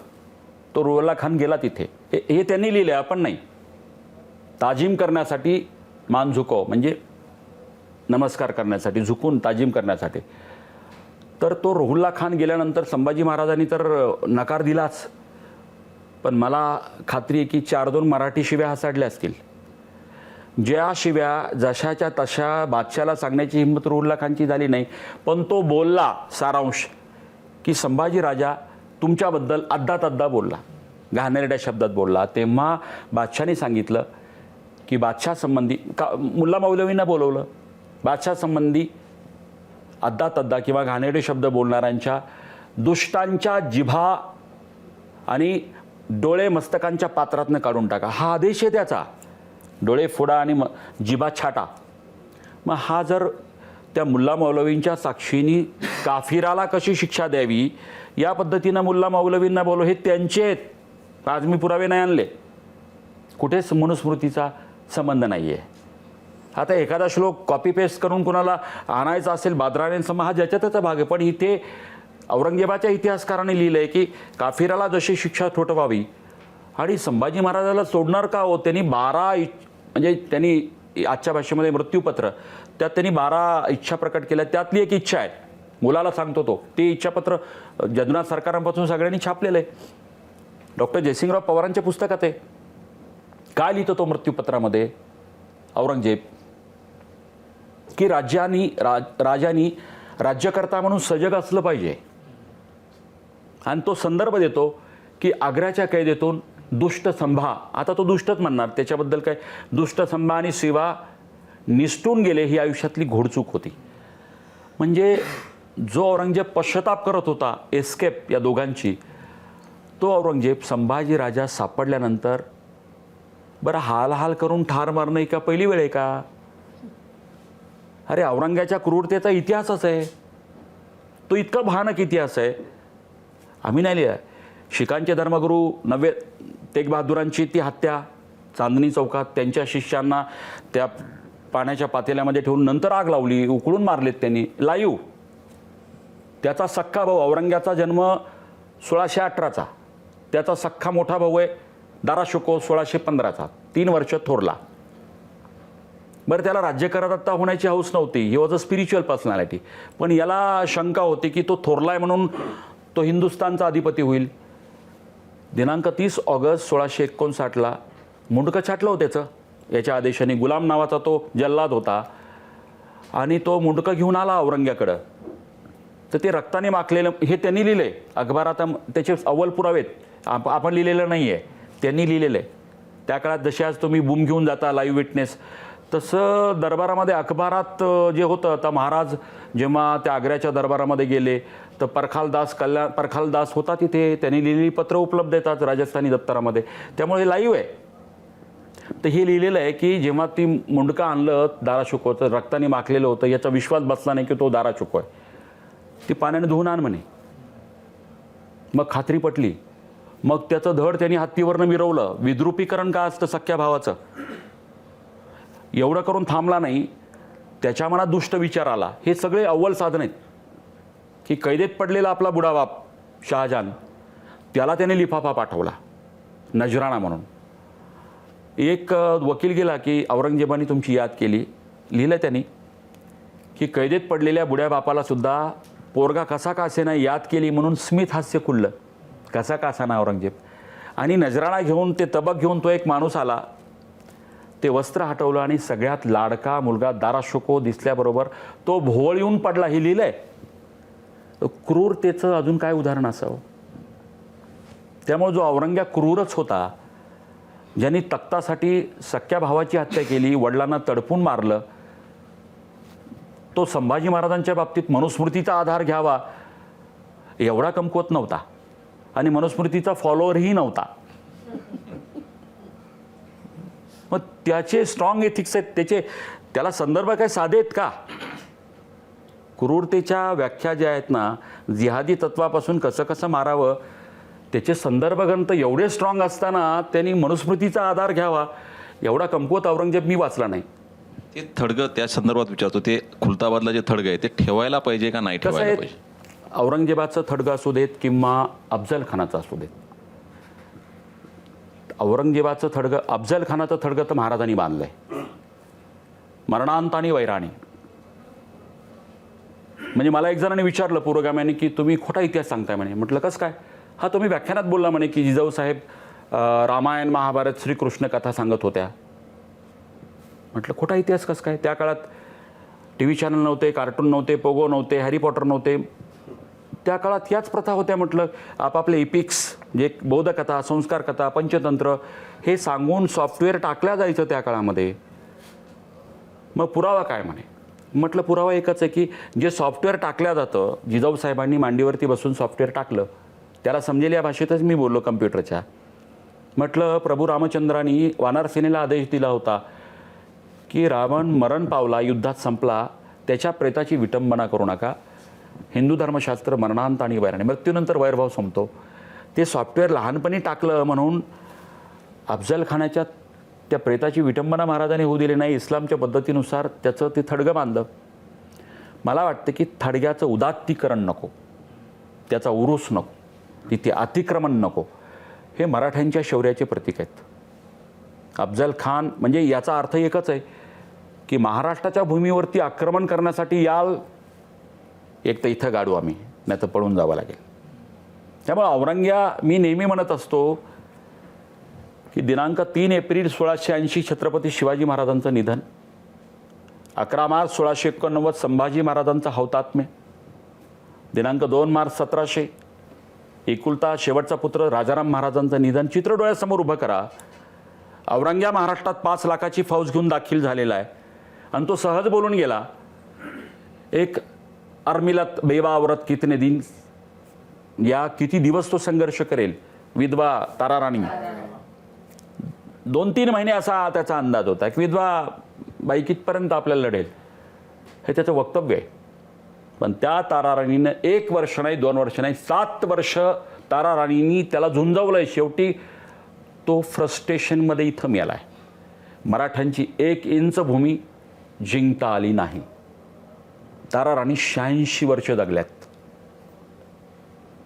तो रुहुल्ला खान गेला तिथे. हे त्यांनी लिहिले, आपण नाही. ताजीम करण्यासाठी, मान झुकव म्हणजे नमस्कार करण्यासाठी, झुकून ताजीम करण्यासाठी. तर तो रुहुल्ला खान गेल्यानंतर संभाजी महाराजांनी तर नकार दिलाच, पण मला खात्री आहे की 4-2 मराठी शिव्या हसाडल्या असतील. ज्या शिव्या जशाच्या तशा बादशाला सांगण्याची हिंमत रुहुल्ला खानची झाली नाही. पण तो बोलला सारांश की संभाजी राजा तुमच्याबद्दल अद्दा बोलला, घाणेरड्या शब्दात बोलला. तेव्हा बादशाने सांगितलं की बादशाह मुल्ला मौलवींना बोलवलं. बादशाह अद्दा किंवा घाणेरडे शब्द बोलणाऱ्यांच्या दुष्टांच्या जिभा आणि डोळे मस्तकांच्या पात्रातनं काढून टाका. हा आदेश आहे त्याचा. डोळे फोडा आणि जिभा छाटा. मग हा जर त्या मुल्ला मौलवींच्या साक्षीनी काफिराला कशी शिक्षा द्यावी या पद्धतीनं मुल्ला मौलवींना बोलव, हे त्यांचे आहेत. आज मी पुरावे नाही आणले. कुठेच मनुस्मृतीचा संबंध नाही आहे. आता एखादा श्लोक कॉपी पेस्ट करून कोणाला आणायचा असेल बादराणेंसमोर, हा ज्याच्या त्याचा भाग आहे. पण इथे औरंगजेबाच्या इतिहासकाराने लिहिलं आहे की काफिराला जशी शिक्षा ठोठवावी. आणि संभाजी महाराजाला सोडणार का हो? त्यांनी 12 म्हणजे त्यांनी आजच्या भाषेमध्ये मृत्यूपत्र, त्यात त्यांनी 12 इच्छा प्रकट केल्या. त्यातली एक इच्छा आहे, मुलाला सांगतो तो, ते इच्छापत्र जगन्नाथ सरकारांपासून सगळ्यांनी छापलेलं आहे. डॉक्टर जयसिंगराव पवारांच्या पुस्तकात आहे. काय लिहितो तो मृत्यूपत्रामध्ये औरंगजेब की राजांनी राज्यकर्ता म्हणून सजग असलं पाहिजे. आणि तो संदर्भ देतो की आग्र्याच्या कैदेतून दुष्ट संभा, आता तो दुष्टच म्हणणार, त्याच्याबद्दल काय, दुष्ट संभा आणि शिवा निसटून गेले ही आयुष्यातली घोडचूक होती. म्हणजे जो औरंगजेब पश्चाताप करत होता, एस्केप या दोघांची, तो औरंगजेब संभाजी राजा सापडल्यानंतर बरं हाल हाल करून ठार मारणं ही का पहिली वेळ आहे का? अरे औरंग्याच्या क्रूरतेचा इतिहासच आहे, तो इतका भयानक इतिहास आहे. आम्ही नाही लिहा. शिखांचे धर्मगुरू नव्हे तेग बहादुरांची ती हत्या चांदणी चौकात, त्यांच्या शिष्यांना त्या पाण्याच्या पातेल्यामध्ये ठेवून नंतर आग लावली, उकळून मारलेत त्यांनी लाईव्ह. त्याचा सख्खा भाऊ, औरंग्याचा जन्म 1618चा, त्याचा सख्खा मोठा भाऊ आहे दारा शुको 1615चा, 3 वर्ष थोरला. बरं त्याला राज्यकर्ता होण्याची हौस नव्हती, ही वॉज अ स्पिरिच्युअल पर्सनॅलिटी, पण याला शंका होती की तो थोरला आहे म्हणून तो हिंदुस्थानचा अधिपती होईल. दिनांक 30 ऑगस्ट 1659ला मुंडकं छाटलं होतं त्याचं याच्या आदेशाने. गुलाम नावाचा तो जल्लाद होता आणि तो मुंडकं घेऊन आला औरंग्याकडं. तर ते रक्ताने माखलेलं हे त्यांनी लिहिलं आहे अखबारात, त्याचे अव्वल पुरावेत, आपण लिहिलेलं नाही आहे, त्यांनी लिहिलेलं आहे. त्या काळात जसे आज तुम्ही बूम घेऊन जाता लाईव्ह विटनेस, तसं दरबारामध्ये अखबारात जे होतं. आता महाराज जेव्हा त्या आग्र्याच्या दरबारामध्ये गेले तर परखालदास होता तिथे, त्यांनी लिहिलेली पत्र उपलब्ध येतात राजस्थानी दप्तरामध्ये, त्यामुळे हे लाईव्ह आहे. तर हे लिहिलेलं आहे की जेव्हा ती मुंडकं आणलं दारा शुकोचं, रक्ताने माखलेलं होतं, याचा विश्वास बसला नाही की तो दारा शुको आहे. ती पाण्याने धुवून आण म्हणे. मग खात्री पटली. मग त्याचं धड त्यांनी हत्तीवरनं मिरवलं. विद्रुपीकरण का असतं सख्या भावाचं? एवढं करून थांबला नाही, त्याच्या मनात दुष्ट विचार आला. हे सगळे अव्वल साधन आहेत की कैदेत पडलेला आपला बुडाबाप शहाजहान, त्याला त्याने लिफाफा पाठवला नजराणा म्हणून. एक वकील गेला की औरंगजेबाने तुमची याद केली. लिहिलं त्यांनी की कैदेत पडलेल्या बुड्या बापाला सुद्धा पोरगा कसा का असेना याद केली म्हणून स्मित हास्य खुललं. कसा का असाना औरंगजेब. आणि नजराणा घेऊन ते तबक घेऊन तो एक माणूस आला, ते वस्त्र हटवलं आणि सगळ्यात लाडका मुलगा दारा शुको दिसल्याबरोबर तो भोवळ येऊन पडला. हे लिहिलंय. क्रूरतेचं अजून काय उदाहरण असावं? त्यामुळे जो औरंग्या क्रूरच होता, ज्यांनी तख्तासाठी सख्या भावाची हत्या केली, वडिलांना तडपून मारलं, तो संभाजी महाराजांच्या बाबतीत मनुस्मृतीचा आधार घ्यावा एवढा कमकुवत नव्हता आणि मनुस्मृतीचा फॉलोअरही नव्हता. मग त्याचे स्ट्रॉंग एथिक्स आहेत, त्याला संदर्भ काय साधे आहेत का? क्रूरतेच्या व्याख्या ज्या आहेत ना, जिहादी तत्वापासून कसं कसं मारावं, त्याचे संदर्भ ग्रंथ एवढे स्ट्रॉंग असताना त्यांनी मनुस्मृतीचा आधार घ्यावा एवढा कमकुवत औरंगजेब मी वाचला नाही. ते थडगं त्या संदर्भात विचारतो, ते खुलताबादला जे थडगं आहे ते ठेवायला पाहिजे का नाही कसं ठेवायला आहे, पाहिजे? औरंगजेबाचं थडगं असू देत किंवा अफजल खानाचं असू देत, औरंगजेबाचं थडगं, अफजल खानाचं थडगं तर महाराजांनी बांधलंय मरणांत आणि वैराणी. म्हणजे मला एक जणांनी विचारलं पुरोगाम्याने की तुम्ही खोटा इतिहास सांगताय म्हणे. म्हटलं कसं काय? हा तुम्ही व्याख्यानात बोलला म्हणे की जिजाऊ साहेब रामायण महाभारत श्रीकृष्ण कथा सांगत होत्या. म्हटलं खोटा इतिहास कसं काय? त्या काळात टी व्ही चॅनल नव्हते, कार्टून नव्हते, पोगो नव्हते, हॅरी पॉटर नव्हते. त्या काळात याच प्रथा होत्या. म्हटलं आपापले इपिक्स जे बौद्ध कथा, संस्कार कथा, पंचतंत्र हे सांगून सॉफ्टवेअर टाकल्या जायचं त्या काळामध्ये. मग पुरावा काय म्हणे? म्हटलं पुरावा एकच आहे की जे सॉफ्टवेअर टाकल्या जातं, जिजाऊ साहेबांनी मांडीवरती बसून सॉफ्टवेअर टाकलं, त्याला समजेल या भाषेतच मी बोललो कम्प्युटरच्या. म्हटलं प्रभू रामचंद्रांनी वानर सेनेला आदेश दिला होता की रावण मरण पावला, युद्धात संपला, त्याच्या प्रेताची विटंबना करू नका. हिंदू धर्मशास्त्र मरणांत आणि वैराणी, मृत्यूनंतर वैरभाव संपतो. ते सॉफ्टवेअर लहानपणी टाकलं म्हणून अफजल खानाच्या त्या प्रेताची विटंबना महाराजांनी होऊ दिली नाही. इस्लामच्या पद्धतीनुसार त्याचं ते थडगं बांधलं. मला वाटतं की थडग्याचं उदात्तीकरण नको, त्याचा उरूस नको, तिथे अतिक्रमण नको. हे मराठ्यांच्या शौर्याचे प्रतीक आहेत. अफजल खान म्हणजे याचा अर्थ एकच आहे की महाराष्ट्राच्या भूमीवरती आक्रमण करण्यासाठी याल, एक तर इथं गाडू आम्ही, नाही तर पळून जावं लागेल. त्यामुळे औरंग्या मी नेहमी म्हणत असतो की दिनांक 3 एप्रिल 1680 छत्रपती शिवाजी महाराजांचं निधन, 11 मार्च 1689 संभाजी महाराजांचा हौतात्म्य, दिनांक 2 मार्च 1700 एकुलता शेवटचा पुत्र राजाराम महाराजांचं निधन चित्र डोळ्यासमोर उभं करा. औरंग्या महाराष्ट्रात 5 लाखाची फौज घेऊन दाखल झालेला आहे आणि तो सहज बोलून गेला, एक अर्मिलत बेवा औरत कितने दिन, या किती दिवस तो संघर्ष करेल. विधवा ताराराणी 2-3 महिने असा त्याचा अंदाज होता की विधवा बाई कितपर्यंत आपल्याला लढेल, हे त्याचं वक्तव्य आहे. पण त्या ताराराणीनं 1 वर्ष नाही, 2 वर्ष नाही, 7 वर्ष ताराराणींनी त्याला झुंजवलं आहे. शेवटी तो फ्रस्ट्रेशनमध्ये इथं मिळाला आहे. मराठ्यांची 1 इंच भूमी जिंकता आली नाही. ताराराणी 86 वर्ष जगल्यात,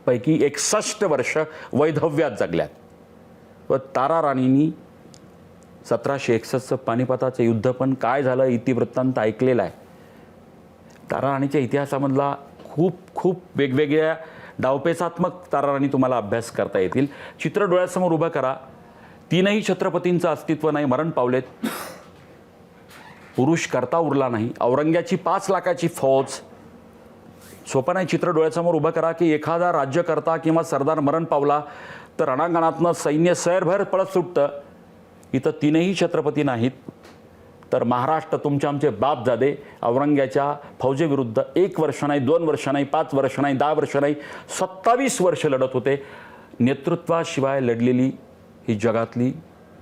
पैकी 61 वर्ष वैधव्यात जगल्यात. व ताराराणींनी 1761चं पानिपताचं युद्ध पण काय झालं इतिवृत्तांत ऐकलेला आहे. ताराराणीच्या इतिहासामधला खूप वेगवेगळ्या डावपेचात्मक ताराराणी तुम्हाला अभ्यास करता येतील. चित्र डोळ्यासमोर उभं करा. 3ही छत्रपतींचं अस्तित्व नाही, मरण पावलेत. पुरुष करता उरला नाही. औरंग्याची 5 लाखाची फौज, सोपं नाही. चित्र डोळ्यासमोर उभं करा की एखादा राज्यकर्ता किंवा सरदार मरण पावला तर रणांगणातनं सैन्य सैरभर पळत सुटतं. इथं 3ही छत्रपती नाहीत, तर महाराष्ट्र तुमचे आमचे बापजादे औरंग्याच्या फौजेविरुद्ध 1 वर्ष नाही, 2 वर्ष नाही, 5 वर्ष नाही, 10 वर्ष नाही, 27 वर्ष लढत होते. नेतृत्वाशिवाय लढलेली ही जगातली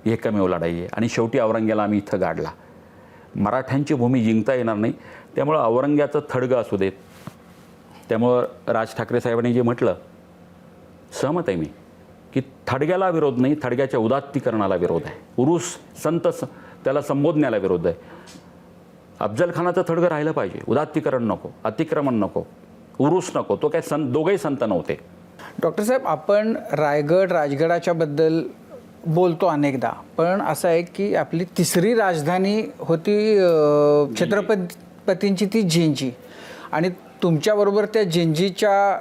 एकमेव लढाई आहे. आणि शेवटी औरंग्याला आम्ही इथं गाडला. मराठ्यांची भूमी जिंकता येणार नाही, त्यामुळं औरंग्याचं थडगं असू देत. त्यामुळं राज ठाकरे साहेबांनी जे म्हटलं, सहमत आहे मी की थडग्याला विरोध नाही, थडग्याच्या उदात्तीकरणाला विरोध आहे. उरूस संत त्याला संबोधण्याला विरोध आहे. अफजल खानाचं थडगं राहिलं पाहिजे. उदात्तीकरण नको, अतिक्रमण नको, उरूस नको. तो काय दोघेही संत नव्हते. डॉक्टर साहेब, आपण रायगड राजगडाच्या बद्दल बोलतो अनेकदा, पण असं आहे की आपली 3री राजधानी होती छत्रपतींची, ती जिंजी. आणि तुमच्याबरोबर त्या जिंजीच्या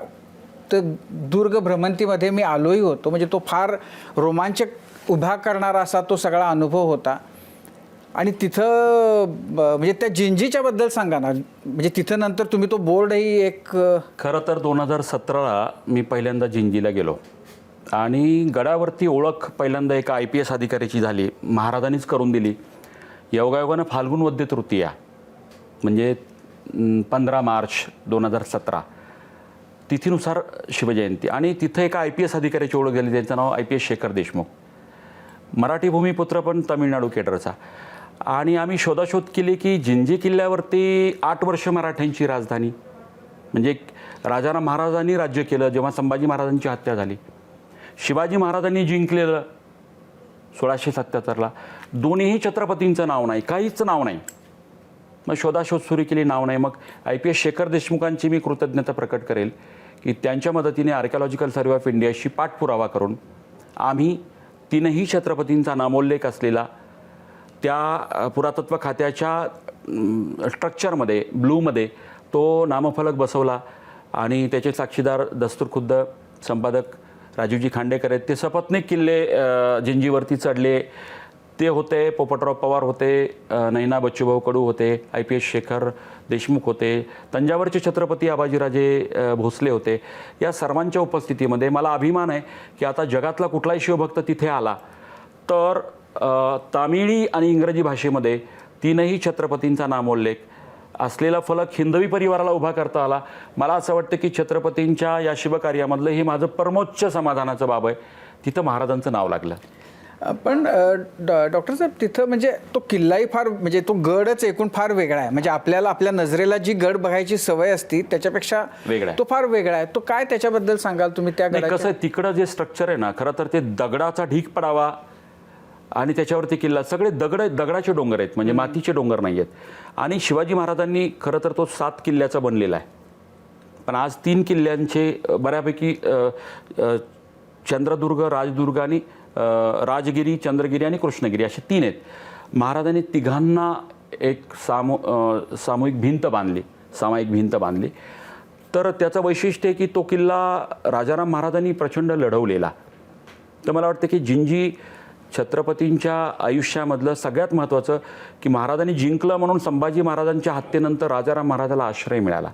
दुर्ग भ्रमंतीमध्ये मी आलोही होतो. म्हणजे तो फार रोमांचक उभा करणारा असा तो सगळा अनुभव होता. आणि तिथं म्हणजे त्या जिंजीच्या बद्दल सांगा ना. म्हणजे तिथं नंतर तुम्ही तो बोर्डही एक, खरं तर 2017ला मी पहिल्यांदा जिंजीला गेलो आणि गडावरती ओळख पहिल्यांदा एका IPS अधिकाऱ्याची झाली. महाराजांनीच करून दिली. योगायोगानं फाल्गुन वद्य तृतीया म्हणजे 15 मार्च 2017 तिथीनुसार शिवजयंती. आणि तिथं एका IPS अधिकाऱ्याची ओळख झाली, त्यांचं नाव IPS शेखर देशमुख. मराठी भूमिपुत्र पण तामिळनाडू केडरचा. आणि आम्ही शोधाशोध केली की जिंजी किल्ल्यावरती 8 वर्ष मराठ्यांची राजधानी, म्हणजे राजाराम महाराजांनी राज्य केलं जेव्हा संभाजी महाराजांची हत्या झाली. शिवाजी महाराजांनी जिंकलेलं 1677ला. दोन्हीही छत्रपतींचं नाव नाही, काहीच नाव नाही. मग शोधाशोध सुरू केली, नाव नाही. मग IPS शेखर देशमुखांची मी कृतज्ञता प्रकट करेल की त्यांच्या मदतीने आर्किओलॉजिकल सर्व्हे ऑफ इंडियाशी पाठपुरावा करून आम्ही 3ही छत्रपतींचा नामोल्लेख असलेला त्या पुरातत्व खात्याच्या स्ट्रक्चरमध्ये, ब्लूमध्ये तो नामफलक बसवला. आणि त्याचे साक्षीदार दस्तूरखुद्द संपादक राजीवजी खांडेकर आहेत. ते सपत्नीक किल्ले जिंजीवरती चढले ते होते. पोपटराव पवार होते, नैना बच्चूभाऊ कडू होते, IPS शेखर देशमुख होते, तंजावरचे छत्रपती आबाजीराजे भोसले होते. या सर्वांच्या उपस्थितीमध्ये मला अभिमान आहे की आता जगातला कुठलाही शिवभक्त तिथे आला तर तामिळी आणि इंग्रजी भाषेमध्ये 3ही छत्रपतींचा नामोल्लेख असलेला फलक हिंदवी परिवाराला उभा करता आला. मला असं वाटतं की छत्रपतींच्या या शिवकार्यामधलं हे माझं परमोच्च समाधानाचं बाब आहे. तिथं महाराजांचं नाव लागलं. पण डॉक्टर साहेब, तिथं म्हणजे तो किल्लाही फार, म्हणजे तो गडच एकूण फार वेगळा आहे. म्हणजे आपल्याला आपल्या नजरेला जी गड बघायची सवय असती त्याच्यापेक्षा वेगळा आहे. तो फार वेगळा आहे. तो काय त्याच्याबद्दल सांगाल तुम्ही? त्या नाही, कसं आहे, तिकडं जे स्ट्रक्चर आहे ना, खरं तर ते दगडाचा ढीक पडावा आणि त्याच्यावरती किल्ला, सगळे दगडाचे डोंगर आहेत, म्हणजे मातीचे डोंगर नाही आहेत. आणि शिवाजी महाराजांनी खरं तर तो 7 किल्ल्याचा बनलेला आहे. पण आज 3 किल्ल्यांचे बऱ्यापैकी चंद्रदुर्ग, राजदुर्ग आणि राजगिरी, चंद्रगिरी आणि कृष्णगिरी असे 3 आहेत. महाराजांनी तिघांना एक सामूहिक भिंत बांधली, सामायिक भिंत बांधली. तर त्याचं वैशिष्ट्य आहे की तो किल्ला राजाराम महाराजांनी प्रचंड लढवलेला. तर मला वाटतं की जिंजी छत्रपतींच्या आयुष्यामधलं सगळ्यात महत्त्वाचं की महाराजांनी जिंकलं म्हणून संभाजी महाराजांच्या हत्येनंतर राजाराम महाराजाला आश्रय मिळाला.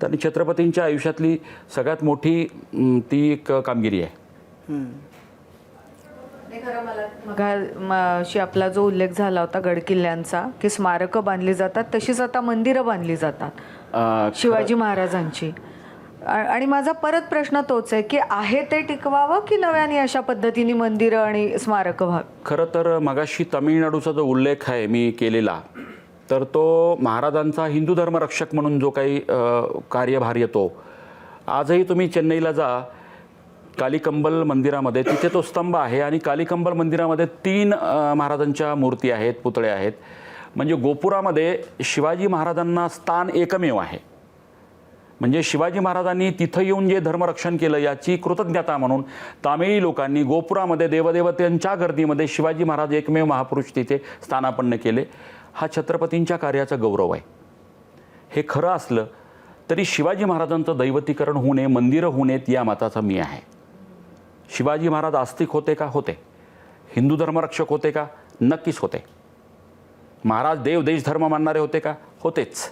तर आणि छत्रपतींच्या आयुष्यातली सगळ्यात मोठी ती एक कामगिरी आहे. मगाशी आपला जो उल्लेख झाला होता गडकिल्ल्यांचा की स्मारकं बांधली जातात, तशीच आता मंदिरं बांधली जातात शिवाजी महाराजांची. आणि माझा परत प्रश्न तोच आहे की आहे ते टिकवावं की नव्याने अशा पद्धतीने मंदिरं आणि स्मारकं व्हावी? खरं तर मगाशी तामिळनाडूचा जो उल्लेख आहे मी केलेला, तर तो महाराजांचा हिंदू धर्मरक्षक म्हणून जो काही कार्यभार येतो. आजही तुम्ही चेन्नईला जा, कालीकंबल मंदिरामध्ये तिथे तो स्तंभ आहे आणि कालीकंबल मंदिरामध्ये 3 महाराजांच्या मूर्ती आहेत, पुतळे आहेत. म्हणजे गोपुरामध्ये शिवाजी महाराजांना स्थान एकमेव आहे. म्हणजे शिवाजी महाराजांनी तिथं येऊन जे धर्मरक्षण केलं याची कृतज्ञता म्हणून तामिळी लोकांनी गोपुरामध्ये देवदेवतांच्या गर्दीमध्ये शिवाजी महाराज एकमेव महापुरुष तिथे स्थानापन्न केले. हा छत्रपतींच्या कार्याचा गौरव आहे. हे खरं असलं तरी शिवाजी महाराजांचं दैवतीकरण होऊ नये, मंदिरं होऊ नयेत या मताचा मी आहे. शिवाजी महाराज आस्तिक होते का? होते. हिंदू धर्मरक्षक होते का? नक्कीच होते. महाराज देव देश धर्म मानणारे होते का? होतेच.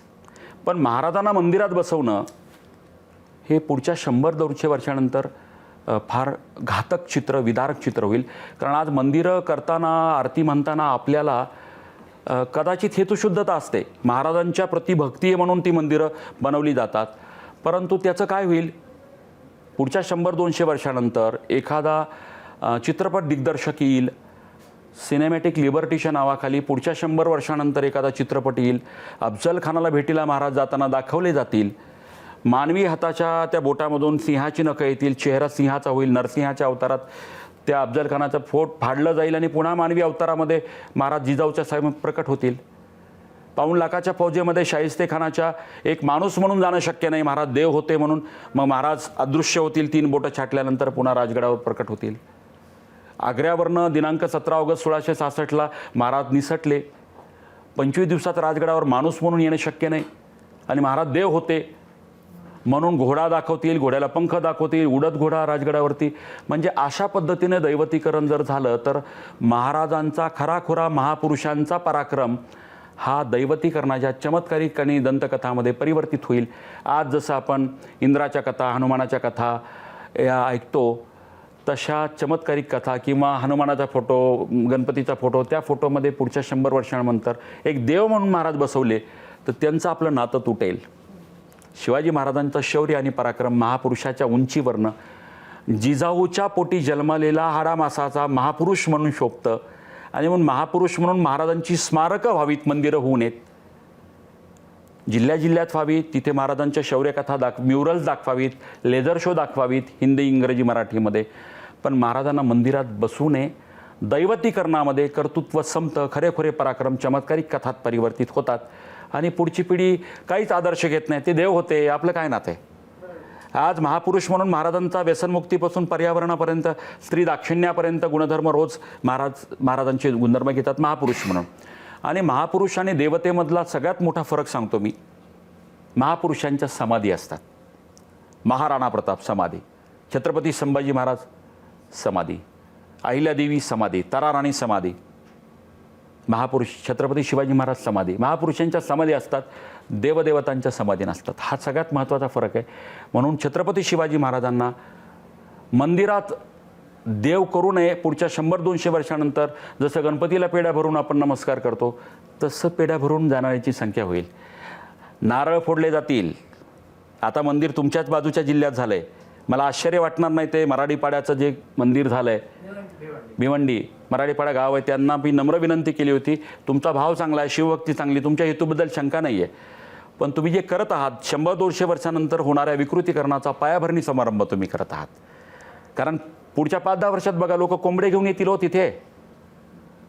पण महाराजांना मंदिरात बसवणं हे पुढच्या 100-200 वर्षानंतर फार घातक चित्र, विदारक चित्र होईल. कारण आज मंदिरं करताना, आरती म्हणताना आपल्याला कदाचित हेतुशुद्धता असते. महाराजांच्या प्रति भक्ती आहे म्हणून ती मंदिरं बनवली जातात. परंतु त्याचं काय होईल? पुढच्या 100-200 वर्षानंतर एखादा चित्रपट दिग्दर्शक येईल, सिनेमॅटिक लिबर्टीच्या नावाखाली पुढच्या 100 वर्षानंतर एखादा चित्रपट येईल, अफजल खानाला भेटीला महाराज जाताना दाखवले जातील, मानवी हाताच्या त्या बोटामधून सिंहाची नखं येतील, चेहरा सिंहाचा होईल, नरसिंहाच्या अवतारात त्या अफजल खानाचं फोट फाडलं जाईल आणि पुन्हा मानवी अवतारामध्ये महाराज जिजाऊच्या समोर प्रकट होतील. 5 लाखाच्या फौजेमध्ये शाहिस्ते खानाच्या एक माणूस म्हणून जाणं शक्य नाही, महाराज देव होते म्हणून. मग महाराज अदृश्य होतील, 3 बोटं छाटल्यानंतर पुन्हा राजगडावर प्रकट होतील. आग्र्यावरनं दिनांक 17 ऑगस्ट 1666 महाराज निसटले. 25 दिवसात राजगडावर माणूस म्हणून येणं शक्य नाही आणि महाराज देव होते म्हणून घोडा दाखवतील, घोड्याला पंख दाखवतील, उडत घोडा राजगडावरती. म्हणजे अशा पद्धतीने दैवतीकरण जर झालं तर महाराजांचा खराखुरा महापुरुषांचा पराक्रम हा दैवतीकरणाच्या चमत्कारिक आणि दंतकथामध्ये परिवर्तित होईल. आज जसं आपण इंद्राच्या कथा, हनुमानाच्या कथा या ऐकतो, तशा चमत्कारिक कथा किंवा हनुमानाचा फोटो, गणपतीचा फोटो, त्या फोटोमध्ये पुढच्या 100 वर्षांनंतर एक देव म्हणून महाराज बसवले तर त्यांचं आपलं नातं तुटेल. शिवाजी महाराजांचं शौर्य आणि पराक्रम महापुरुषाच्या उंचीवरनं जिजाऊच्या पोटी जन्मलेला हाडामासाचा महापुरुष म्हणून शोभतं आणि म्हणून महापुरुष म्हणून महाराजांची स्मारकं व्हावीत, मंदिरं होऊ नयेत. जिल्ह्यात व्हावीत, तिथे महाराजांच्या शौर्यकथा म्युरल्स दाखवावीत, लेझर शो दाखवावीत हिंदी, इंग्रजी, मराठीमध्ये. पण महाराजांना मंदिरात बसू नये. दैवतीकरणामध्ये कर्तृत्व संपतं, खरेखुरे पराक्रम चमत्कारिक कथात परिवर्तित होतात आणि पुढची पिढी काहीच आदर्श घेत नाही. ते देव होते, आपलं काय नातं आहे? आज महापुरुष म्हणून महाराजांचा व्यसनमुक्तीपासून पर्यावरणापर्यंत, स्त्री दाक्षिण्यापर्यंत गुणधर्म रोज महाराजांचे गुणधर्म घेतात महापुरुष म्हणून. आणि महापुरुष आणि देवतेमधला सगळ्यात मोठा फरक सांगतो मी. महापुरुषांच्या समाधी असतात. महाराणा प्रताप समाधी, छत्रपती संभाजी महाराज समाधी, अहिल्यादेवी समाधी, ताराराणी समाधी, महापुरुष छत्रपती शिवाजी महाराज समाधी. महापुरुषांच्या समाधी असतात, देवदेवतांच्या समाधी नसतात. हा सगळ्यात महत्त्वाचा फरक आहे. म्हणून छत्रपती शिवाजी महाराजांना मंदिरात देव करू नये. पुढच्या 100-200 वर्षानंतर जसं गणपतीला पेढ्या भरून आपण नमस्कार करतो तसं पेढ्या भरून जाणाऱ्याची संख्या होईल. नारळ फोडले जातील. आता मंदिर तुमच्याच बाजूच्या जिल्ह्यात झालं आहे. मला आश्चर्य वाटणार नाही ते मराठीपाड्याचं जे मंदिर झालं आहे, भिवंडी मराठीपाडा गाव आहे, त्यांना मी नम्र विनंती केली होती, तुमचा भाव चांगला आहे, शिवभक्ती चांगली, तुमच्या हेतूबद्दल शंका नाही आहे, पण तुम्ही जे करत आहात 100-200 वर्षानंतर होणाऱ्या विकृतीकरणाचा पायाभरणी समारंभ तुम्ही करत आहात. कारण पुढच्या 5-10 वर्षात बघा लोक कोंबडे घेऊन येतील हो तिथे.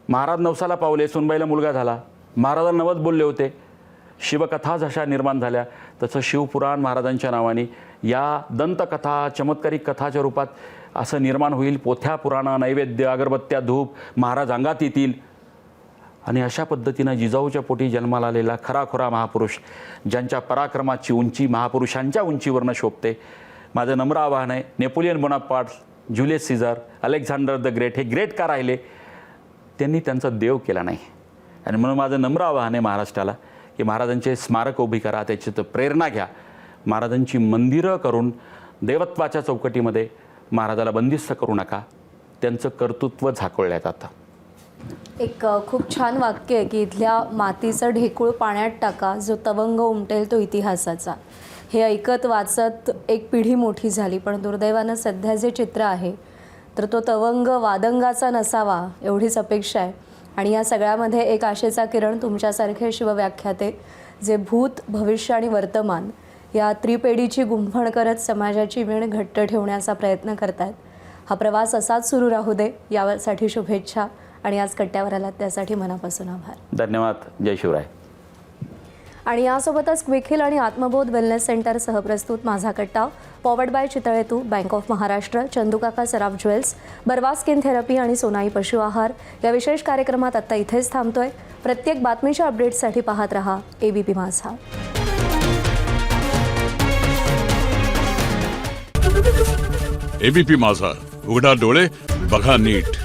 महाराज नवसाला पावले, सुनबाईला मुलगा झाला, महाराजांना नवस बोलले होते, शिवकथा जशा निर्माण झाल्या तसं शिवपुराण महाराजांच्या नावाने या दंतकथा चमत्कारिक कथाच्या रूपात असं निर्माण होईल. पोथ्या पुराणं, नैवेद्य, अगरबत्त्या, धूप महाराज अंगात येतील आणि अशा पद्धतीनं जिजाऊच्या पोटी जन्माला आलेला खराखुरा महापुरुष ज्यांच्या पराक्रमाची उंची महापुरुषांच्या उंचीवरनं शोभते. माझं नम्र आवाहन आहे, Napoleon Bonaparte, Julius Caesar, Alexander the great, हे ग्रेट का राहिले? त्यांनी त्यांचा देव केला नाही. आणि म्हणून माझं नम्र आवाहन आहे महाराष्ट्राला की महाराजांचे स्मारक उभी करा, त्याची प्रेरणा घ्या. महाराजांची मंदिरं करून देवत्वाच्या चौकटीमध्ये महाराजाला बंदिस्त करू नका. त्यांचं कर्तृत्व झाकळलं जातं. एक खूप छान वाक्य आहे की इथल्या मातीचं ढेकूळ पाण्यात टाका, जो तवंग उमटेल तो इतिहासाचा. हे ऐकत वाचत एक पिढी मोठी झाली, पण दुर्दैवानं सध्या जे चित्र आहे तर तो तवंग वादंगाचा नसावा एवढीच अपेक्षा आहे. आणि या सगळ्यामध्ये एक आशेचा किरण तुमच्यासारखे शिवव्याख्याते जे भूत, भविष्य आणि वर्तमान या त्रिपेढीची गुंफण करत समाजाची वेण घट्ट ठेवण्याचा प्रयत्न करतायत. हा प्रवास असाच सुरू राहू दे यासाठी शुभेच्छा. आणि आज कट्ट्यावर आलात त्यासाठी मनापासून आभार. धन्यवाद. जय शिवराय. आणि यासोबतच क्विक हिल आणि आत्मबोध वेलनेस सेंटर सहप्रस्तुत माझा कट्टा, पॉवर्ड बाय चितळेतू, bank of Maharashtra, Chandukaka Saraf jewels, Barwa skin therapy आणि सोनाई पशु आहार या विशेष कार्यक्रमात आत्ता इथेच थांबतोय. प्रत्येक बातमीच्या अपडेट्ससाठी पाहत रहा ABP माझा. ABP माझा, उघडा डोळे बघा नीट.